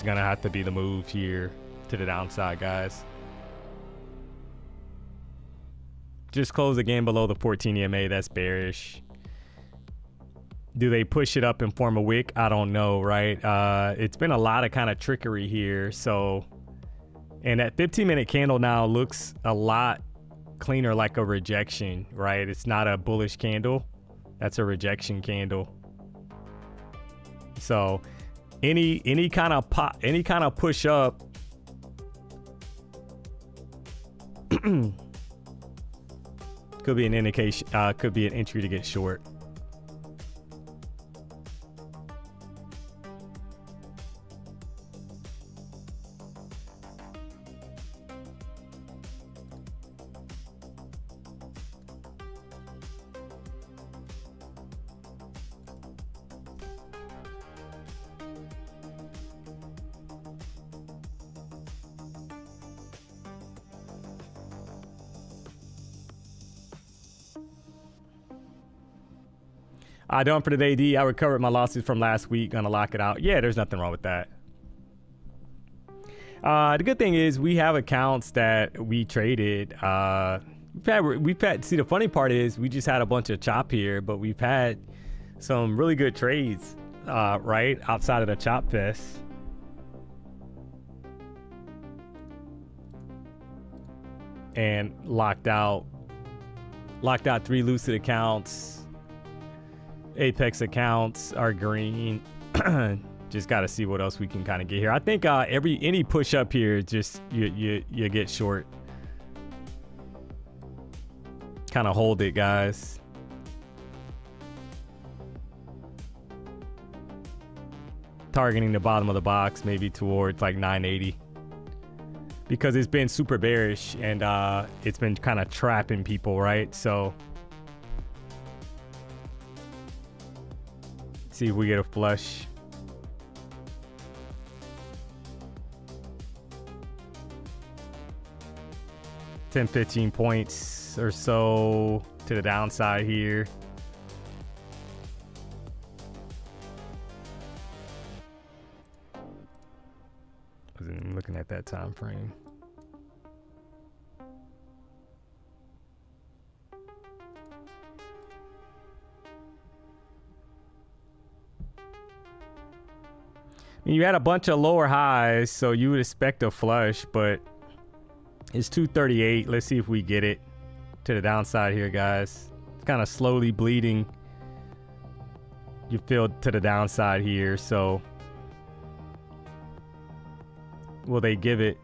gonna have to be the move here to the downside, guys. Just close again below the 14 EMA. That's bearish. Do they push it up and form a wick? I don't know, right? It's been a lot of kind of trickery here. So, and that 15-minute candle now looks a lot cleaner, like a rejection, right? It's not a bullish candle. That's a rejection candle. So any kind of push up could be an indication, could be an entry to get short. Done for today, D. I recovered my losses from last week. Gonna lock it out. Yeah, there's nothing wrong with that. The good thing is we have accounts that we traded. We've had. See, the funny part is we just had a bunch of chop here, but we've had some really good trades, right outside of the chop fest. And locked out 3 lucid accounts. Apex accounts are green. Just got to see what else we can kind of get here. I think any push up here, just you get short. Kind of hold it, guys. Targeting the bottom of the box, maybe towards like 980, because it's been super bearish and it's been kind of trapping people, right? So see if we get a flush. $10-15 points or so to the downside here. Wasn't even looking at that time frame. You had a bunch of lower highs, so you would expect a flush, but it's 238. Let's see if we get it to the downside here, guys. It's kind of slowly bleeding. You feel to the downside here, so will they give it?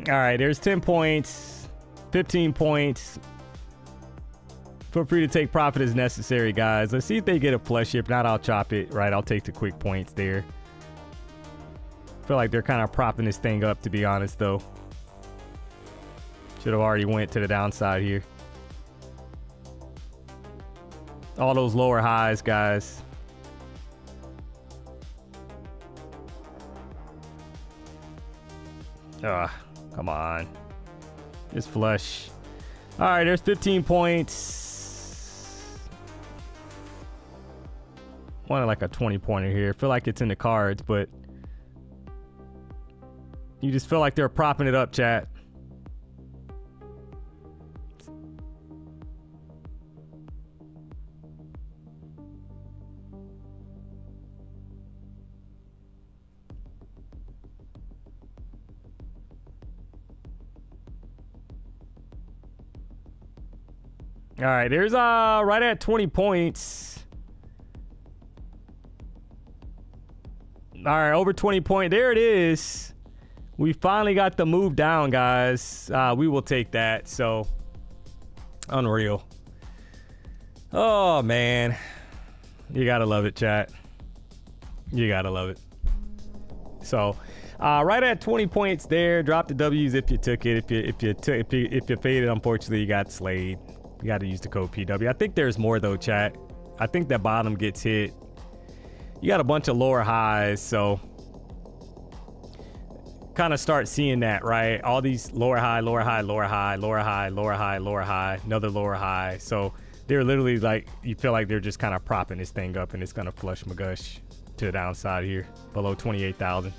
All right, there's 10 points, 15 points. Feel free to take profit as necessary, guys. Let's see if they get a flush. If not, I'll chop it, right? I'll take the quick points there. Feel like they're kind of propping this thing up, to be honest, though. Should have already went to the downside here. All those lower highs, guys. Come on. Just flush. All right, there's 15 points. Wanted like a 20-pointer here. Feel like it's in the cards, but you just feel like they're propping it up, chat. All right, there's right at 20 points. All right, over 20 point. There it is. We finally got the move down, guys. We will take that. So unreal. Oh man, you gotta love it, chat. You gotta love it. So right at 20 points there. Drop the W's if you took it. If you faded, unfortunately, you got slayed. You got to use the code PW. I think there's more though, chat. I think that bottom gets hit. You got a bunch of lower highs, so kind of start seeing that, right? All these lower high, lower high, lower high, lower high, lower high, lower high, another lower high. So they're literally like, you feel like they're just kind of propping this thing up, and it's gonna flush McGush to the downside here, below 28,000.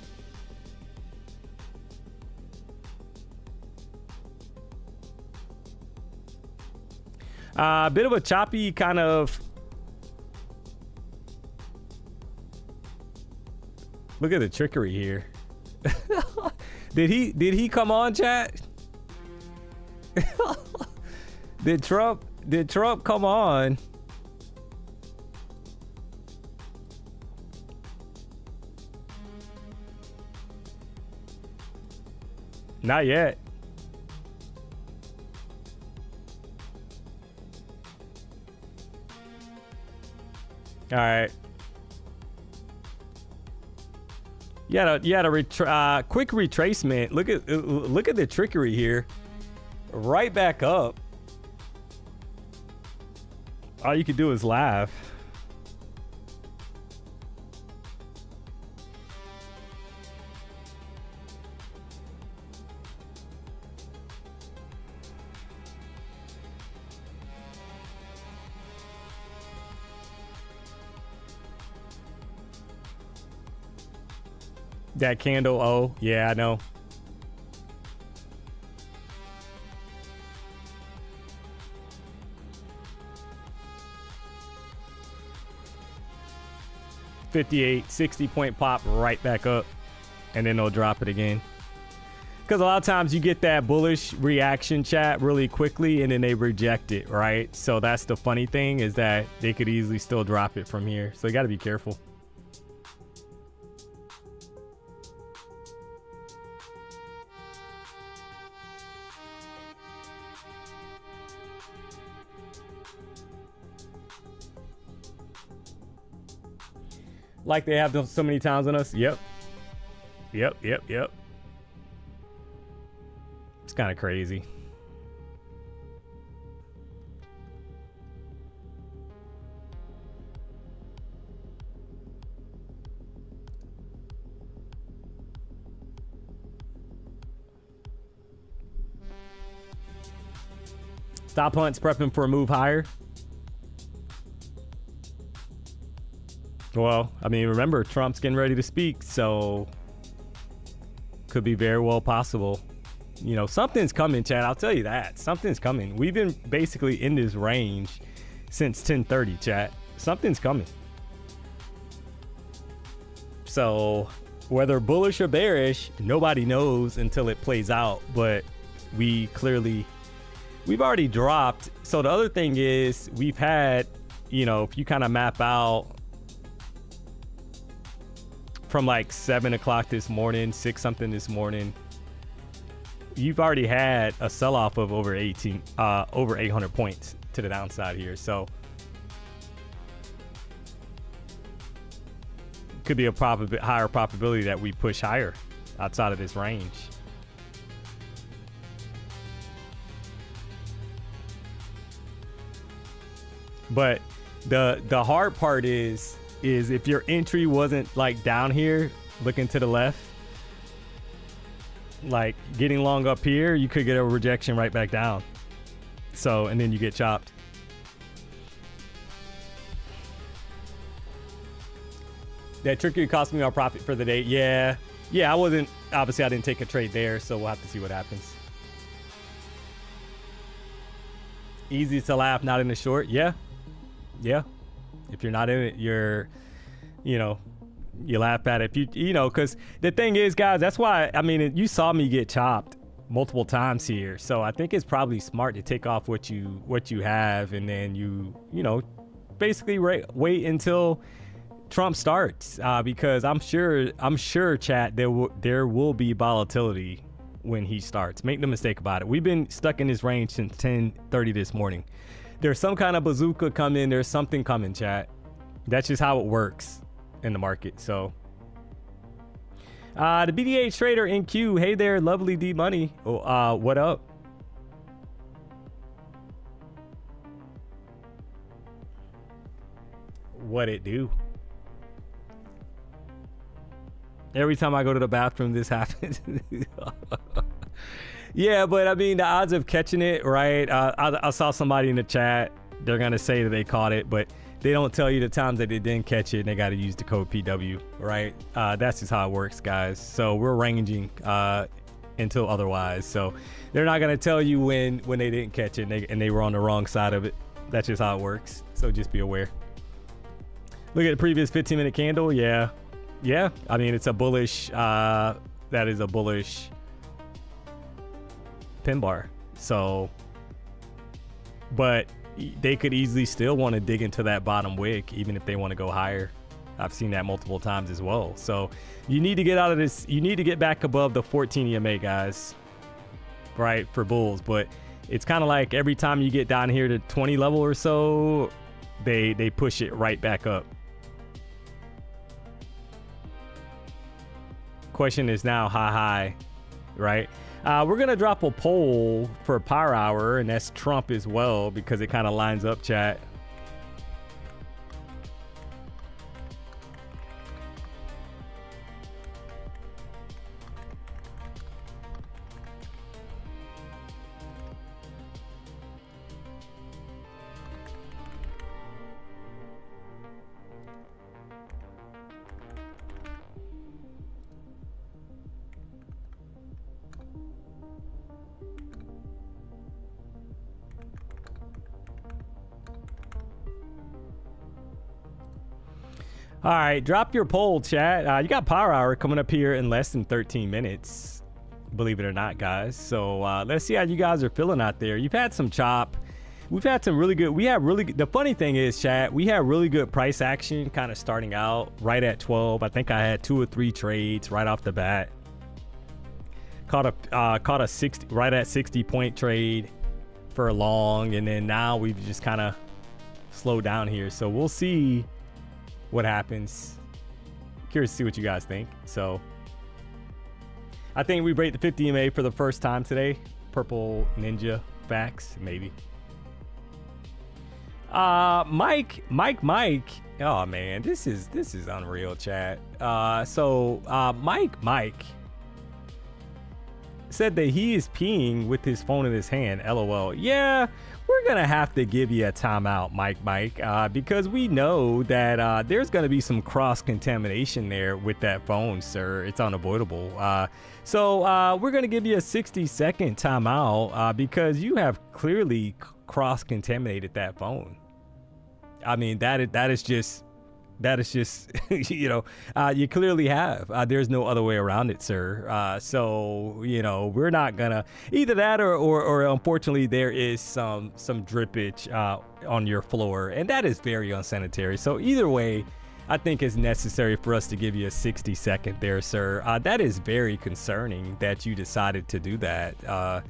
A bit of a choppy kind of. Look at the trickery here. Did he come on, chat? Did Trump come on? Not yet. All right. You had a quick retracement. Look at the trickery here. Right back up. All you could do is laugh. That candle, oh, yeah, I know. $58, 60-point pop right back up, and then they'll drop it again. Because a lot of times you get that bullish reaction, chat, really quickly, and then they reject it, right? So that's the funny thing, is that they could easily still drop it from here. So you got to be careful. Like they have so many times on us. Yep. It's kind of crazy. Stop Hunt's prepping for a move higher. Well, I mean, remember, Trump's getting ready to speak, so could be very well possible. You know, something's coming, Chad. I'll tell you that. Something's coming. We've been basically in this range since 10:30, chat. Something's coming. So whether bullish or bearish, nobody knows until it plays out. But we've already dropped. So the other thing is, we've had, you know, if you kind of map out from like 7 o'clock this morning, 6 something this morning, you've already had a sell-off of over 800 points to the downside here. So could be a higher probability that we push higher outside of this range. But the hard part is if your entry wasn't like down here, looking to the left, like getting long up here, you could get a rejection right back down. So, and then you get chopped. That trickery cost me our profit for the day. Yeah, obviously I didn't take a trade there, so we'll have to see what happens. Easy to laugh, not in the short. Yeah. If you're not in it, you laugh at it. Because the thing is, guys, that's why, I mean, you saw me get chopped multiple times here. So I think it's probably smart to take off what you have, and then basically wait until Trump starts, because I'm sure, chat, there will be volatility when he starts. Make no mistake about it. We've been stuck in this range since 10:30 this morning. There's some kind of bazooka coming. There's something coming, chat. That's just how it works in the market. So the DayTrader in queue. Hey there, lovely DMONEY. What up? What it do? Every time I go to the bathroom, this happens. Yeah, but I mean, the odds of catching it, right? I saw somebody in the chat. They're going to say that they caught it, but they don't tell you the times that they didn't catch it, and they got to use the code PW, right? That's just how it works, guys. So we're ranging until otherwise. So they're not going to tell you when they didn't catch it and they were on the wrong side of it. That's just how it works. So just be aware. Look at the previous 15-minute candle. Yeah. I mean, it's a bullish. That is a bullish pin bar. So, but they could easily still want to dig into that bottom wick, even if they want to go higher. I've seen that multiple times as well. So you need to get out of this. You need to get back above the 14 EMA, guys, right, for bulls. But it's kind of like every time you get down here to 20 level or so, they push it right back up. Question is now how high, right? We're gonna drop a poll for power hour, and that's Trump as well, because it kind of lines up, chat. All right, drop your poll, chat. You got power hour coming up here in less than 13 minutes, believe it or not, guys. So let's see how you guys are feeling out there. You've had some chop. We've had some really good. The funny thing is, chat, we had really good price action kind of starting out right at 12. I think I had 2 or 3 trades right off the bat. Caught a 60 right at 60-point trade for a long, and then now we've just kind of slowed down here. So we'll see what happens. Curious to see what you guys think. So I think we break the 50 EMA for the first time today. Purple Ninja facts, maybe. Mike. Oh man, this is unreal, chat. Mike said that he is peeing with his phone in his hand. LOL. Yeah, we're gonna have to give you a timeout, Mike, because we know that there's gonna be some cross contamination there with that phone, sir. It's unavoidable. So we're gonna give you a 60-second timeout because you have clearly cross contaminated that phone. I mean, that is just you clearly have. There's no other way around it, sir. So we're not gonna either that or unfortunately there is some drippage on your floor, and that is very unsanitary. So either way, I think it's necessary for us to give you a 60-second there, sir. That is very concerning that you decided to do that.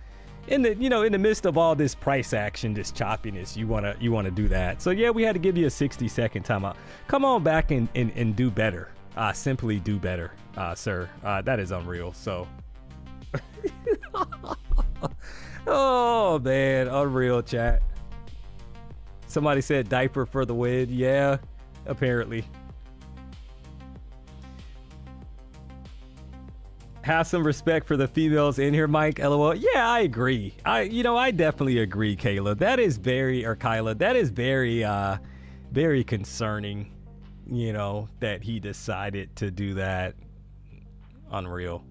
In the midst of all this price action, this choppiness, you wanna do that. So yeah, we had to give you a 60-second timeout. Come on back and do better. Simply do better, sir. That is unreal. So, oh man, unreal chat. Somebody said diaper for the win. Yeah, apparently. Have some respect for the females in here, Mike. LOL. Yeah, I agree. I definitely agree, Kayla. That is very, or Kyla, that is very, very concerning, that he decided to do that. Unreal.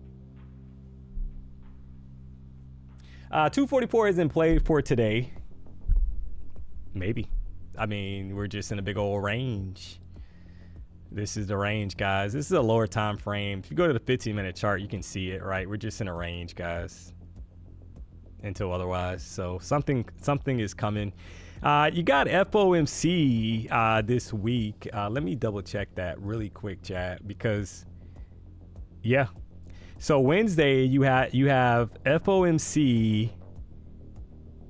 244 is in play for today. Maybe. I mean, we're just in a big old range. This is the range, guys. This is a lower time frame. If you go to the 15-minute chart, you can see it, right? We're just in a range, guys, until otherwise. So something is coming. You got FOMC this week. Let me double check that really quick, chat, because yeah. So Wednesday you have FOMC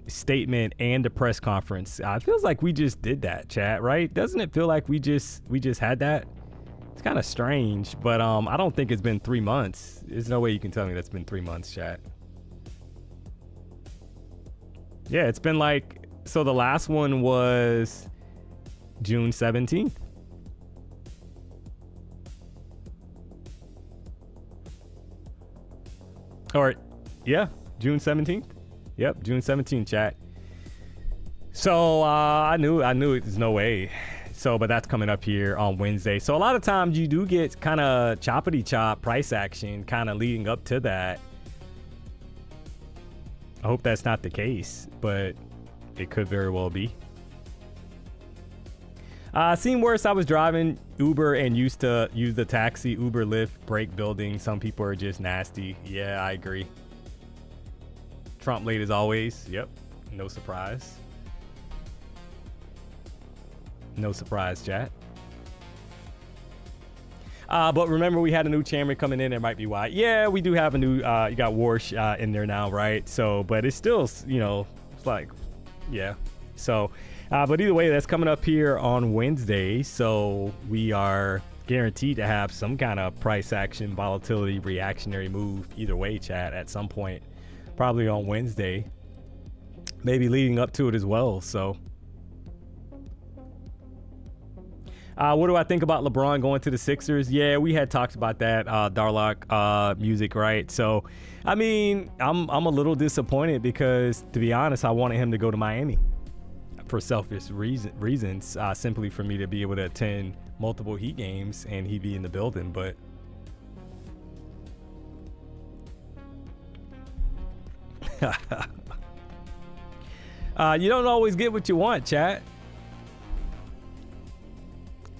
statement and the press conference. It feels like we just did that, chat, right? Doesn't it feel like we just had that? It's kind of strange, but I don't think it's been 3 months. There's no way you can tell me that's been 3 months, chat. Yeah, it's been like, so the last one was June 17th. Or yeah, June 17th. Yep, June 17th, chat. So I knew there's no way. So, but that's coming up here on Wednesday. So a lot of times you do get kind of choppity chop price action kind of leading up to that. I hope that's not the case, but it could very well be. Seen worse. I was driving Uber and used to use the taxi, Uber, Lyft, brake building. Some people are just nasty. Yeah, I agree. Trump late as always. Yep. No surprise. No surprise, chat. But remember, we had a new chairman coming in. It might be why. Yeah, we do have a new, you got Warsh in there now, right? So, but it's still, it's like, yeah. So, but either way, that's coming up here on Wednesday. So we are guaranteed to have some kind of price action, volatility, reactionary move either way, chat, at some point. Probably on Wednesday, maybe leading up to it as well. So what do I think about LeBron going to the Sixers? Yeah, we had talked about that, Darlock music, right? So I mean, I'm a little disappointed because, to be honest, I wanted him to go to Miami for selfish reasons, simply for me to be able to attend multiple Heat games and he be in the building. But you don't always get what you want, chat.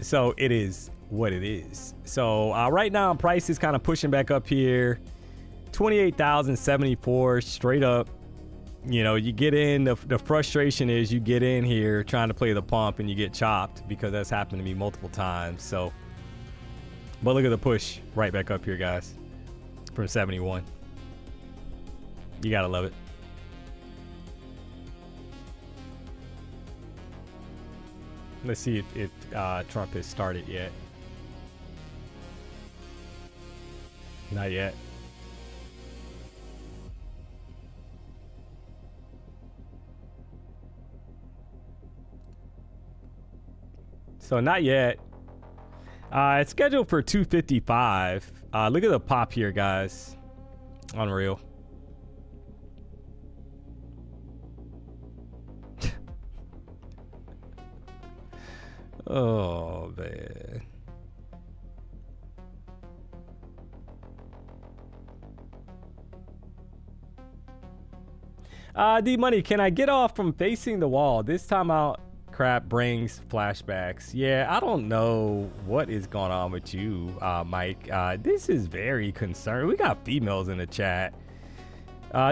So it is what it is. So right now, price is kind of pushing back up here. 28,074 straight up. You get in, the frustration is you get in here trying to play the pump and you get chopped, because that's happened to me multiple times. So, but look at the push right back up here, guys, from 71. You gotta love it. Let's see if Trump has started yet. Not yet. So not yet. It's scheduled for 2:55. Look at the pop here, guys. Unreal. Oh, man. D-Money, can I get off from facing the wall? This time out crap brings flashbacks. Yeah, I don't know what is going on with you, Mike. This is very concerning. We got females in the chat.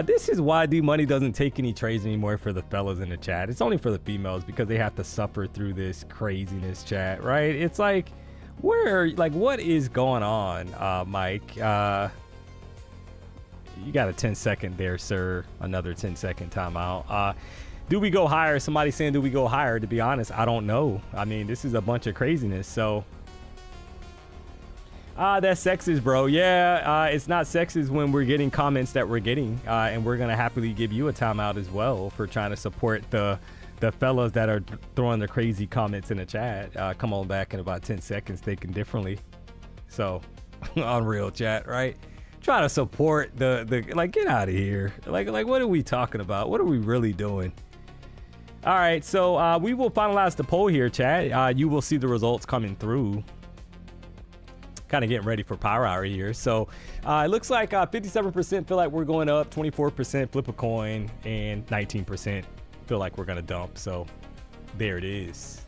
This is why D-Money doesn't take any trades anymore for the fellas in the chat. It's only for the females because they have to suffer through this craziness, chat, right? It's like, what is going on, Mike? You got a 10-second there, sir. Another 10-second timeout. Do we go higher? Somebody saying, do we go higher? To be honest, I don't know. I mean, this is a bunch of craziness. So That's sexist, bro. Yeah, it's not sexist when we're getting comments that we're getting, and we're gonna happily give you a timeout as well for trying to support the fellas that are throwing the crazy comments in the chat. Come on back in about 10 seconds thinking differently. So, unreal chat, right? Try to support the like, get out of here. Like what are we talking about? What are we really doing? All right, so we will finalize the poll here, chat. You will see the results coming through. Kind of getting ready for power hour here. So it looks like 57% feel like we're going up, 24% flip a coin, and 19% feel like we're gonna dump. So there it is.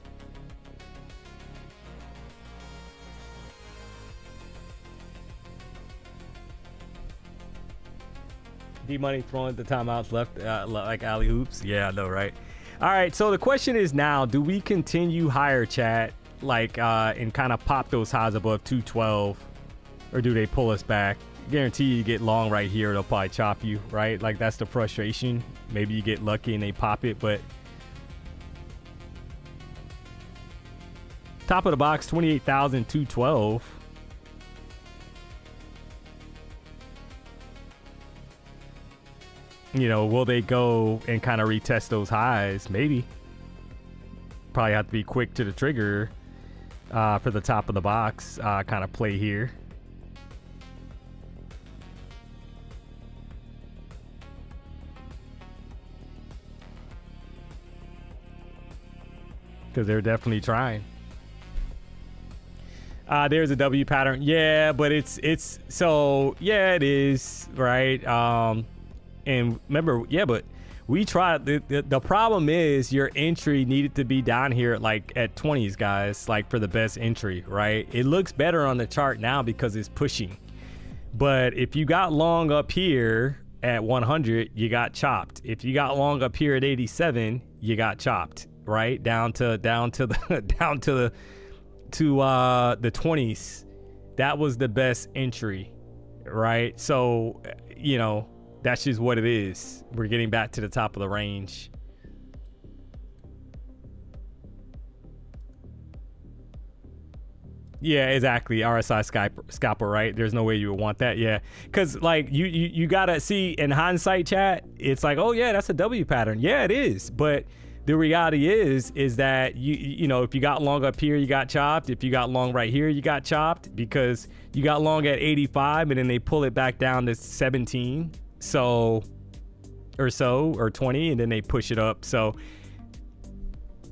D-Money throwing the timeouts left like alley hoops. Yeah, I know, right? All right, so the question is now, do we continue higher, chat? Like and kind of pop those highs above 212, or do they pull us back? Guarantee you get long right here, they'll probably chop you, right? Like that's the frustration. Maybe you get lucky and they pop it, but top of the box 28,212. You know, will they go and kind of retest those highs? Maybe. Probably have to be quick to the trigger for the top of the box kind of play here. Because they're definitely trying. There's a W pattern. Yeah, but it's so yeah, it is, right? And remember, yeah, but we tried. The problem is your entry needed to be down here like at 20s, guys, like for the best entry, right? It looks better on the chart now because it's pushing. But if you got long up here at 100, you got chopped. If you got long up here at 87, you got chopped, right? Down to the 20s. That was the best entry, right? So, you know, that's just what it is. We're getting back to the top of the range. Yeah, exactly. RSI scalper, right? There's no way you would want that. Yeah, because like you gotta see in hindsight, chat. It's like, oh yeah, that's a W pattern. Yeah, it is. But the reality is that you know, if you got long up here, you got chopped. If you got long right here, you got chopped because you got long at 85 and then they pull it back down to 17. So or 20, and then they push it up. So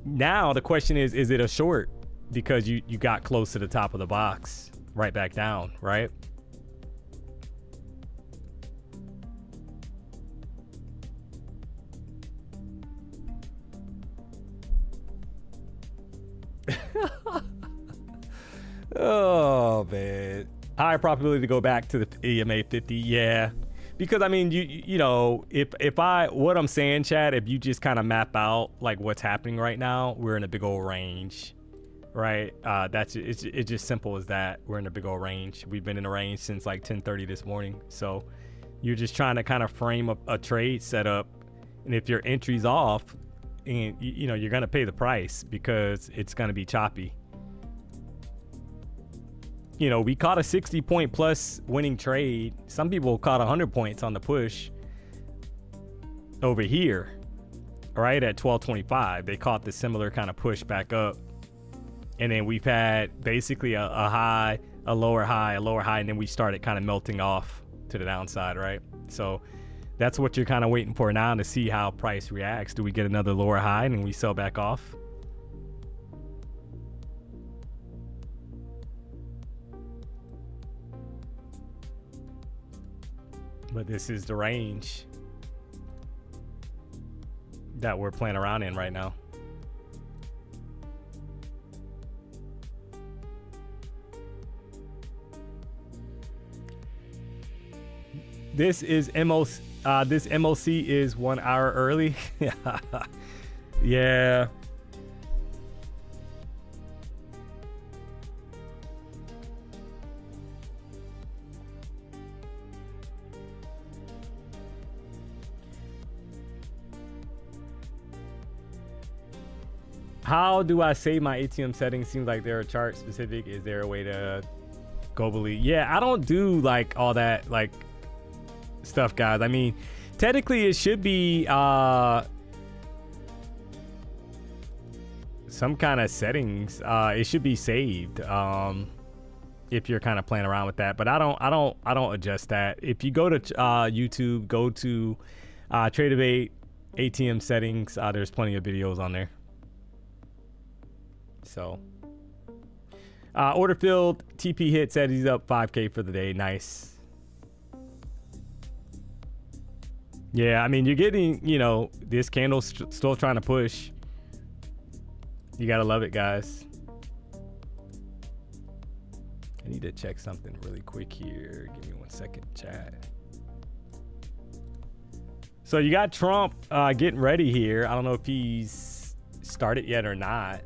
now the question is it a short? Because you got close to the top of the box, right back down, right? Oh man, higher probability to go back to the EMA 50. Yeah, because I mean, you know, what I'm saying, Chad, if you just kind of map out like what's happening right now, we're in a big old range, right? It's just simple as that. We're in a big old range. We've been in a range since like 10:30 this morning. So you're just trying to kind of frame a trade setup, and if your entry's off, and you know, you're gonna pay the price because it's gonna be choppy. You know, we caught a 60-point plus winning trade. Some people caught 100 points on the push over here, right at 1225. They caught the similar kind of push back up. And then we've had basically a high, a lower high, and then we started kind of melting off to the downside, right? So that's what you're kind of waiting for now to see how price reacts. Do we get another lower high and then we sell back off? But this is the range that we're playing around in right now. This is MOC. This MOC is 1 hour early. Yeah. How do I save my ATM settings? Seems like they're chart specific. Is there a way to globally. Yeah, I don't do like all that like stuff, guys. I mean, technically it should be some kind of settings. It should be saved if you're kind of playing around with that, but I don't adjust that. If you go to YouTube, go to TradeAbate ATM settings, there's plenty of videos on there. So order filled, TP hit, said he's up 5K for the day. Nice. Yeah, I mean, you're getting, you know, this candle still trying to push. You gotta love it, guys. I need to check something really quick here. Give me 1 second, chat. So you got Trump getting ready here. I don't know if he's started yet or not.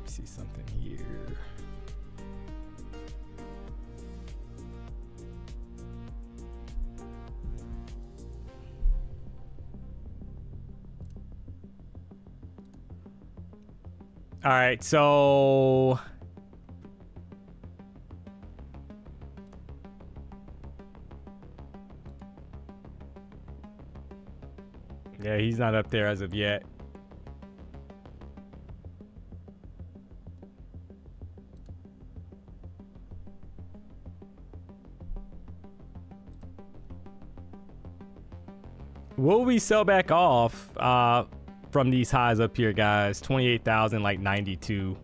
See something here. All right, so yeah, he's not up there as of yet. Will we sell back off from these highs up here, guys? 28,000, like 92.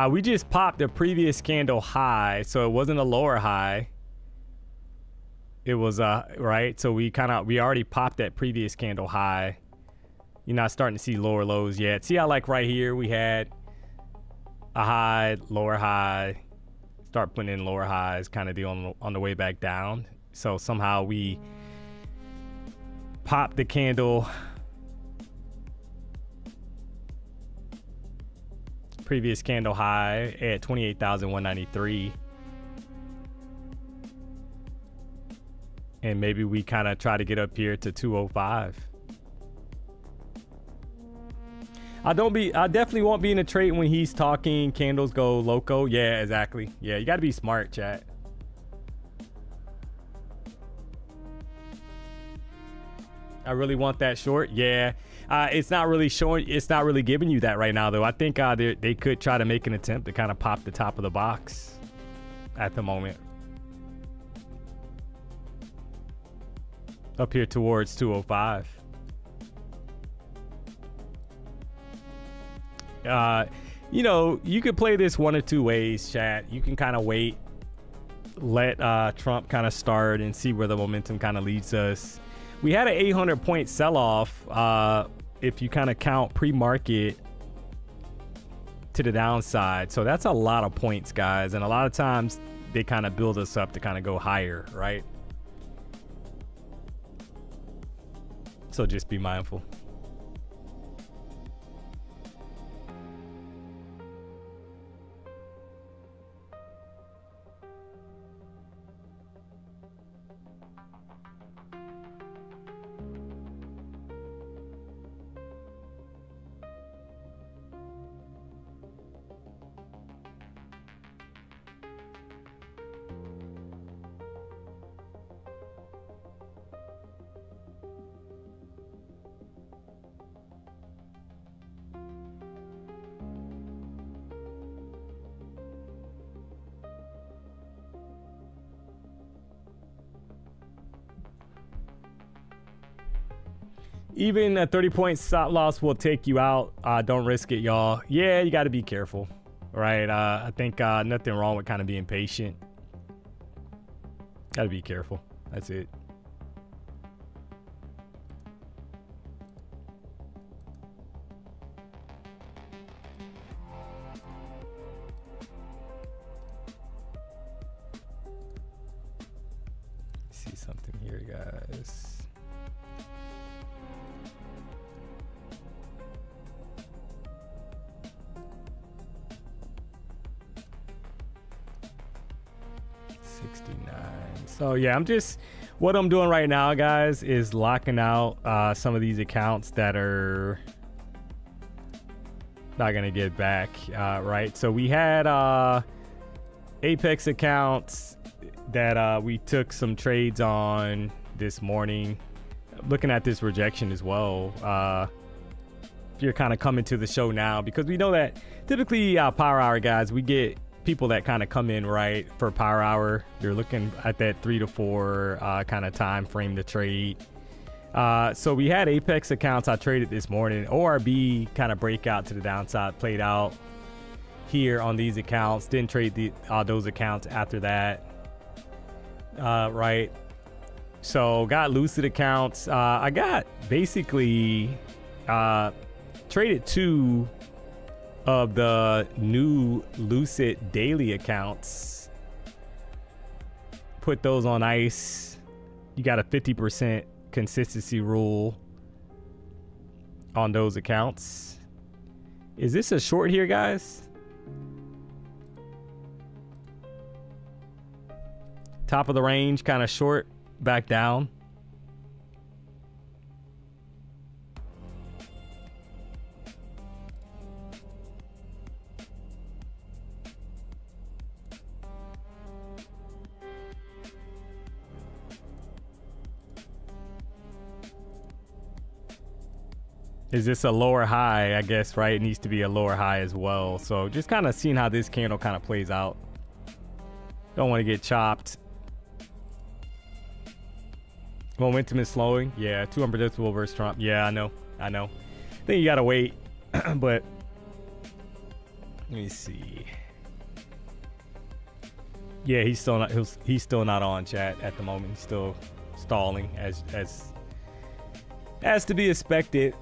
We just popped the previous candle high, so it wasn't a lower high. It was right. So we already popped that previous candle high. You're not starting to see lower lows yet. See how like right here we had a high, lower high, start putting in lower highs, kind of deal on the way back down. So somehow we pop the candle previous candle high at 28,193, and maybe we kind of try to get up here to 205. I definitely won't be in a trade when he's talking candles go loco. Yeah, exactly. Yeah, you got to be smart, chat. I really want that short. Yeah, it's not really showing. It's not really giving you that right now, though. I think they could try to make an attempt to kind of pop the top of the box at the moment. Up here towards 205. You know, you could play this one or two ways, chat. You can kind of wait, let Trump kind of start and see where the momentum kind of leads us. We had an 800-point sell-off if you kind of count pre-market to the downside. So that's a lot of points, guys. And a lot of times they kind of build us up to kind of go higher, right? So just be mindful. Even a 30-point stop loss will take you out. Don't risk it, y'all. Yeah, you got to be careful, right? I think nothing wrong with kind of being patient. Got to be careful. That's it. See something this. So yeah, what I'm doing right now, guys, is locking out some of these accounts that are not gonna get back, right? So we had Apex accounts that we took some trades on this morning. Looking at this rejection as well. If you're kind of coming to the show now, because we know that typically power hour guys, we get people that kind of come in right for power hour. You're looking at that 3 to 4 kind of time frame to trade. So we had Apex accounts I traded this morning. ORB kind of breakout to the downside, played out here on these accounts. Didn't trade those accounts after that, right? So got Lucid accounts. I got basically traded 2 of the new Lucid daily accounts, put those on ice. You got a 50% consistency rule on those accounts. Is this a short here, guys? Top of the range, kind of short, back down. Is this a lower high? I guess, right? It needs to be a lower high as well. So just kind of seeing how this candle kind of plays out. Don't want to get chopped. Momentum is slowing. Yeah, too unpredictable versus Trump. Yeah, I know. I think you gotta wait. But let me see. Yeah, he's still not on, chat, at the moment. He's still stalling as to be expected.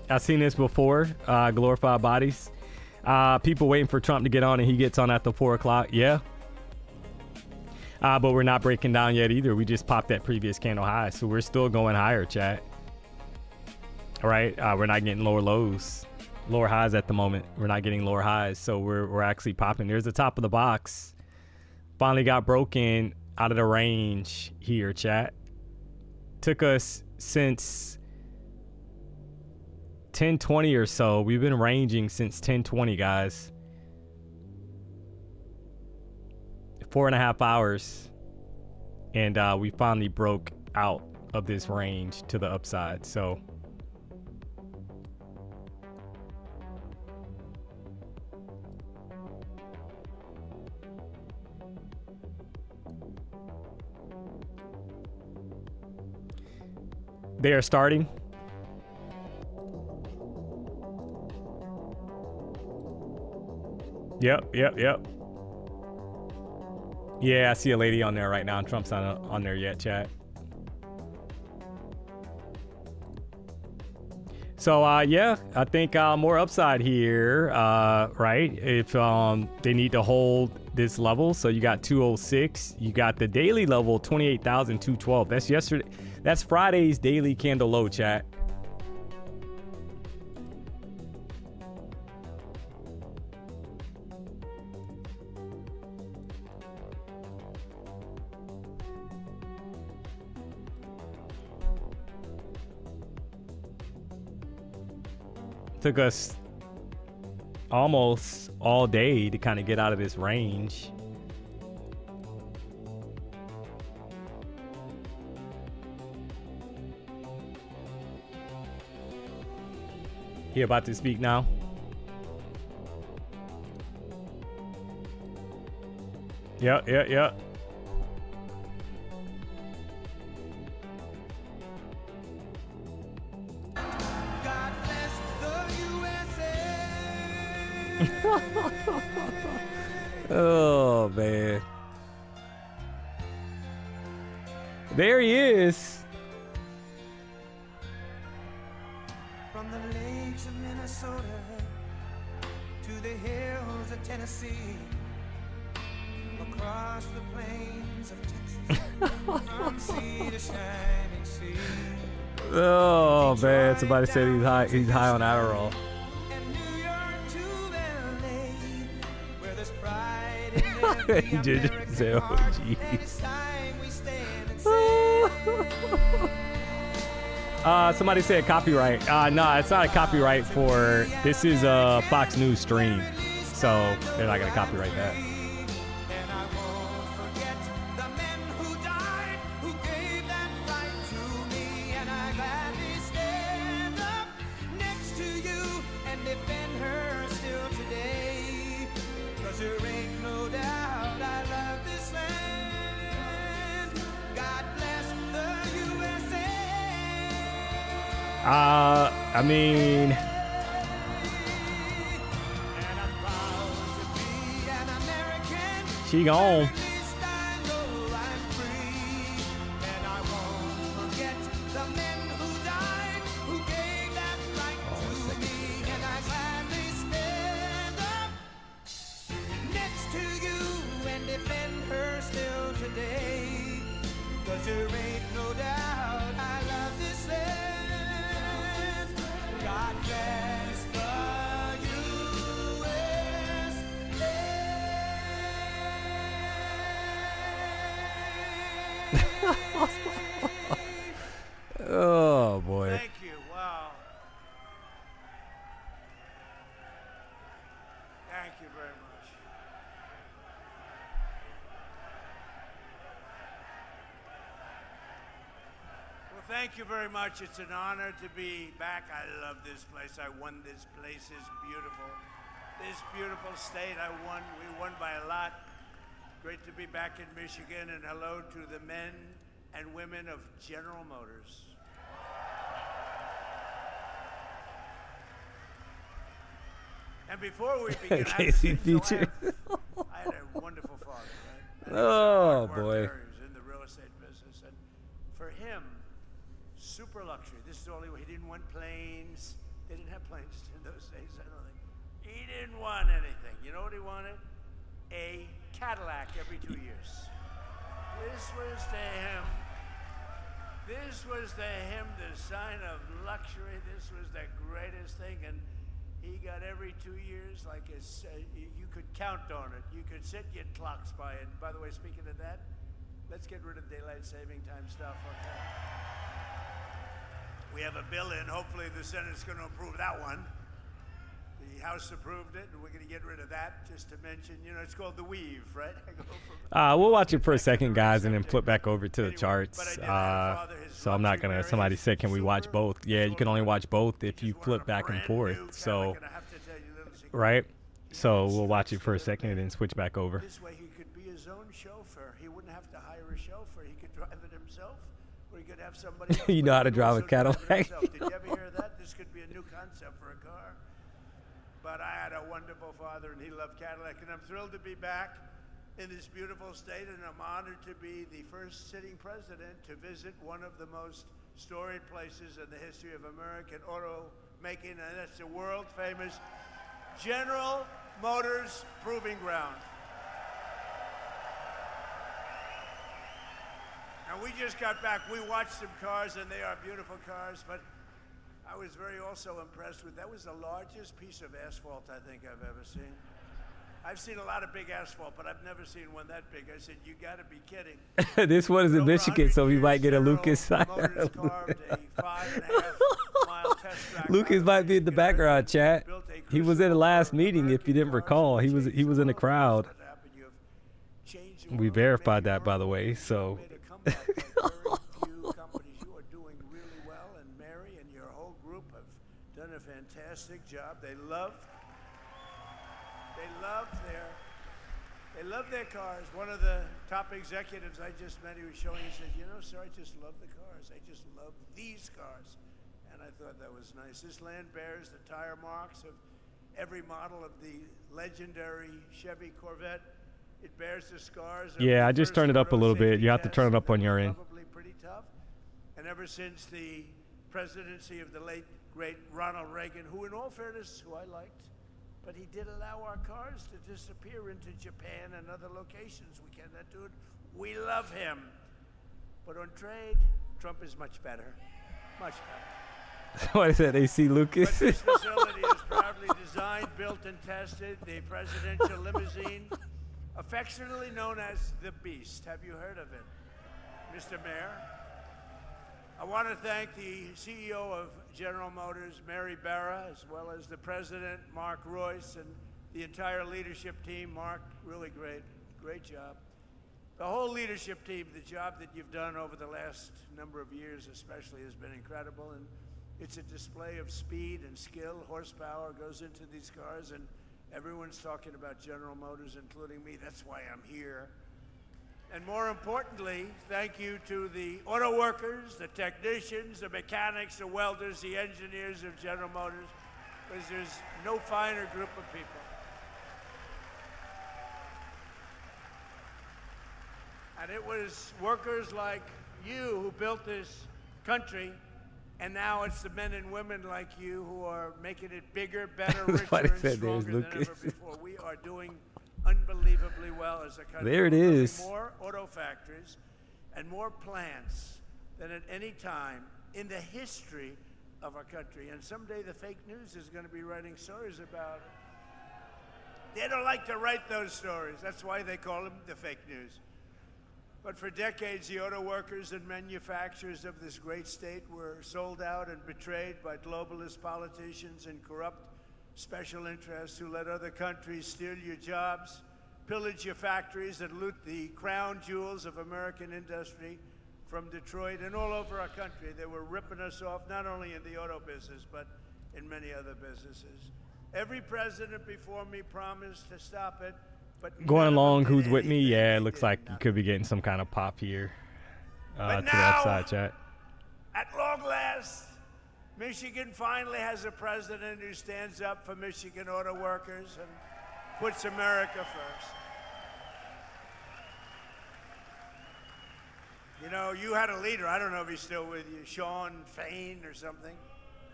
I've seen this before, glorified bodies. People waiting for Trump to get on and he gets on at the 4 o'clock. Yeah. But we're not breaking down yet either. We just popped that previous candle high. So we're still going higher, chat. All right. We're not getting lower lows, lower highs at the moment. We're not getting lower highs. So we're actually popping. There's the top of the box. Finally got broken out of the range here, chat. Took us since 10:20 or so. We've been ranging since 10:20, guys. 4.5 hours, and we finally broke out of this range to the upside. So they are starting. Yep. Yeah, I see a lady on there right now. Trump's not on there yet, chat. So, yeah, I think more upside here, right? If they need to hold this level. So you got 206. You got the daily level, 28,212. That's yesterday. That's Friday's daily candle low, chat. Took us almost all day to kind of get out of this range. He about to speak now. Yeah. Oh man. There he is. From the lakes of Minnesota to the hills of Tennessee, across the plains of Texas, from sea to shining sea. Oh man, somebody said he's high. He's high on Adderall. And New York to LA, where there's pride in every He did American say, "Oh, heart. geez." And it's time we stand and say, Somebody said copyright. No, it's not a copyright for. This is a Fox News stream, so they're not gonna copyright that. and I won't forget the men who died, who gave that right to me, and I gladly stand up next to you and defend her still today. 'Cause there ain't no doubt I love this land. God bless the USA. I mean, And I'm proud to be an American. she gone. At least I know I'm free, and I won't forget the men who died, who gave that right to me, and I gladly stand up next to you and defend her still today. 'Cause there ain't no doubt I love this land. God bless the USA. Oh boy. Thank you. Wow. Thank you very much. Well, thank you very much. It's an honor to be back. I love this place. I won. This place is beautiful. This beautiful state I won. We won by a lot. Great to be back in Michigan, and hello to the men and women of General Motors. And before we begin, Casey feature. I had a wonderful father, right? And he was a Oh, hard boy. worker. He was in the real estate business, and for him, super luxury. This is the only way. He didn't want planes. They didn't have planes in those days, I don't think. He didn't want anything. You know what he wanted? A Cadillac every 2 years. This was to him. This was to him the sign of luxury. This was the greatest thing, and he got every 2 years like you could count on it. You could set your clocks by it. By the way, speaking of that, let's get rid of daylight saving time stuff. Okay. We have a bill in. Hopefully, the Senate's going to approve that one. The House approved it, and we're going to get rid of that. Just to mention, you know, it's called the weave, right? I go from We'll watch it for a second, guys, and then flip back over to the Anyway, charts. but I did have a father, his So I'm not luxury gonna. Mary, Somebody said, "Can we watch super, both?" Yeah, you can only watch both if you just flip wanted a back and brand forth. new So, Cadillac, and I have to tell you a little secret. right. He So was we'll watch it for a so second and then switch back over. This way he could be his own chauffeur. He wouldn't have to hire a chauffeur. He could drive it himself, or he could have somebody else. You know but how to he could drive a also drive it Cadillac. himself. Did you ever hear that? This could be a new concept for a car. But I had a wonderful father, and he loved Cadillac, and I'm thrilled to be back in this beautiful state, and I'm honored to be the first sitting president to visit one of the most storied places in the history of American auto making, and that's the world-famous General Motors Proving Ground. And we just got back. We watched some cars, and they are beautiful cars, but I was very also impressed with, that was the largest piece of asphalt I think I've ever seen. I've seen a lot of big asphalt, but I've never seen one that big. I said, you gotta be kidding. This one is in Over Michigan, 100 so we might get a years, Lucas. General Motors carved a 5.5 mile test track Lucas out of might be in the Michigan, background, chat. built a He was in the crucible last for meeting. If you didn't American recall, cars he to was change he was the in the world. crowd. That's what happened. You have changed the We world, verified made that, by the Europe. way. You So made a comeback like very few companies. You are doing really well, and Mary and your whole group have done a fantastic job. They love their cars. One of the top executives I just met, he was showing, he said, you know, sir, I just love the cars. I just love these cars. And I thought that was nice. This land bears the tire marks of every model of the legendary Chevy Corvette. It bears the scars of Yeah, the I just first turned it up a auto little bit. safety You have to test. turn it up on That your was end. probably pretty ever since the presidency of the late, great Ronald Reagan, who in all fairness, who I liked, but he did allow our cars to disappear into Japan and other locations. We cannot do it. We love him. But on trade, Trump is much better. Much better. What is that, AC But Lucas? this facility is proudly designed, built, and tested. The presidential limousine, affectionately known as the Beast. Have you heard of it, Mr. Mayor? I want to thank the CEO of General Motors, Mary Barra, as well as the president, Mark Royce, and the entire leadership team. Mark, really great job. The whole leadership team, the job that you've done over the last number of years especially has been incredible, and it's a display of speed and skill. Horsepower goes into these cars, and everyone's talking about General Motors, including me. That's why I'm here. And more importantly, thank you to the auto workers, the technicians, the mechanics, the welders, the engineers of General Motors, because there's no finer group of people. And it was workers like you who built this country, and now it's the men and women like you who are making it bigger, better, richer, and stronger than ever before. We are doing unbelievably well as a country. There it We're building is. more auto factories and more plants than at any time in the history of our country. And someday the fake news is going to be writing stories about it. They don't like to write those stories. That's why they call them the fake news. But for decades, the auto workers and manufacturers of this great state were sold out and betrayed by globalist politicians and corrupt special interests who let other countries steal your jobs, pillage your factories, and loot the crown jewels of American industry from Detroit and all over our country. They were ripping us off, not only in the auto business, but in many other businesses. Every president before me promised to stop it, but Going along, who's with me? anything. Yeah, They it looks did like you nothing. could be getting some kind of pop here But to the now- upside chat. At long last, Michigan finally has a president who stands up for Michigan auto workers and puts America first. You know, you had a leader, I don't know if he's still with you, Sean Fain or something.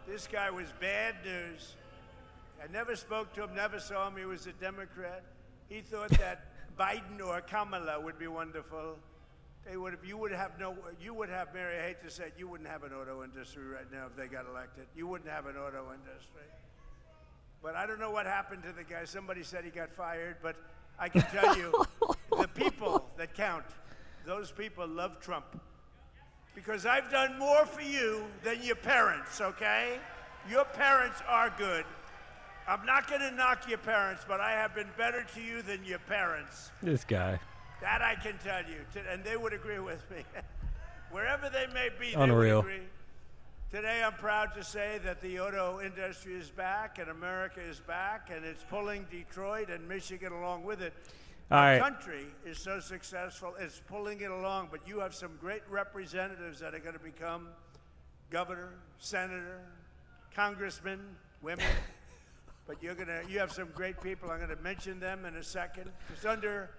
This guy was bad news. I never spoke to him, never saw him. He was a Democrat. He thought that Biden or Kamala would be wonderful. You would have, Mary, I hate to say it, you wouldn't have an auto industry right now if they got elected. You wouldn't have an auto industry. But I don't know what happened to the guy. Somebody said he got fired, but I can tell you, the people that count, those people love Trump. Because I've done more for you than your parents, okay? Your parents are good. I'm not going to knock your parents, but I have been better to you than your parents. This guy. That I can tell you, and they would agree with me. Wherever they may be, they Unreal. would agree. Today, I'm proud to say that the auto industry is back, and America is back, and it's pulling Detroit and Michigan along with it. All Our right. country is so successful, it's pulling it along, but you have some great representatives that are going to become governor, senator, congressman, women. But you have some great people. I'm going to mention them in a second. It's under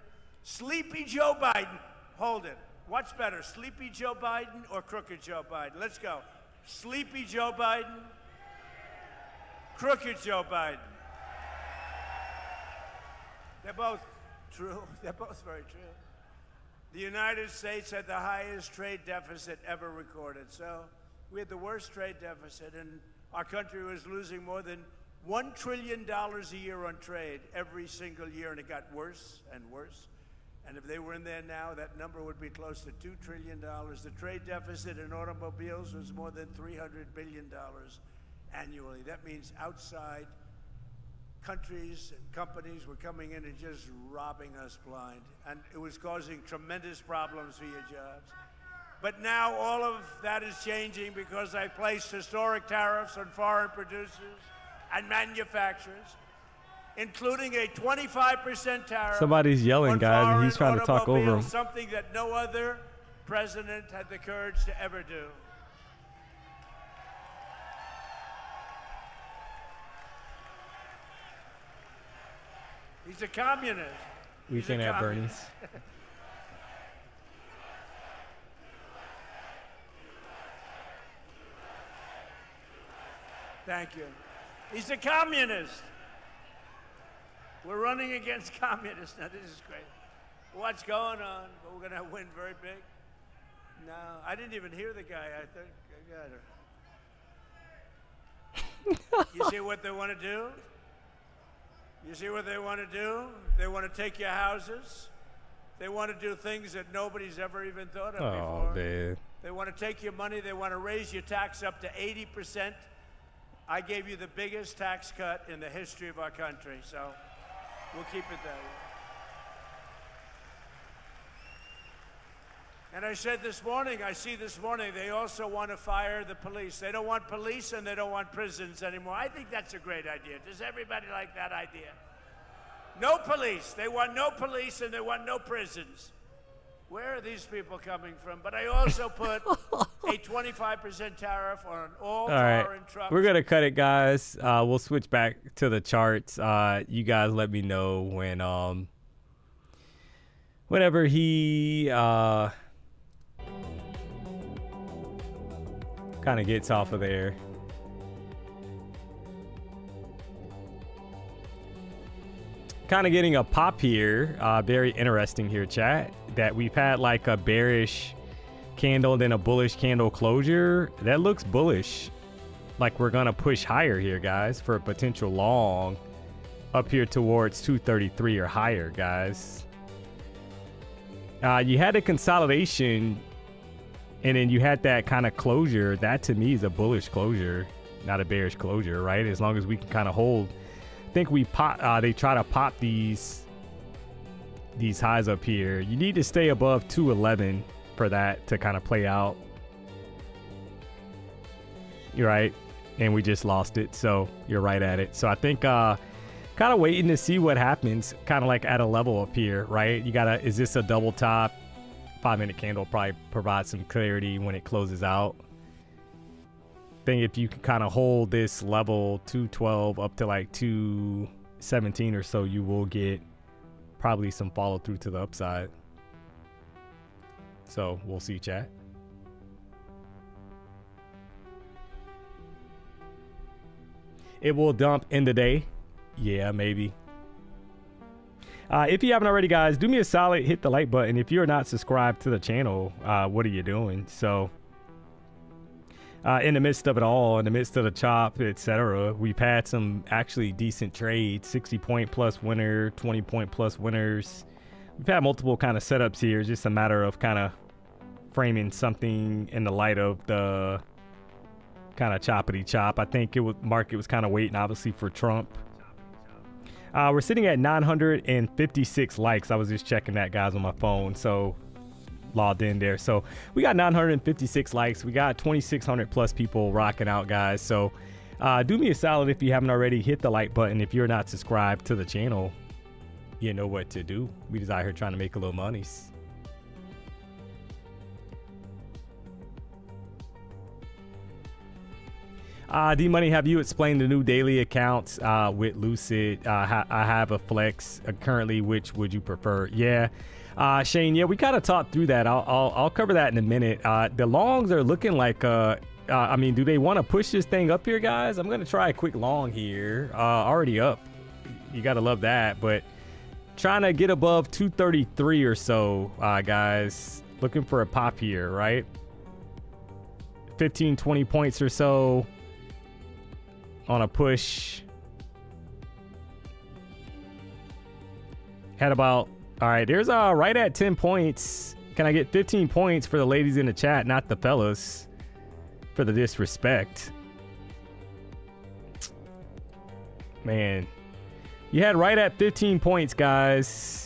Sleepy Joe Biden. Hold it. What's better, Sleepy Joe Biden or Crooked Joe Biden? Let's go. Sleepy Joe Biden, Crooked Joe Biden. They're both true. They're both very true. The United States had the highest trade deficit ever recorded. So we had the worst trade deficit, and our country was losing more than $1 trillion a year on trade every single year, and it got worse and worse. And if they were in there now, that number would be close to $2 trillion. The trade deficit in automobiles was more than $300 billion annually. That means outside countries and companies were coming in and just robbing us blind. And it was causing tremendous problems for your jobs. But now all of that is changing because I placed historic tariffs on foreign producers and manufacturers, including a 25% tariff. Somebody's yelling, on guys, and he's foreign trying to talk over him. automobiles, something that no other president had the courage to ever do. He's a communist. Weekend at Bernie's. Thank you. He's a communist. We're running against communists. Now, this is great. What's going on? We're going to win very big? No, I didn't even hear the guy. I think I got her. You see what they want to do? You see what they want to do? They want to take your houses. They want to do things that nobody's ever even thought of before. Man. They want to take your money. They want to raise your tax up to 80%. I gave you the biggest tax cut in the history of our country, so we'll keep it that way. And I said this morning, they also want to fire the police. They don't want police and they don't want prisons anymore. I think that's a great idea. Does everybody like that idea? No police. They want no police and they want no prisons. Where are these people coming from? But I also put a 25% tariff on all foreign trucks. We're going to cut it, guys. We'll switch back to the charts. You guys let me know when whenever he kind of gets off of there. Kind of getting a pop here. Very interesting here, chat, that we've had like a bearish candle, then a bullish candle closure. That looks bullish. Like we're going to push higher here, guys, for a potential long up here towards 233 or higher, guys. You had a consolidation and then you had that kind of closure. That to me is a bullish closure, not a bearish closure, right? As long as we can kind of hold. I think we pop. They try to pop these highs up here. You need to stay above 211 for that to kind of play out. You're right, and we just lost it. So you're right at it. So I think kind of waiting to see what happens. Kind of like at a level up here, right? You gotta. Is this a double top? 5-minute candle probably provide some clarity when it closes out. I think if you can kind of hold this level 212 up to like 217 or so, you will get probably some follow through to the upside. So we'll see, chat. It will dump in the day. Yeah, maybe. If you haven't already, guys, do me a solid, hit the like button. If you're not subscribed to the channel, what are you doing? So in the midst of it all, in the midst of the chop, etc., we've had some actually decent trades, 60-point plus winner, 20-point plus winners. We've had multiple kind of setups here. It's just a matter of kind of framing something in the light of the kind of choppity chop. I think market was kind of waiting, obviously, for Trump. We're sitting at 956 likes. I was just checking that, guys, on my phone. So logged in there. So we got 956 likes. We got 2,600 plus people rocking out, guys. So do me a solid if you haven't already. Hit the like button. If you're not subscribed to the channel, you know what to do. We just out here trying to make a little money. D-Money, have you explained the new daily accounts with Lucid? I have a Flex currently. Which would you prefer? Yeah, Shane. Yeah, we kind of talked through that. I'll cover that in a minute. The longs are looking like. I mean, do they want to push this thing up here, guys? I'm gonna try a quick long here. Already up. You gotta love that. But trying to get above 233 or so, guys. Looking for a pop here, right? 15, 20 points or so. On a push. Had about, all right, there's right at 10 points. Can I get 15 points for the ladies in the chat, not the fellas, for the disrespect? Man, you had right at 15 points, guys.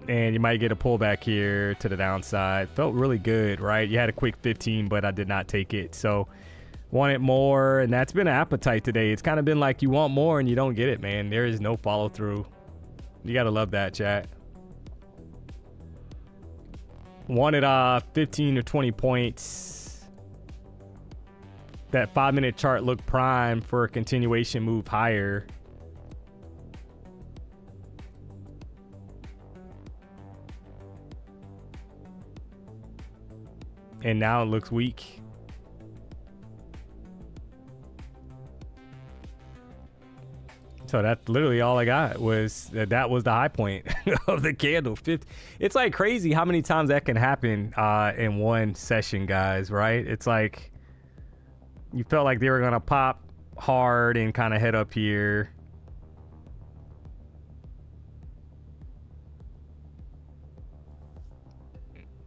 And you might get a pullback here to the downside. Felt really good, right? You had a quick 15, but I did not take it. So wanted more, and that's been an appetite today. It's kind of been like you want more and you don't get it, man. There is no follow through. You got to love that, chat. Wanted 15 or 20 points. That 5-minute chart looked prime for a continuation move higher. and now it looks weak. So that's literally all I got was that was the high point of the candle. It's like crazy how many times that can happen in one session, guys, right? It's like you felt like they were going to pop hard and kind of head up here.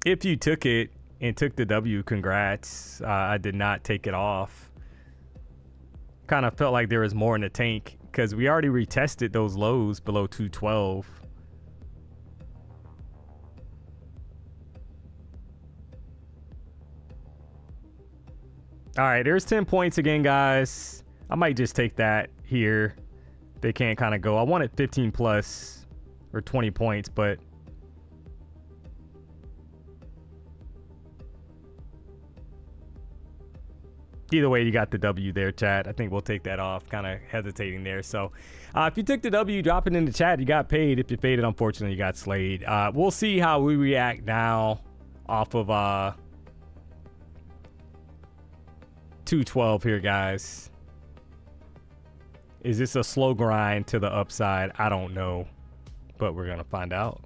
If you took it and took the W, congrats. I did not take it off. Kind of felt like there was more in the tank because we already retested those lows below 212. All right, there's 10 points again, guys. I might just take that here. They can't kind of go. I wanted 15 plus or 20 points, but either way, you got the W there, chat. I think we'll take that off. Kind of hesitating there. So if you took the W, drop it in the chat. You got paid. If you faded, unfortunately, you got slayed. We'll see how we react now off of 212 here, guys. Is this a slow grind to the upside? I don't know, but we're going to find out.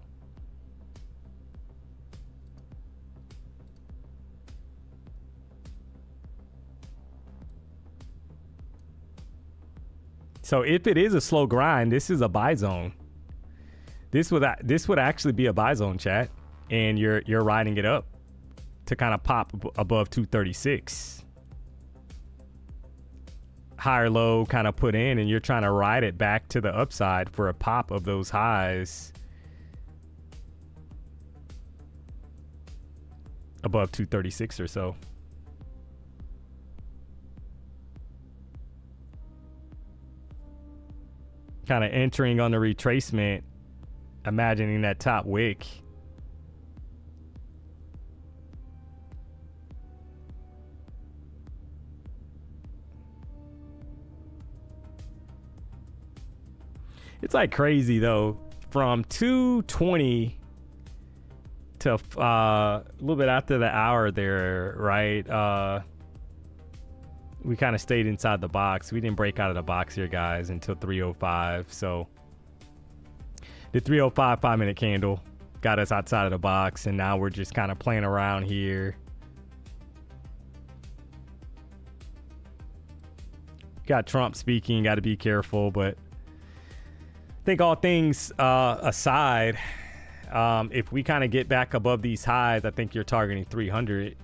So if it is a slow grind, this is a buy zone. This would actually be a buy zone, chat, and you're riding it up to kind of pop above 236. Higher low kind of put in, and you're trying to ride it back to the upside for a pop of those highs above 236 or so. Kind of entering on the retracement, imagining that top wick. It's like crazy though, from 220 to a little bit after the hour there, right? We kind of stayed inside the box. We didn't break out of the box here, guys, until 305. So the 305 5-minute candle got us outside of the box, and now we're just kind of playing around here. Got Trump speaking, got to be careful, but I think all things aside, if we kind of get back above these highs, I think you're targeting 300.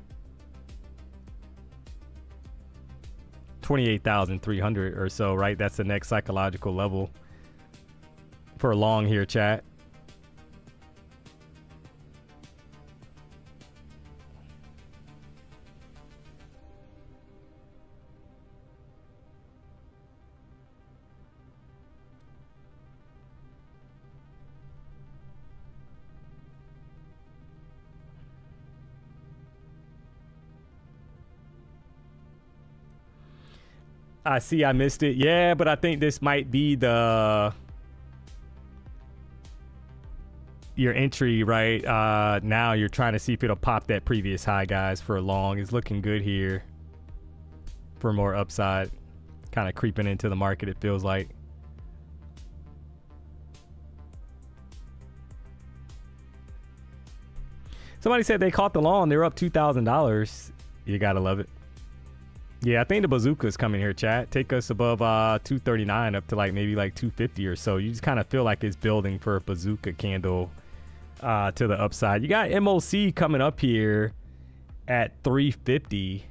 28,300 or so, right? That's the next psychological level for long here, chat. I see I missed it. Yeah, but I think this might be your entry, right? Now you're trying to see if it'll pop that previous high, guys, for long. It's looking good here for more upside. Kind of creeping into the market, it feels like. Somebody said they caught the long. They're up $2,000. You got to love it. Yeah, I think the bazooka is coming here, chat. Take us above 239 up to like maybe like 250 or so. You just kind of feel like it's building for a bazooka candle to the upside. You got MOC coming up here at 350.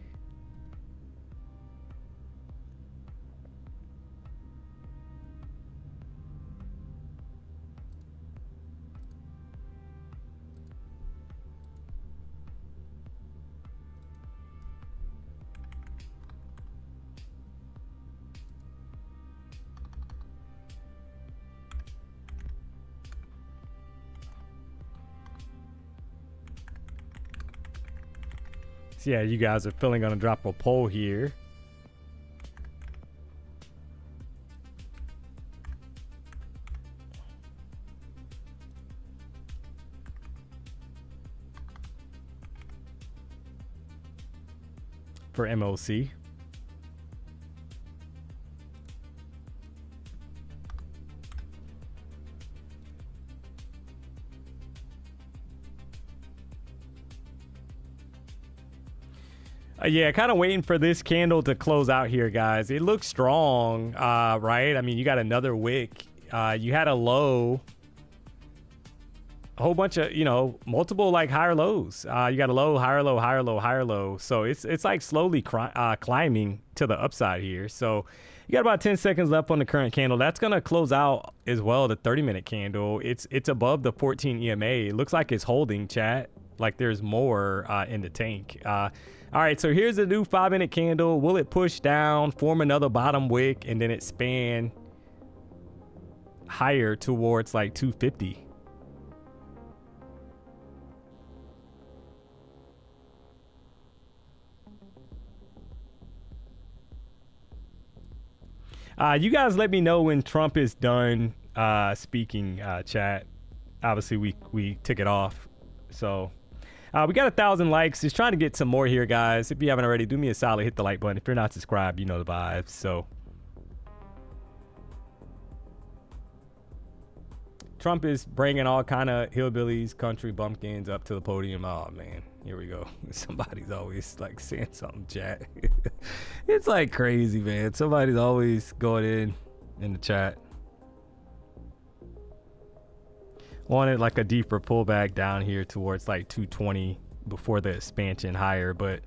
So yeah, you guys are feeling gonna drop a poll here. for MOC. Yeah, kind of waiting for this candle to close out here, guys. It looks strong, right? I mean, you got another wick. You had a low, a whole bunch of, you know, multiple like higher lows. You got a low, higher low, higher low, higher low. So it's like slowly climbing to the upside here. So you got about 10 seconds left on the current candle. That's gonna close out as well. The 30-minute candle. It's above the 14 EMA. It looks like it's holding, chat. Like there's more in the tank. All right, so here's a new 5-minute candle. Will it push down, form another bottom wick, and then expand higher towards like 250? You guys let me know when Trump is done speaking, chat. Obviously, we took it off, so... we got 1,000 likes. Just trying to get some more here, guys. If you haven't already, do me a solid, hit the like button. If you're not subscribed, you know the vibes. So Trump is bringing all kind of hillbillies, country bumpkins up to the podium. Oh man, here we go. Somebody's always like saying something, chat. It's like crazy, man. Somebody's always going in the chat. Wanted like a deeper pullback down here towards like 220 before the expansion higher, but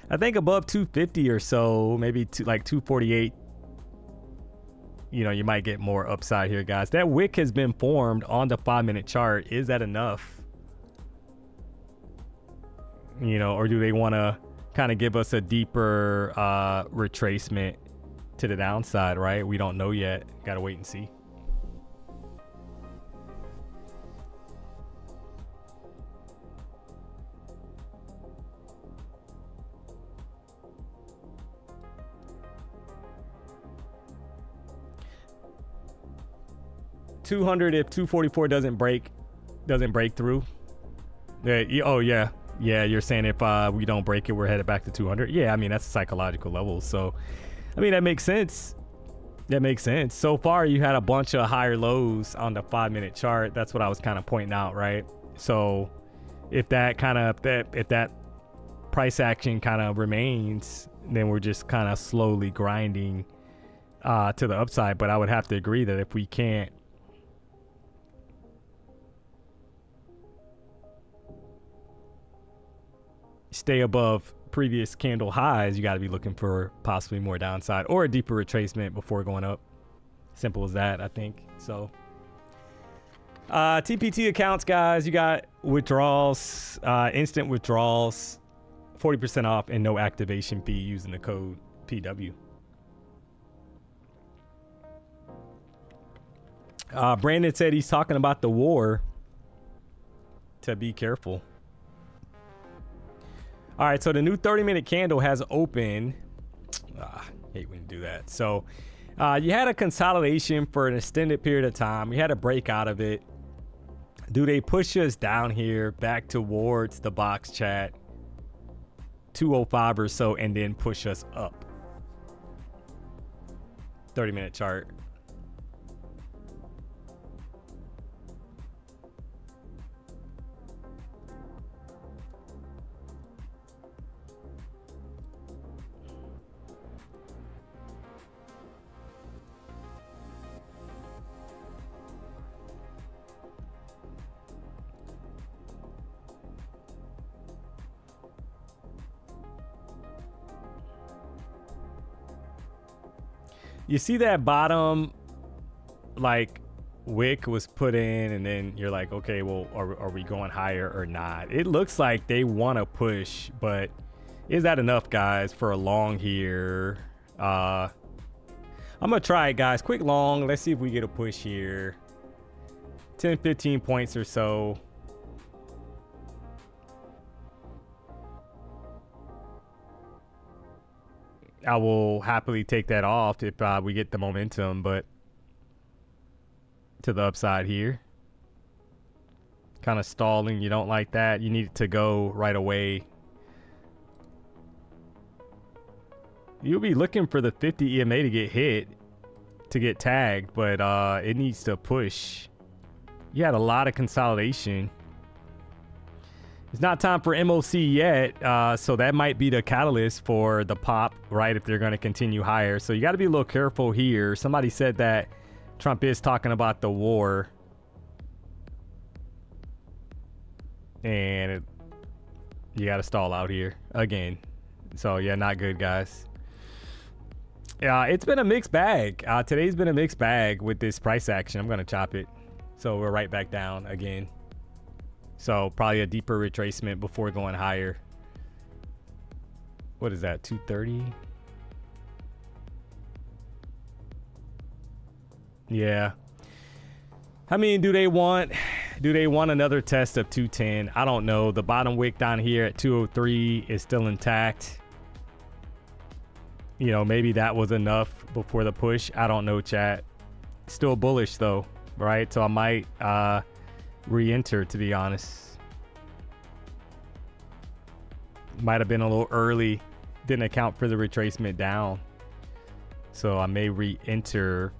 I think above 250 or so, maybe like 248, you know, you might get more upside here, guys. That wick has been formed on the 5-minute chart. Is that enough? You know, or do they want to kind of give us a deeper retracement to the downside, right? We don't know yet. Gotta wait and see. $200 if 244 doesn't break through. Oh yeah. Yeah, you're saying if we don't break it, we're headed back to 200. Yeah, I mean, that's a psychological level. So, I mean, that makes sense. That makes sense. So far, you had a bunch of higher lows on the 5-minute chart. That's what I was kind of pointing out, right? So, if that price action kind of remains, then we're just kind of slowly grinding to the upside. But I would have to agree that if we can't stay above previous candle highs, you got to be looking for possibly more downside or a deeper retracement before going up. Simple as that, I think. So TPT accounts, guys, you got withdrawals, instant withdrawals, 40% off and no activation fee using the code PW. Brandon said he's talking about the war, to be careful. All right, so the new 30-minute candle has opened. Hate when you do that. So you had a consolidation for an extended period of time. We had a break out of it. Do they push us down here back towards the box, chat? 205 or so, and then push us up? 30-minute chart. You see that bottom like wick was put in, and then you're like, okay, well, are we going higher or not? It looks like they want to push, but is that enough, guys, for a long here? I'm gonna try it, guys. Quick long. Let's see if we get a push here. 10-15 points or so. I will happily take that off if we get the momentum, but to the upside here. Kind of stalling. You don't like that. You need it to go right away. You'll be looking for the 50 EMA to get hit, to get tagged, but it needs to push. You had a lot of consolidation. It's not time for MOC yet, so that might be the catalyst for the pop, right, if they're going to continue higher. So you got to be a little careful here. Somebody said that Trump is talking about the war. And you got to stall out here again. So, yeah, not good, guys. Yeah, it's been a mixed bag. Today's been a mixed bag with this price action. I'm going to chop it. So we're right back down again. So probably a deeper retracement before going higher. What is that, 230? Yeah. I mean, do they want another test of 210? I don't know. The bottom wick down here at 203 is still intact. You know, maybe that was enough before the push. I don't know, chat. Still bullish though, right? So I might re-enter, to be honest. Might have been a little early. Didn't account for the retracement down. So I may re-enter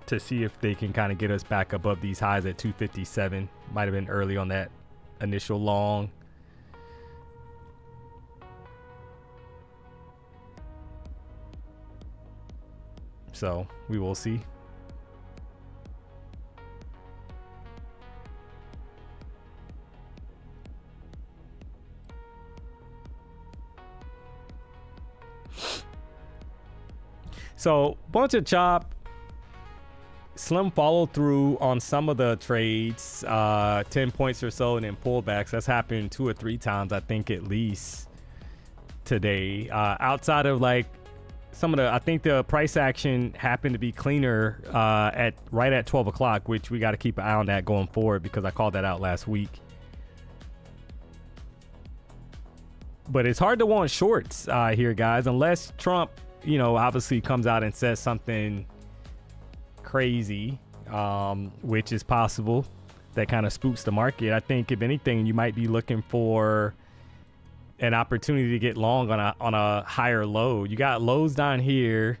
to see if they can kind of get us back above these highs at 257. Might have been early on that initial long. So we will see. So bunch of chop, slim follow through on some of the trades, 10 points or so, and then pullbacks. That's happened 2 or 3 times, I think, at least today. Outside of like some of the, I think the price action happened to be cleaner right at 12 o'clock, which we got to keep an eye on that going forward because I called that out last week. But it's hard to want shorts here, guys, unless Trump, you know, obviously comes out and says something crazy, which is possible. That kind of spooks the market. I think if anything, you might be looking for an opportunity to get long on a higher low. You got lows down here,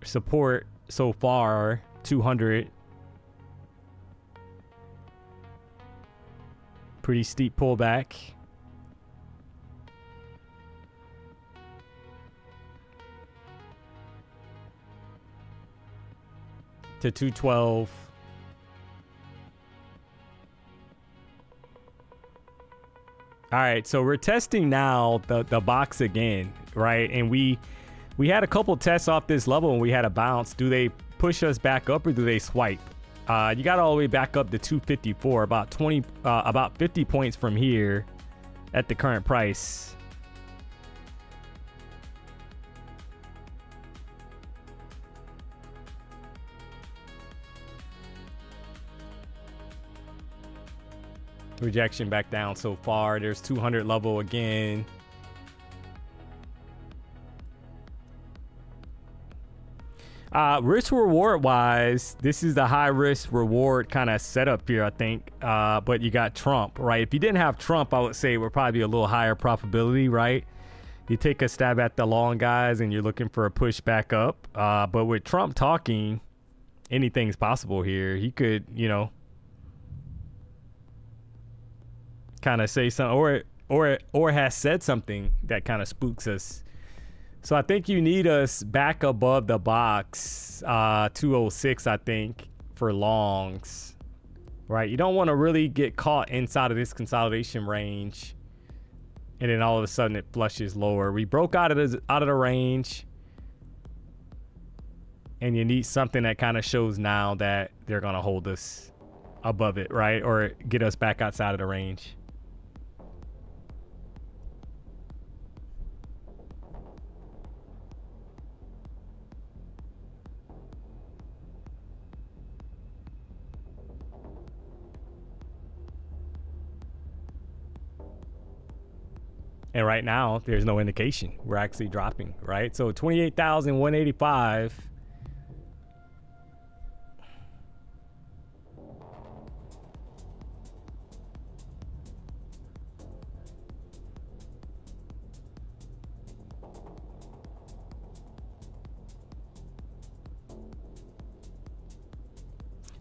support so far 200, pretty steep pullback. To 212. All right, so we're testing now the box again, right? And we had a couple tests off this level and we had a bounce. Do they push us back up or do they swipe? You got all the way back up to 254, about 50 points from here at the current price. Rejection back down so far. There's 200 level again. Risk reward wise, this is the high risk reward kind of setup here, I think. But you got Trump, right? If you didn't have Trump, I would say we're probably a little higher probability, right? You take a stab at the long guys and you're looking for a push back up. But with Trump talking, anything's possible here. He could, you know, kind of say something or has said something that kind of spooks us. So I think you need us back above the box, 206, I think, for longs, right? You don't want to really get caught inside of this consolidation range and then all of a sudden it flushes lower. We broke out of the range, and you need something that kind of shows now that they're going to hold us above it, right? Or get us back outside of the range. And right now, there's no indication. We're actually dropping, right? So 28,185.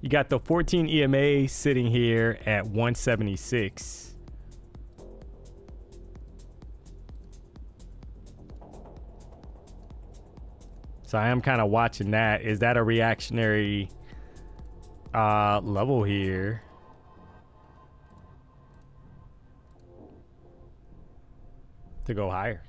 You got the 14 EMA sitting here at 176. So I am kind of watching that. Is that a reactionary level here? To go higher.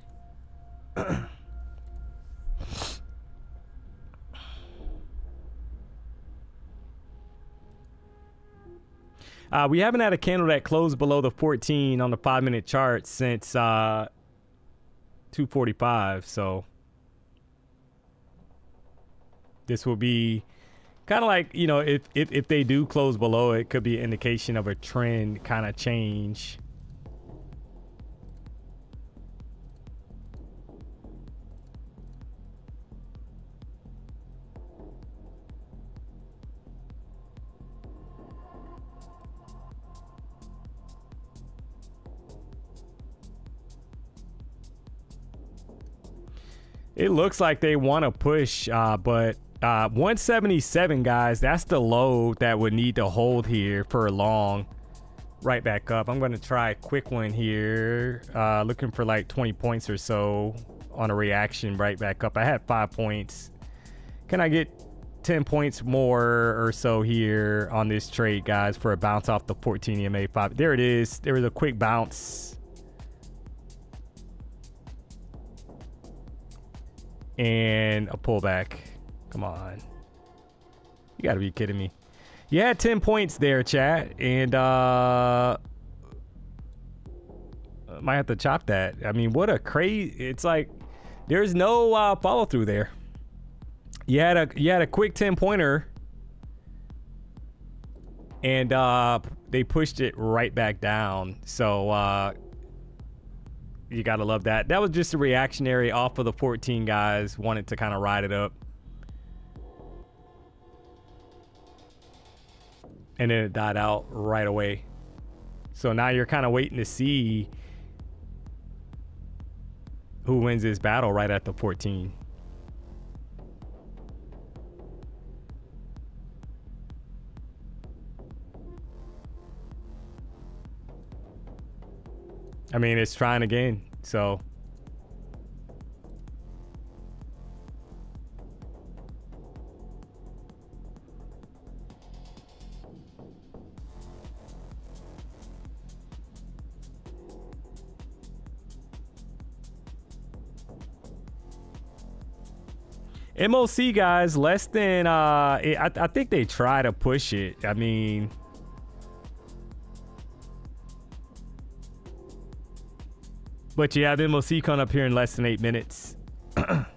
We haven't had a candle that closed below the 14 on the 5-minute chart since 245. So this will be kind of like, you know, if they do close below, it could be an indication of a trend kind of change. It looks like they want to push, but 177, guys, that's the low that would need to hold here for long. Right back up. I'm going to try a quick one here. Looking for like 20 points or so on a reaction right back up. I had 5 points. Can I get 10 points more or so here on this trade, guys, for a bounce off the 14 EMA 5? There it is. There was a quick bounce. And a pullback. Come on. You got to be kidding me. You had 10 points there, chat. And might have to chop that. I mean, what a crazy. It's like there's no follow through there. You had a quick 10-pointer. And they pushed it right back down. So you gotta love that. That was just a reactionary off of the 14, guys. Wanted to kind of ride it up. And then it died out right away. So now you're kind of waiting to see who wins this battle right at the 14. I mean, it's trying again, so. MOC, guys, less than, I think they try to push it. I mean, but you have MOC coming up here in less than 8 minutes. Got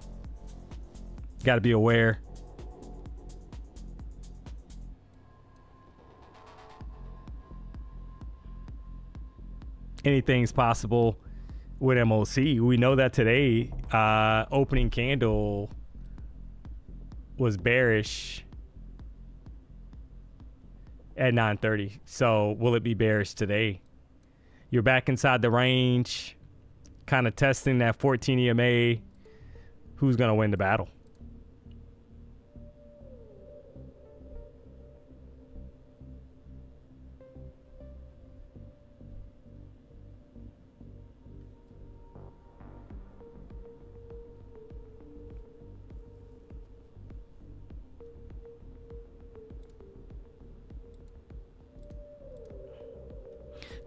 to be aware. Anything's possible with MOC. We know that today, opening candle was bearish at 9:30. So will it be bearish today? You're back inside the range, kind of testing that 14 EMA. Who's going to win the battle?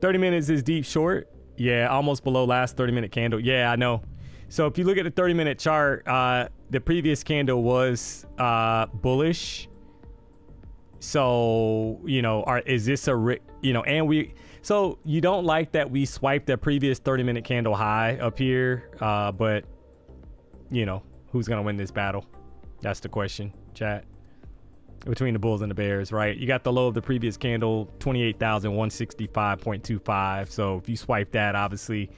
$30 minutes is deep short. Yeah, almost below last 30-minute candle. Yeah, I know. So if you look at the 30-minute chart, the previous candle was bullish. So, you know, is this a, you know, and we, so you don't like that we swiped the previous 30-minute candle high up here, but, you know, who's going to win this battle? That's the question, chat. Between the bulls and the bears, right? You got the low of the previous candle, 28,165.25. So if you swipe that, obviously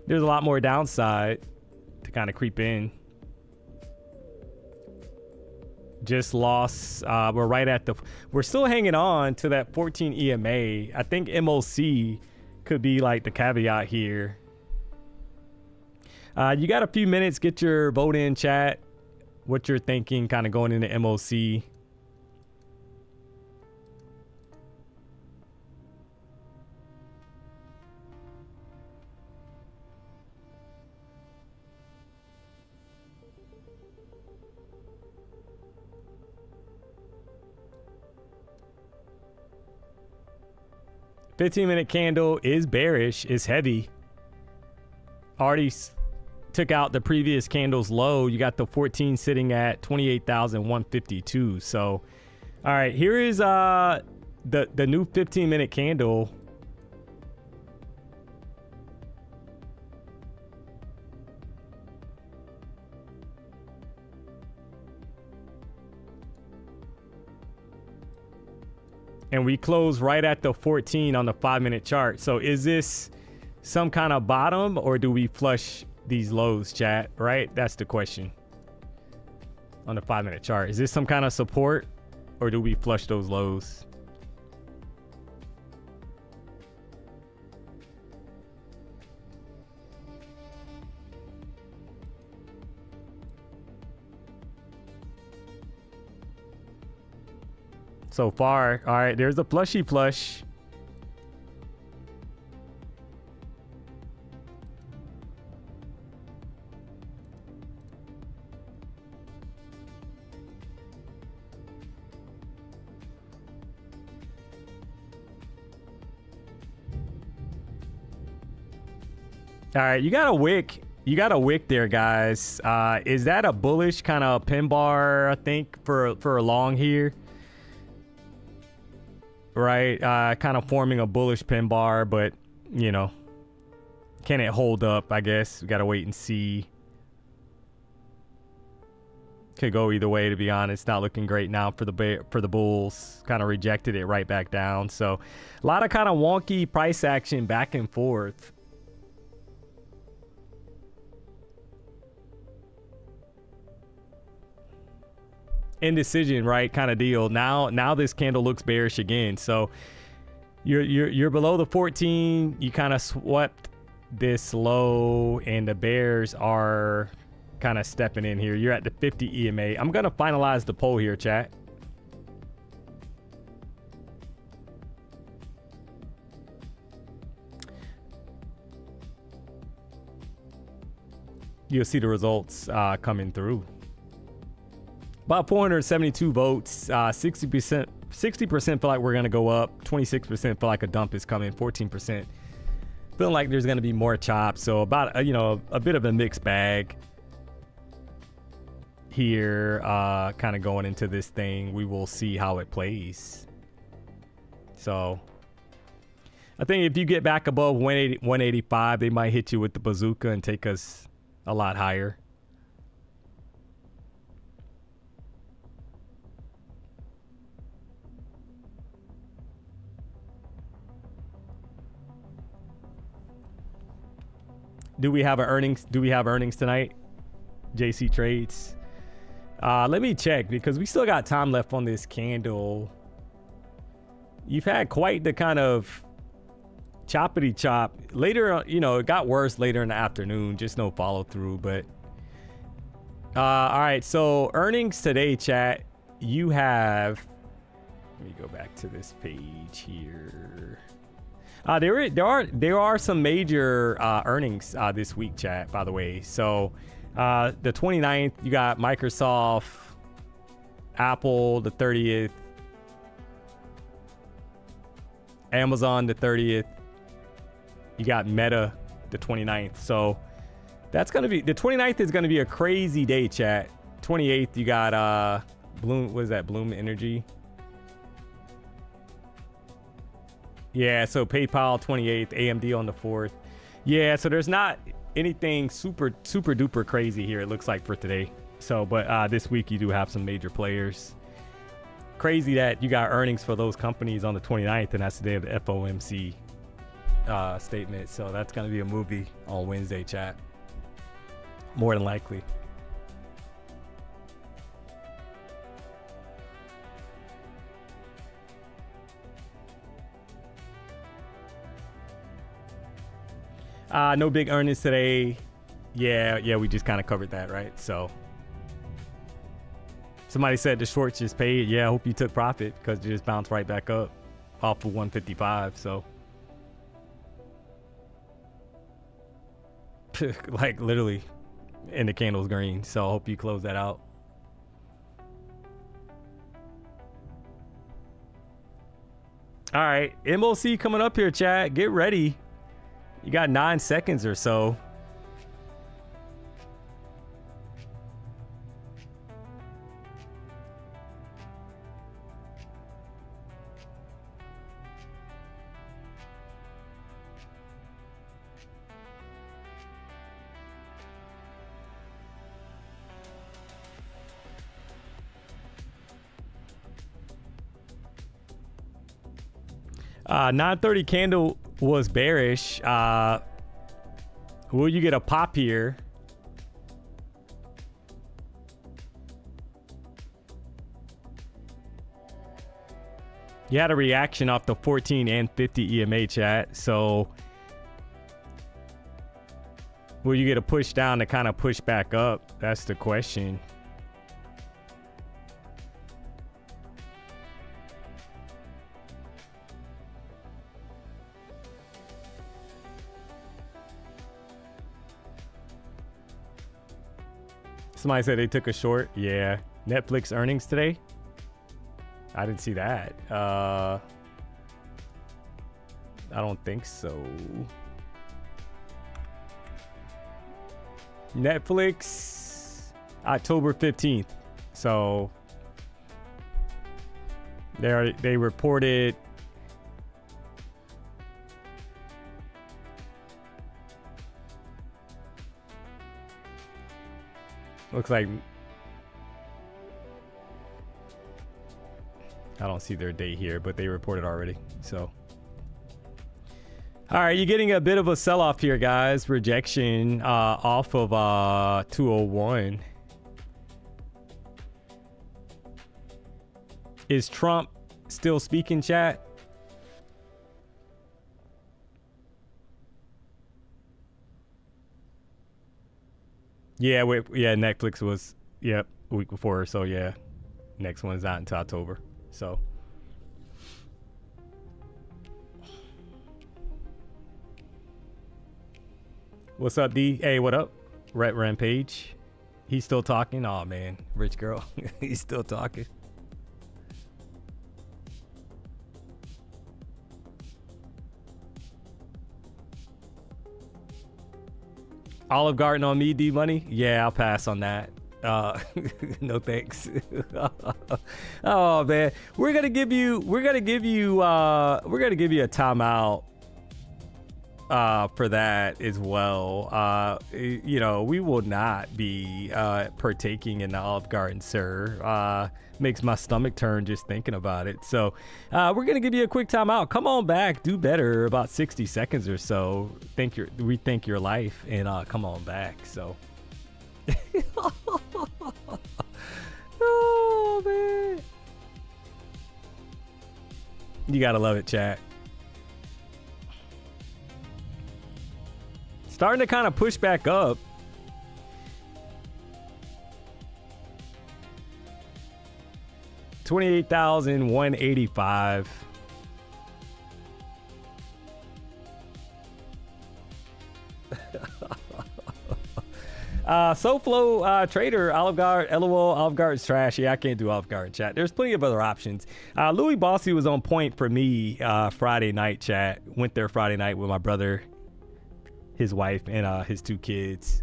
there's a lot more downside to kind of creep in. Just lost. We're right at the, we're still hanging on to that 14 EMA. I think MOC could be like the caveat here. You got a few minutes. Get your vote in, chat. What you're thinking kind of going into MOC. 15-minute candle is bearish, is heavy. Already took out the previous candle's low. You got the 14 sitting at 28,152. So, all right, here is the new 15-minute candle. And we close right at the 14 on the 5-minute chart. So is this some kind of bottom, or do we flush these lows, chat? Right? That's the question on the 5-minute chart. Is this some kind of support, or do we flush those lows? So far, all right, there's a plushy flush. All right, you got a wick. You got a wick there, guys. Is that a bullish kind of pin bar, I think, for a long here? Right, kind of forming a bullish pin bar, but you know, can it hold up? I guess we gotta wait and see. Could go either way, to be honest. Not looking great now for the bulls. Kind of rejected it right back down. So a lot of kind of wonky price action back and forth. Indecision, right, kind of deal. Now this candle looks bearish again. So you're below the 14. You kind of swept this low, and the bears are kind of stepping in here. You're at the 50 EMA. I'm gonna finalize the poll here, chat. You'll see the results coming through. About 472 votes, 60% feel like we're going to go up, 26% feel like a dump is coming, 14% feeling like there's going to be more chop. So about, you know, a bit of a mixed bag here, kind of going into this thing. We will see how it plays. So I think if you get back above 185, they might hit you with the bazooka and take us a lot higher. Do we have earnings tonight? JC Trades. Let me check, because we still got time left on this candle. You've had quite the kind of choppity chop. Later, you know, it got worse later in the afternoon. Just no follow through. But all right, so earnings today, chat. You have. Let me go back to this page here. There are some major earnings this week, chat, by the way. So the 29th, you got Microsoft, Apple the 30th, Amazon the 30th, you got Meta the 29th. So that's going to be, the 29th is going to be a crazy day, chat. 28th, you got Bloom, what is that, Bloom Energy? Yeah, so PayPal 28th, AMD on the 4th. Yeah, so there's not anything super duper crazy here, it looks like, for today. So, but this week you do have some major players. Crazy that you got earnings for those companies on the 29th, and that's the day of the FOMC statement. So that's going to be a movie on Wednesday, chat. More than likely. No big earnings today. Yeah, we just kind of covered that, right? So somebody said the shorts just paid. Yeah, I hope you took profit, because it just bounced right back up off of 155. So like literally, and the candle's green. So I hope you close that out. All right, MOC coming up here, chat. Get ready. You got 9 seconds or so. Uh, 9:30 candle was bearish. Will you get a pop here? You had a reaction off the 14 and 50 EMA, chat. So will you get a push down to kind of push back up? That's the question. Somebody said they took a short. Yeah. Netflix earnings today? I didn't see that. I don't think so. Netflix, October 15th. So they reported looks like I don't see their date here, but they reported already. So, all right, you're getting a bit of a sell-off here, guys. Rejection off of 201. Is Trump still speaking, chat? Yeah, yeah, Netflix was, yep, a week before. So, yeah, next one's not until October. So, what's up, D? Hey, what up? Red Rampage. He's still talking? Oh, man, rich girl. He's still talking. Olive Garden on me, D Money? Yeah, I'll pass on that. No thanks. Oh man, we're gonna give you a timeout for that as well. You know, we will not be partaking in the Olive Garden, sir. Makes my stomach turn just thinking about it. So we're gonna give you a quick timeout. Come on back, do better. About 60 seconds or so. Rethink your life and come on back. So. Oh man, you gotta love it, chat. Starting to kind of push back up. $28,185. SoFlo Trader, Olive Garden, LOL, Olive Garden's trash. Yeah, I can't do Olive Garden, chat. There's plenty of other options. Louis Bossy was on point for me Friday night, chat. Went there Friday night with my brother, his wife, and his 2 kids.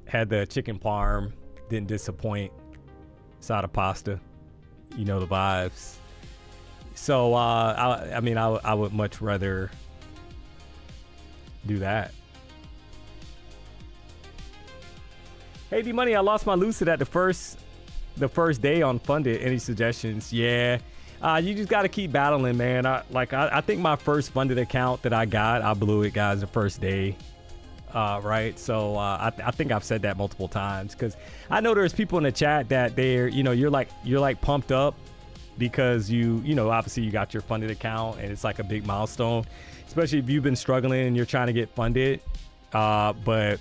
Had the chicken parm. Didn't disappoint. Side of pasta. You know the vibes. So, I mean, I would much rather do that. Hey, D Money, I lost my Lucid at the first day on Funded. Any suggestions? Yeah, you just got to keep battling, man. I think my first Funded account that I got, I blew it, guys, the first day. Right, so I think I've said that multiple times because I know there's people in the chat that they're, you know, you're like pumped up because you know, obviously you got your Funded account and it's like a big milestone, especially if you've been struggling and you're trying to get funded. But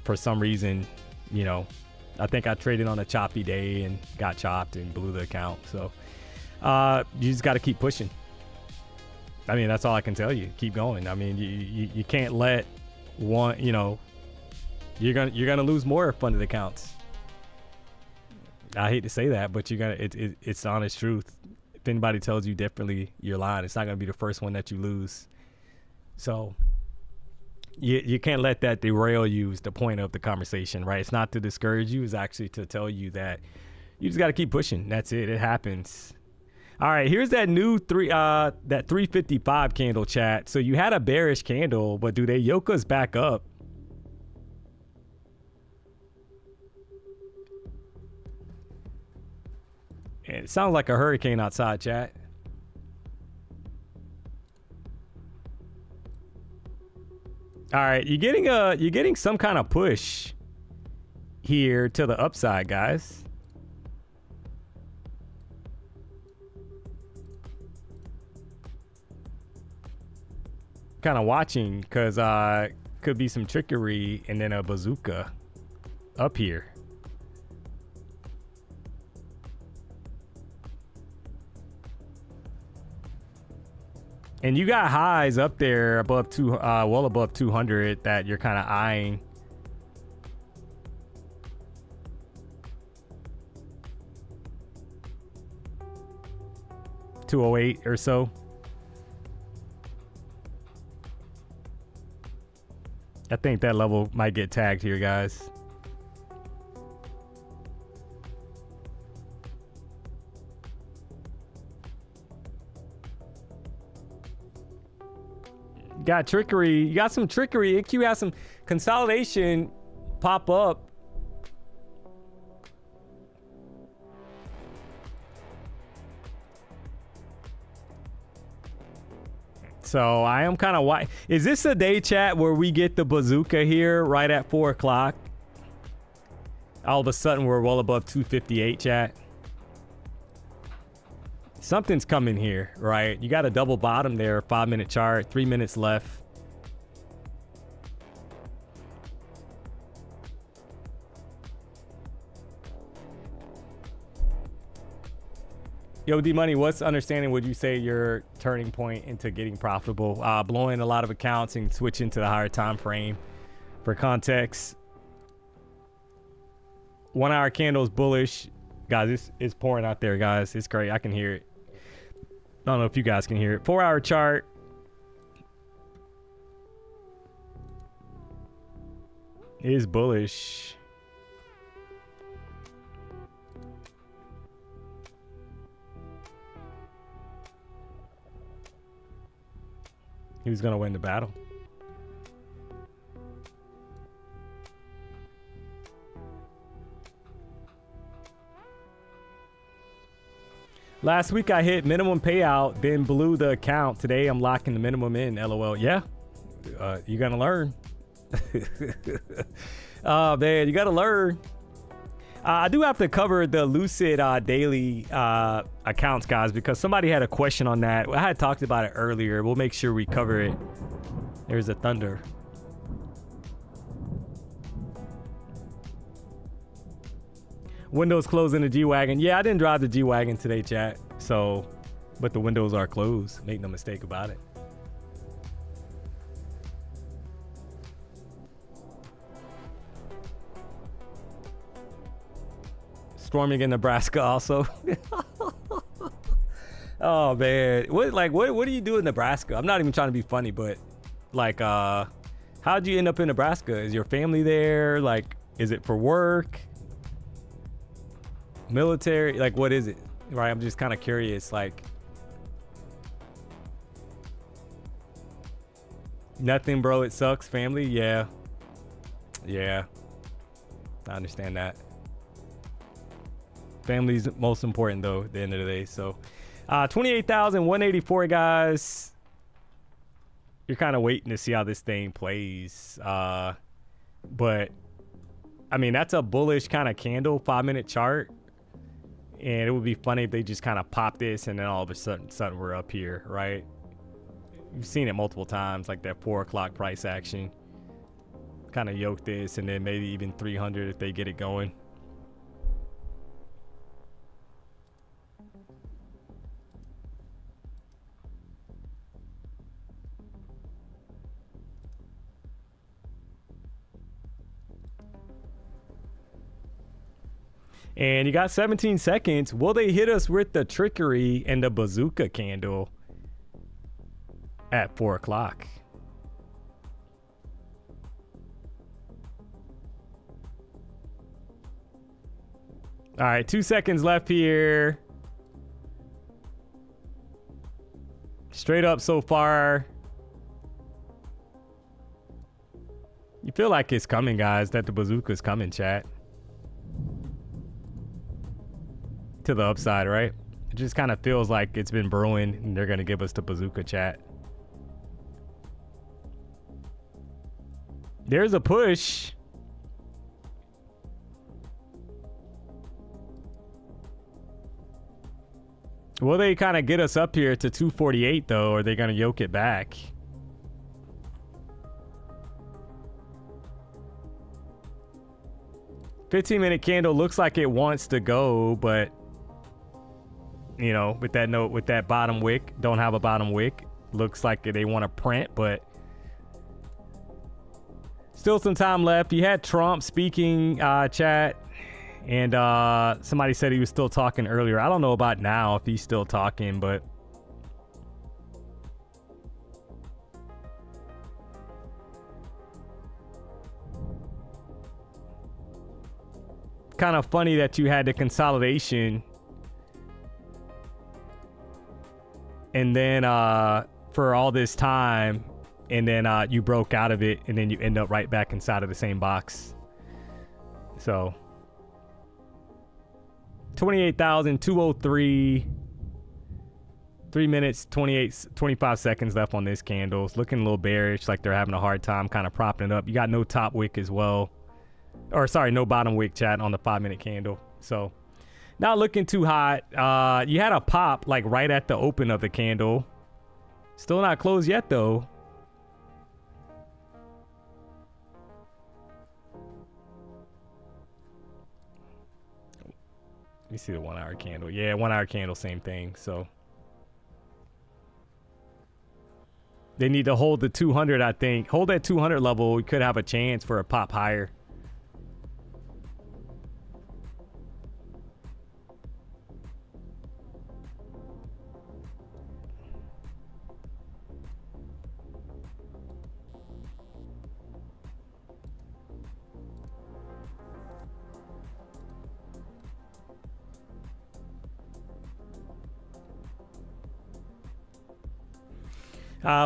for some reason, you know, I think I traded on a choppy day and got chopped and blew the account. So you just got to keep pushing. I mean, that's all I can tell you. Keep going. I mean, you can't let one, you know, you're gonna lose more funded accounts. I hate to say that, but it's the honest truth. If anybody tells you differently, you're lying. It's not going to be the first one that you lose. So you can't let that derail you is the point of the conversation, right? It's not to discourage you. It's actually to tell you that you just got to keep pushing. That's it. It happens. All right, here's that new that 355 candle, chat. So you had a bearish candle, but do they yoke us back up? It sounds like a hurricane outside, chat. All right, you're getting some kind of push here to the upside, guys. Kind of watching because could be some trickery and then a bazooka up here. And you got highs up there above well above 200 that you're kind of eyeing. $208 or so. I think that level might get tagged here, guys. Got trickery. You got some trickery. IQ has some consolidation pop up. So I am kind of why. Is this a day, chat, where we get the bazooka here right at 4 o'clock? All of a sudden we're well above 258, chat. Something's coming here, right? You got a double bottom there, 5-minute chart, 3 minutes left. Yo, D-Money, what's understanding would you say your turning point into getting profitable? Blowing a lot of accounts and switching to the higher time frame. For context, 1 hour candles bullish. Guys, it's pouring out there, guys. It's great. I can hear it. I don't know if you guys can hear it. 4 hour chart. Is bullish. Who's going to win the battle? Last week I hit minimum payout, then blew the account. Today I'm locking the minimum in, LOL. Yeah, you're going to learn. Oh, man, you got to learn. I do have to cover the Lucid daily accounts, guys, because somebody had a question on that. I had talked about it earlier. We'll make sure we cover it. There's a thunder. Windows closed in the G-Wagon. Yeah, I didn't drive the G-Wagon today, chat. So, but the windows are closed. Make no mistake about it. Storming in Nebraska also. Oh man, what do you do in Nebraska? I'm not even trying to be funny, but like how'd you end up in Nebraska? Is your family there? Like, is it for work? Military? Like, what is it? Right, I'm just kind of curious. Like, nothing, bro. It sucks. Family? Yeah, I understand that. Family's most important though at the end of the day. So 28,184, guys. You're kind of waiting to see how this thing plays, but I mean, that's a bullish kind of candle, 5-minute chart, and it would be funny if they just kind of pop this and then all of a sudden we're up here, right? You've seen it multiple times, like that 4 o'clock price action, kind of yoke this, and then maybe even 300 if they get it going. And you got 17 seconds. Will they hit us with the trickery and the bazooka candle at 4 o'clock? All right, 2 seconds left here. Straight up so far. You feel like it's coming, guys, that the bazooka's coming, chat. To the upside, right? It just kind of feels like it's been brewing and they're going to give us the bazooka, chat. There's a push. Will they kind of get us up here to 248 though, or are they going to yoke it back? $15-minute candle looks like it wants to go, but you know, with that note, with that bottom wick, don't have a bottom wick. Looks like they want to print, but still some time left. You had Trump speaking, chat, and somebody said he was still talking earlier. I don't know about now if he's still talking, but kind of funny that you had the consolidation and then for all this time, and then you broke out of it, and then you end up right back inside of the same box. So 28,203, 3 minutes 25 seconds left on this candle. It's looking a little bearish, like they're having a hard time kind of propping it up. You got no top wick as well, or sorry, no bottom wick, chat, on the 5-minute candle. So not looking too hot. You had a pop like right at the open of the candle. Still not closed yet though. Let me see the 1 hour candle. Yeah, 1 hour candle, same thing. So they need to hold the 200, I think. Hold that 200 level. We could have a chance for a pop higher.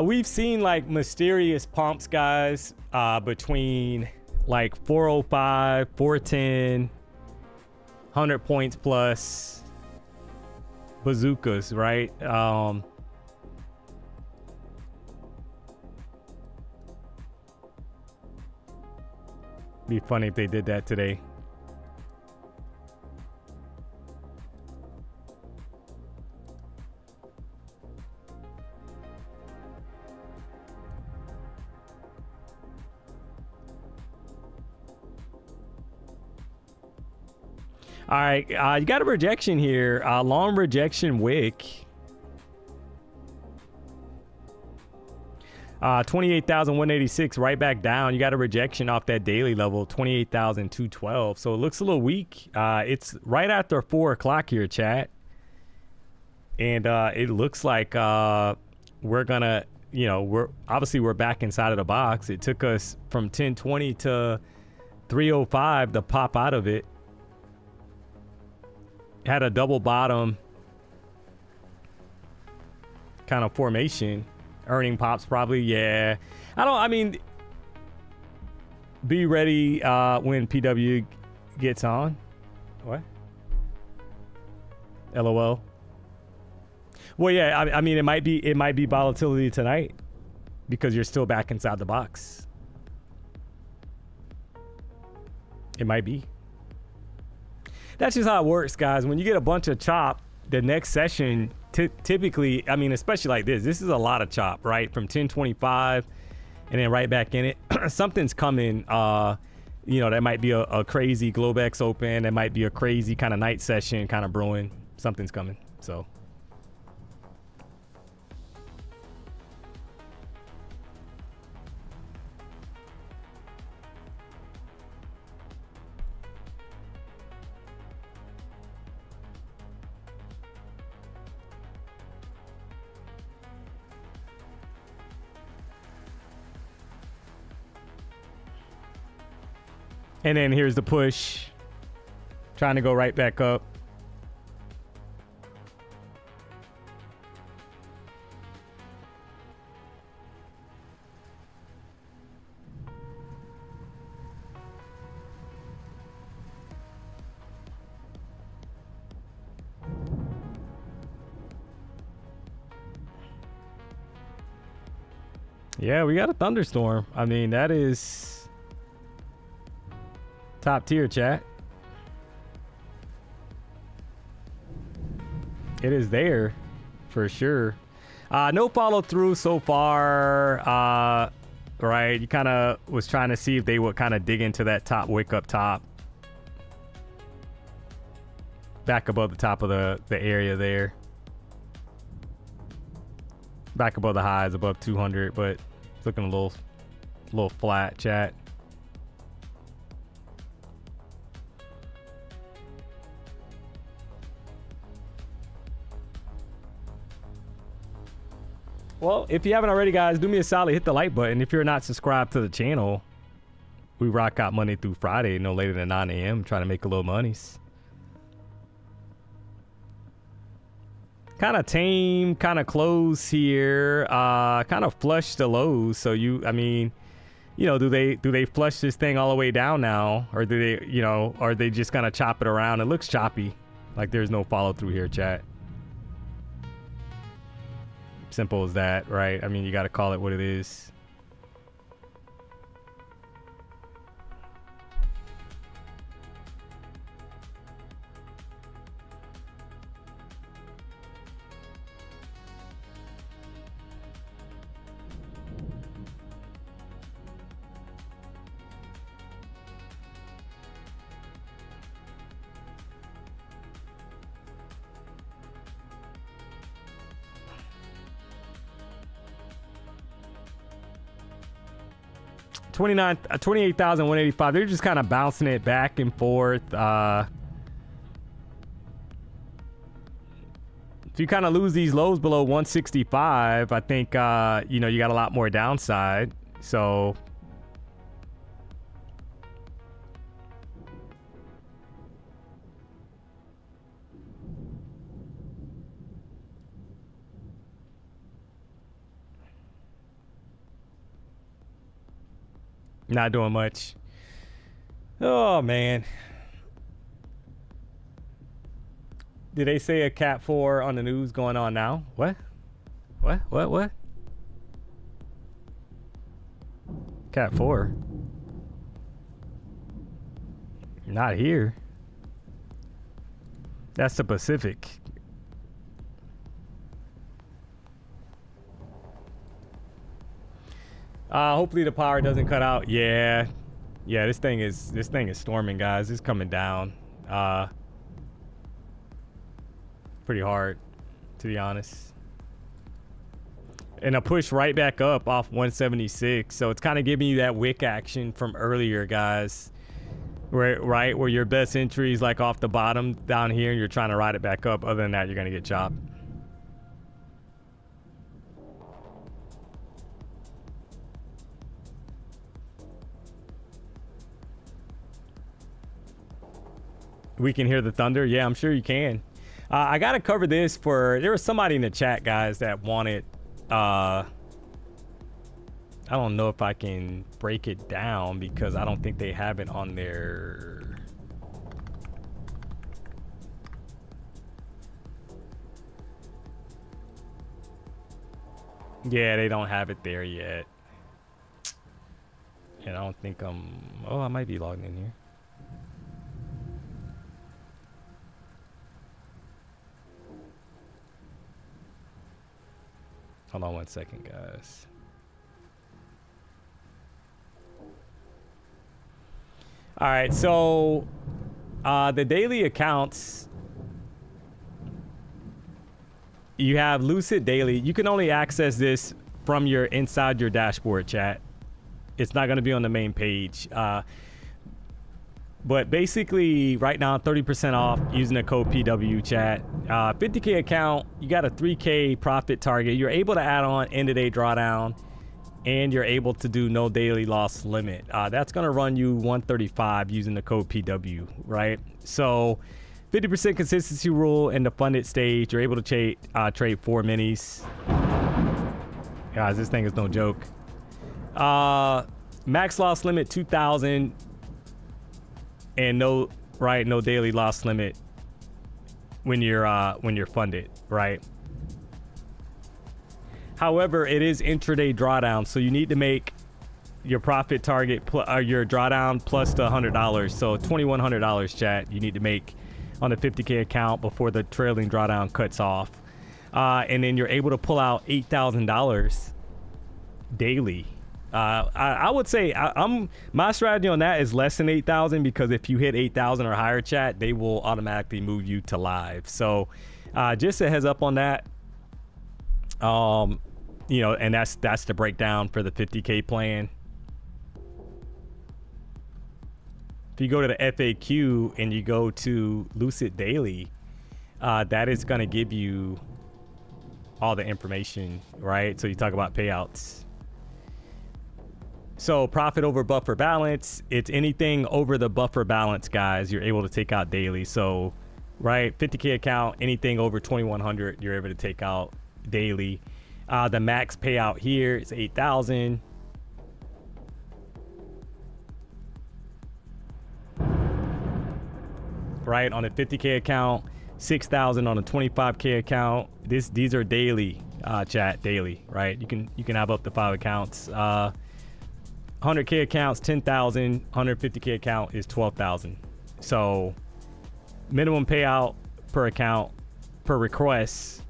We've seen like mysterious pumps, guys, between like 405, 410, 100 points plus bazookas, right? Be funny if they did that today. All right, you got a rejection here. Long rejection wick. 28,186 right back down. You got a rejection off that daily level, 28,212. So it looks a little weak. It's right after 4 o'clock here, chat. And it looks like we're gonna, you know, we're back inside of the box. It took us from 1020 to 305 to pop out of it. Had a double bottom kind of formation. Earning pops probably, yeah. I mean, be ready when PW gets on. What? LOL. Well, yeah, I mean, it might be volatility tonight because you're still back inside the box. It might be. That's just how it works, guys. When you get a bunch of chop, the next session typically, I mean, especially like this is a lot of chop, right? From 1025 and then right back in it. Something's coming. You know, that might be a crazy Globex open. That might be a crazy kind of night session kind of brewing. Something's coming. So. And then here's the push. Trying to go right back up. Yeah, we got a thunderstorm. I mean, that is top tier, chat. It is there for sure. No follow through so far. Right, you kind of was trying to see if they would kind of dig into that top wick up top, back above the top of the area there, back above the highs, above 200, but it's looking a little flat, chat. Well, if you haven't already, guys, do me a solid, hit the like button. If you're not subscribed to the channel, we rock out Monday through Friday, no later than 9 a.m. trying to make a little monies. Kind of tame, kind of close here, kind of flush the lows. So I mean, you know, do they flush this thing all the way down now, or do they, you know, are they just gonna chop it around? It looks choppy, like there's no follow through here, chat. Simple as that, right? I mean, you got to call it what it is. $28,185. They're just kind of bouncing it back and forth. If you kind of lose these lows below 165, I think you know, you got a lot more downside. So not doing much. Oh man, did they say a Cat 4 on the news going on now? What Cat 4? Not here. That's the Pacific. Hopefully the power doesn't cut out. Yeah, this thing is storming, guys. It's coming down pretty hard, to be honest. And a push right back up off 176. So it's kind of giving you that wick action from earlier, guys. Right where your best entry is like off the bottom down here, and you're trying to ride it back up. Other than that, you're gonna get chopped. We can hear the thunder. Yeah, I'm sure you can. I gotta cover this for. There was somebody in the chat, guys, that wanted. I don't know if I can break it down because I don't think they have it on their. Yeah, they don't have it there yet. And I don't think I'm. Oh, I might be logged in here. Hold on 1 second, guys. All right, so the daily accounts, you have Lucid Daily. You can only access this from inside your dashboard, chat. It's not going to be on the main page. But basically, right now, 30% off using the code PW, chat. 50K account, you got a 3K profit target. You're able to add on end-of-day drawdown. and you're able to do no daily loss limit. That's going to run you 135 using the code PW, right? So 50% consistency rule in the funded stage. You're able to trade 4 minis. Guys, this thing is no joke. Max loss limit 2,000 and no daily loss limit when you're funded, right? However, it is intraday drawdown, so you need to make your profit target your drawdown plus the $100. So $2,100, chat, you need to make on the 50K account before the trailing drawdown cuts off. And then you're able to pull out $8,000 daily. I would say my strategy on that is less than 8,000, because if you hit 8,000 or higher, chat, they will automatically move you to live. So just a heads up on that. You know, and that's the breakdown for the 50K plan. If you go to the FAQ and you go to Lucid Daily, that is going to give you all the information, right? So you talk about payouts. So profit over buffer balance, it's anything over the buffer balance, guys, you're able to take out daily. So, right, 50K account, anything over 2,100, you're able to take out daily. The max payout here is 8,000. Right, on a 50K account, 6,000 on a 25K account. These are daily, chat, daily, right? You can have up to 5 accounts. 100K accounts, 10,000. 150K account is 12,000. So minimum payout per account per request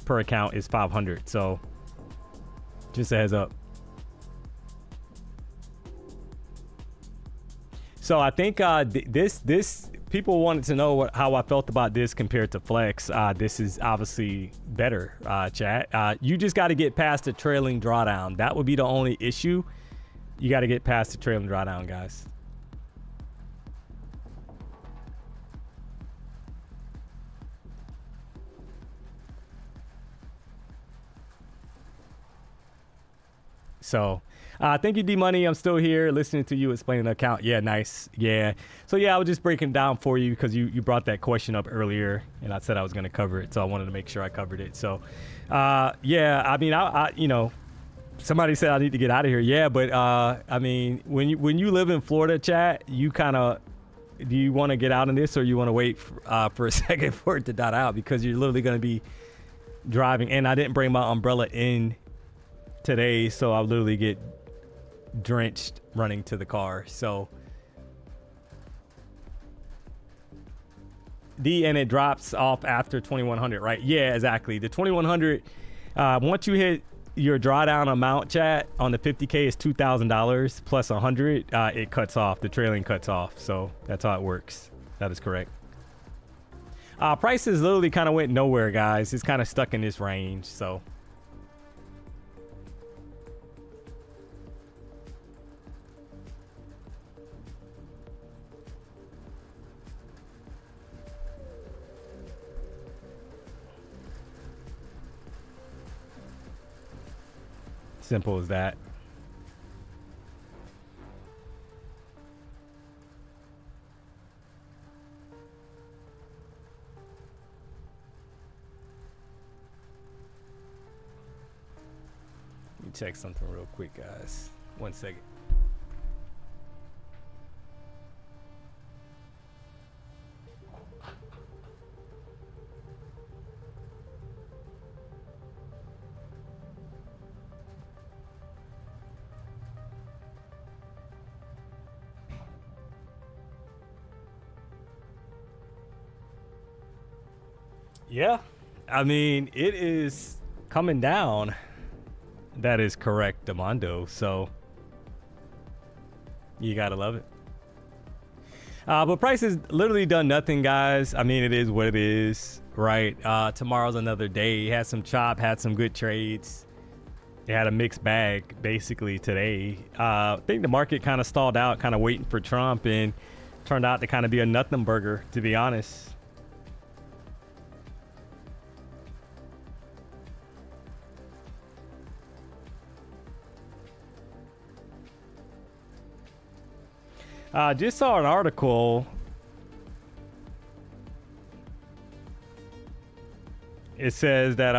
per account is 500. So just a heads up. So I think this people wanted to know how I felt about this compared to Flex. This is obviously better, chat. You just got to get past the trailing drawdown. That would be the only issue. You got to get past the trailing drawdown, guys. So thank you, DMONEY. I'm still here listening to you explaining the account. Yeah, nice. Yeah. So yeah, I was just breaking it down for you because you brought that question up earlier and I said I was going to cover it. So I wanted to make sure I covered it. So yeah, I mean, I you know, somebody said I need to get out of here. Yeah, but I mean, when you live in Florida, chat, you kind of, do you want to get out of this or you want to wait for a second for it to dot out, because you're literally going to be driving. And I didn't bring my umbrella in today, so I'll literally get drenched running to the car. So and it drops off after 2,100, right? Yeah, exactly. The 2,100, once you hit your drawdown amount, chat, on the 50K is $2,000 plus 100, it cuts off, the trailing cuts off. So that's how it works. That is correct. Prices literally kind of went nowhere, guys. It's kind of stuck in this range. So simple as that. Let me check something real quick, guys. 1 second. Yeah, I mean, it is coming down. That is correct, Demondo. So you gotta love it. But price has literally done nothing, guys. I mean, it is what it is, right? Tomorrow's another day. Had some chop, had some good trades. They had a mixed bag basically today. I think the market kind of stalled out, kind of waiting for Trump, and turned out to kind of be a nothing burger, to be honest. Just saw an article. It says that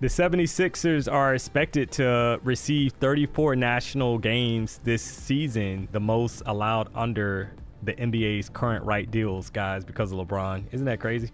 the 76ers are expected to receive 34 national games this season, the most allowed under the NBA's current right deals, guys, because of LeBron. Isn't that crazy?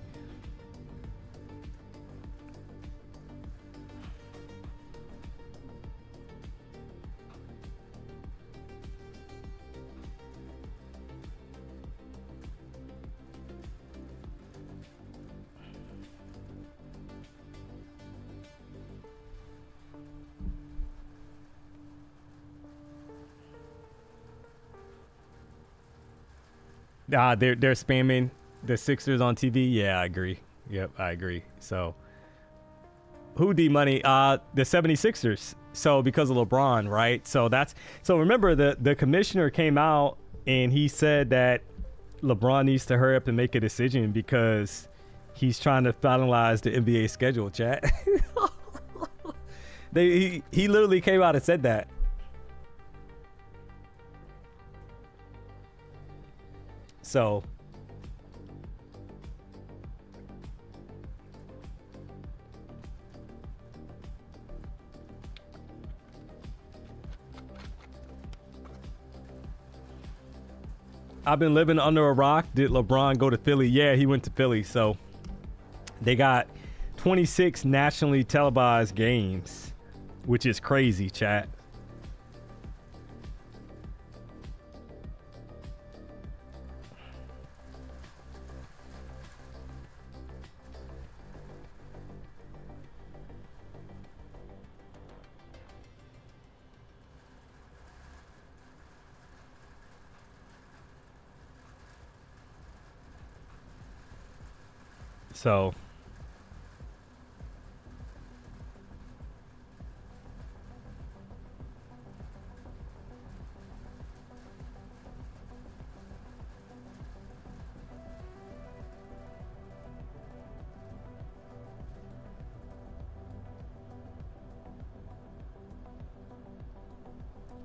They're spamming the Sixers on TV. Yeah, I agree. Yep, I agree. So who DMONEY? The 76ers. So because of LeBron, right? So remember the commissioner came out and he said that LeBron needs to hurry up and make a decision because he's trying to finalize the NBA schedule, chat. He literally came out and said that. So I've been living under a rock. Did LeBron go to Philly? Yeah, he went to Philly. So they got 26 nationally televised games, which is crazy, chat. So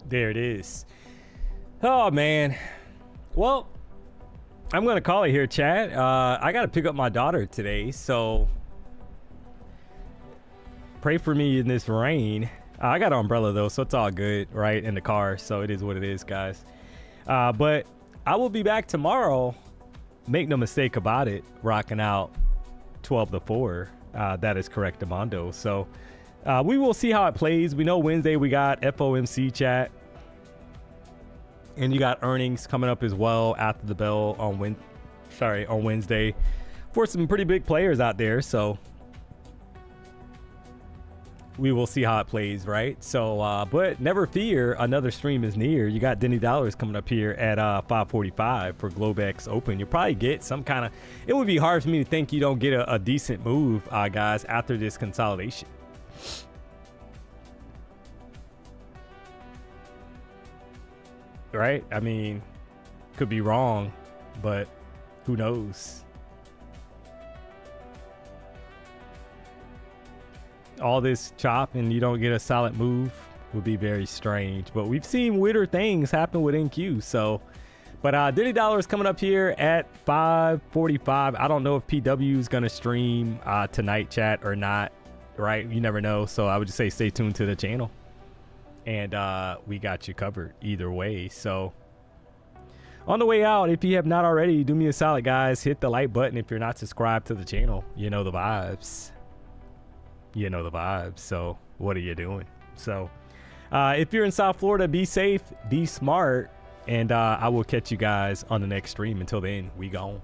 there it is. Oh man. Well, I'm gonna call it here, chat. I gotta pick up my daughter today, so pray for me in this rain. I got an umbrella though, so it's all good, right? In the car, so it is what it is, guys. But I will be back tomorrow. Make no mistake about it. Rocking out 12-4. That is correct, Amondo. So we will see how it plays. We know Wednesday we got FOMC, chat. And you got earnings coming up as well after the bell on Wednesday for some pretty big players out there. So we will see how it plays, right? So, but never fear, another stream is near. You got Denny Dollars coming up here at 5:45 for Globex Open. You'll probably get some kind of. It would be hard for me to think you don't get a decent move, guys, after this consolidation. Right? I mean, could be wrong, but who knows? All this chop and you don't get a solid move would be very strange. But we've seen weirder things happen with NQ. So, but Diddy Dollar is coming up here at 5:45. I don't know if PW is going to stream tonight, chat, or not. Right? You never know. So I would just say stay tuned to the channel. And we got you covered either way. So on the way out, if you have not already, do me a solid, guys. Hit the like button if you're not subscribed to the channel. You know the vibes. You know the vibes. So what are you doing? So if you're in South Florida, be safe, be smart, and I will catch you guys on the next stream. Until then, we gone.